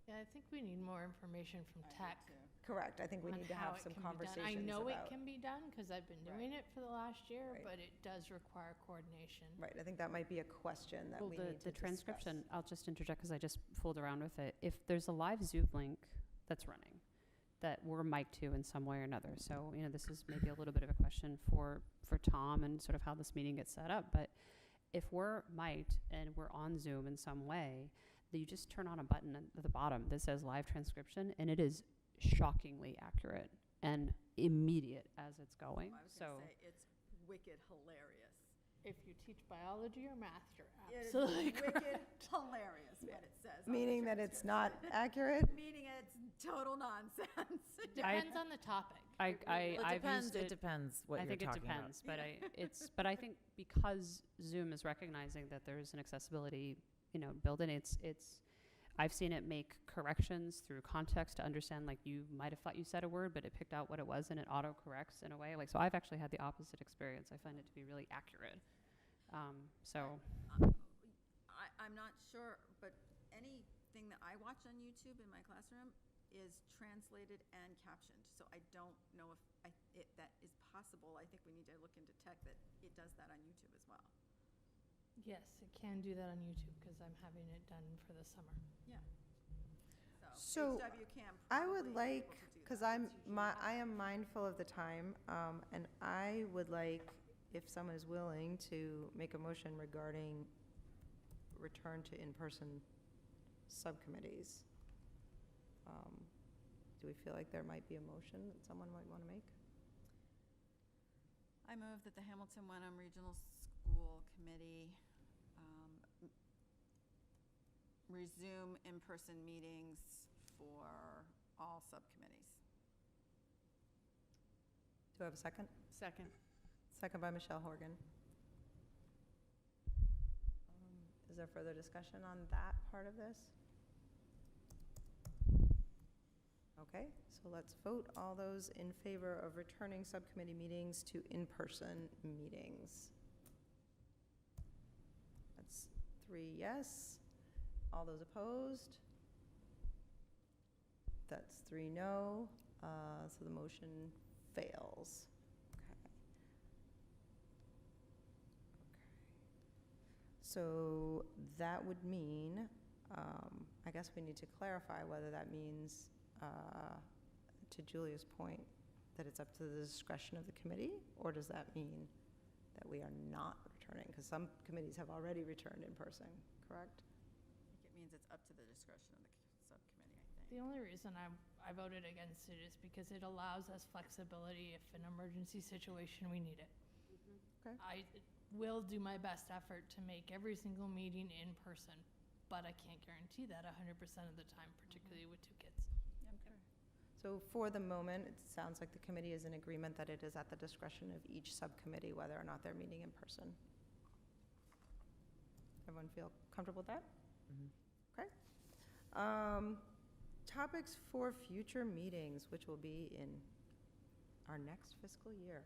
Yeah, I think we need more information from tech. correct, I think we on need to how have it some can be done. conversations I know it about- can be done, because I've been Right. doing it for the last year, Right. but it does require coordination. Right, I think that might be a question that Well, we need to the discuss. transcription, I'll just interject because I just fooled around with it. If there's a live Zoom link that's running, that we're mic'd to in some way or another, so, this is maybe a little bit of a question for Tom and sort of how this meeting gets set up, but if we're mic'd and we're on Zoom in some way, then you just turn on a button at the bottom that says live transcription, and it is shockingly accurate and immediate as it's going, I was so. gonna say, it's wicked hilarious. If you teach biology or math, you're It is absolutely wicked correct. hilarious what it says. on the Meaning that it's transcription. not accurate? Meaning it's total nonsense. Depends on the topic. Well, I've used it depends what I you're think it talking about. depends, but I think because Zoom is recognizing that there's an accessibility, built in, I've seen it make corrections through context to understand, like, you might have thought you said a word, but it picked out what it was and it auto-corrects in a way. Like, so I've actually had the opposite experience. I find it to be really accurate. So, I'm not sure, but anything that I watch on YouTube in my classroom is translated and captioned. So I don't know if that is possible. I think we need to look into tech that it does that on YouTube as well. Yes, it can do that on YouTube, because I'm having it done for the summer. So, HWCAM I would probably is like, able to do because that. I am mindful of the time, and I would like, if someone is willing, to make a motion regarding return to in-person subcommittees. Do we feel like there might be a motion that someone might want to make? I move that the Hamilton Wenham Regional School Committee resume in-person meetings for all subcommittees. Do I have a second? Second. Second by Michelle Horgan. Is there further discussion on that part of this? Okay, so let's vote. All those in favor of returning subcommittee meetings to in-person meetings? That's 3 yes. All those opposed? That's 3 no. So the motion fails. Okay. So that would mean, I guess we need to clarify whether that means, to Julia's point, that it's up to the discretion of the committee, or does that mean that we are not returning? Because some committees have already returned in person, correct? I think it means it's up to the discretion of the subcommittee, I think. The only reason I voted against it is because it allows us flexibility if an emergency situation, we need it. Okay. I will do my best effort to make every single meeting in person, but I can't guarantee that 100% of the time, particularly with 2 kids. So for the moment, it sounds like the committee is in agreement that it is at the discretion of each subcommittee whether or not they're meeting in person. Everyone feel comfortable with that? Okay. Topics for future meetings, which will be in our next fiscal year.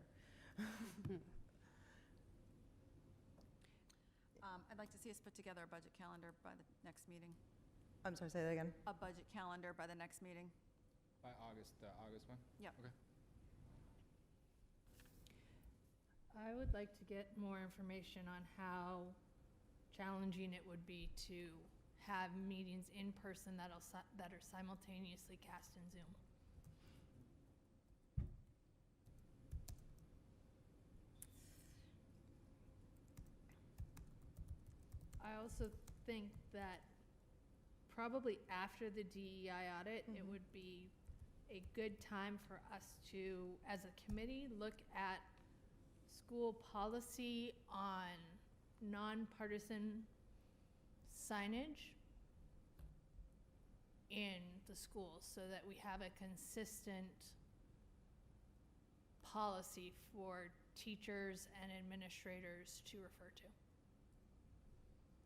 I'd like to see us put together a budget calendar by the next meeting. I'm sorry, say that again. A budget calendar by the next meeting. By August, the August one? Yep. Okay. I would like to get more information on how challenging it would be to have meetings in person that are simultaneously cast in Zoom. I also think that probably after the DEI audit, it would be a good time for us to, as a committee, look at school policy on nonpartisan signage in the schools so that we have a consistent policy for teachers and administrators to refer to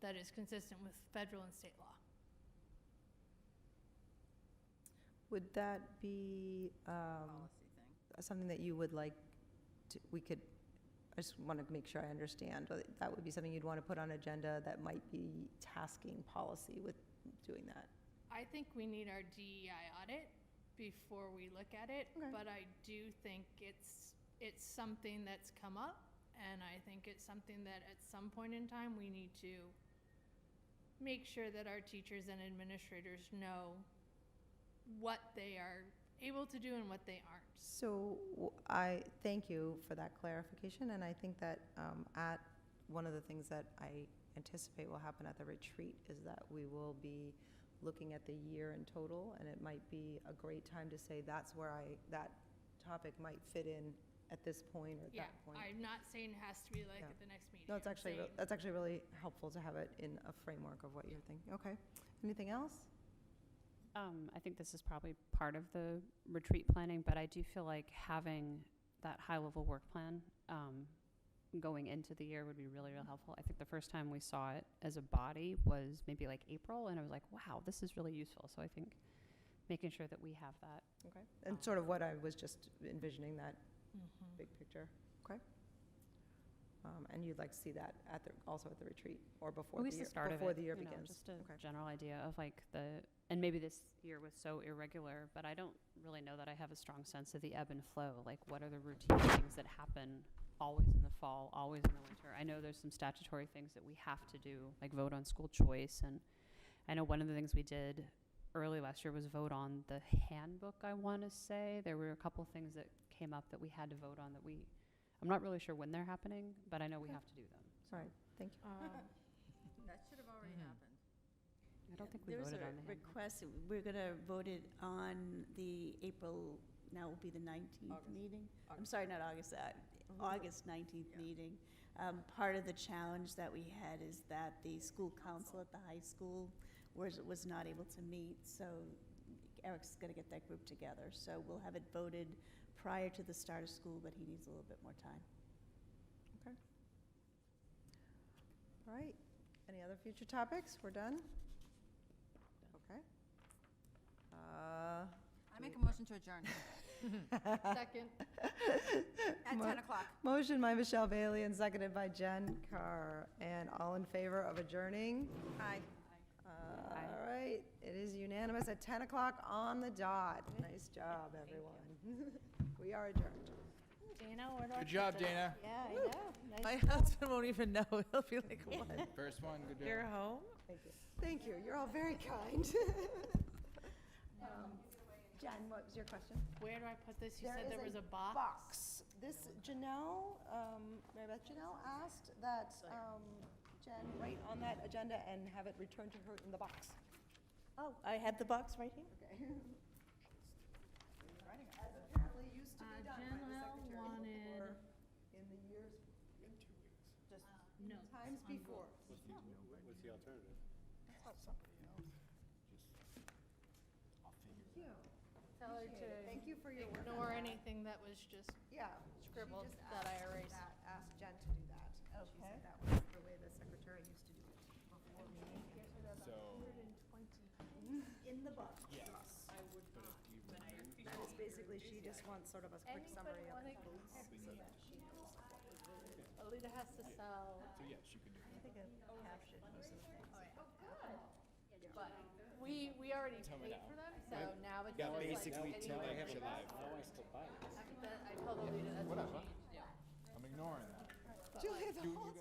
that is consistent with federal and state law. Would that be Policy thing. something that you would like to, I just want to make sure I understand, that would be something you'd want to put on agenda that might be tasking policy with doing that? I think we need our DEI audit before we look at it, Okay. but I do think it's something that's come up, and I think it's something that at some point in time, we need to make sure that our teachers and administrators know what they are able to do and what they aren't. So I thank you for that clarification, and I think that at one of the things that I anticipate will happen at the retreat is that we will be looking at the year in total, and it might be a great time to say that's where that topic might fit in at this point or at Yeah, that point. I'm not saying it has to be like Yeah. at the next meeting. No, it's I'm actually, saying- that's actually really helpful to have it in a framework of what you're thinking. Okay. Anything else? I think this is probably part of the retreat planning, but I do feel like having that high-level work plan going into the year would be really, really helpful. I think the first time we saw it as a body was maybe like April, and I was like, wow, this is really useful. So I think making sure that we have that. Okay. And sort of what I was just envisioning, that Mhm. big picture. Okay. And you'd like to see that also at the retreat or before At the least year, the start of it. before the year you know, begins? just a Okay. general idea of like and maybe this year was so irregular, but I don't really know that I have a strong sense of the ebb and flow. Like, what are the routine things that happen always in the fall, always in the winter? I know there's some statutory things that we have to do, like vote on school choice. And I know one of the things we did early last year was vote on the handbook, I want to say. There were a couple things that came up that we had to vote on that I'm not really sure when they're happening, but I know we have to do them. All right. Thank you. That should have already happened. I don't think we There was voted a on the handbook. request, we're going to vote it on the April, now will be the 19th meeting. I'm sorry, not August, August 19th meeting. Part of the challenge that we had is that the school council at the high school was not able to meet, so Eric's going to get that group together. So we'll have it voted prior to the start of school, but he needs a little bit more time. Okay. All right. Any other future topics? We're done? Okay. I make a motion to adjourn Second. at 10 o'clock. Motion by Michelle Bailey and seconded by Jen Carr. And all in favor of adjourning? Aye. All right, it is unanimous at 10 o'clock on the dot. Nice job, everyone. We are adjourned. Dana, where do I Good put job, this? Dana. Yeah, I know. My husband won't even know. He'll be like, what? First one, good job. You're home? Thank you. Thank you, you're all very kind. Jen, what was your question? Where do I put this? You said is there was a box? Box. This, Janelle, Mary Beth Janelle asked that Jen write on that agenda and have it returned to her in the box. Oh, I have the box right here. Okay. As apparently used to be done by the Janelle secretary wanted- before, in the years, just No. times before. What's the alternative? Tell her to Thank you for your work on ignore that. anything that was just Yeah. scribbled She just that I asked erased. Asked Jen to do that. She said that was the way the secretary used to do it before meeting. So, In the box. yes. That is basically, she just wants sort of a quick summary of the Anybody votes so that she knows what was voted. Alita has to sell, So yes, you can do I think a caption most of the things. but we already Tell me paid now. for them, so now it's got just like basically any till way like to July invest. Now I still buy it. I told Alita that's what Whatever. changed, yeah. I'm ignoring that. Julia, the You whole guys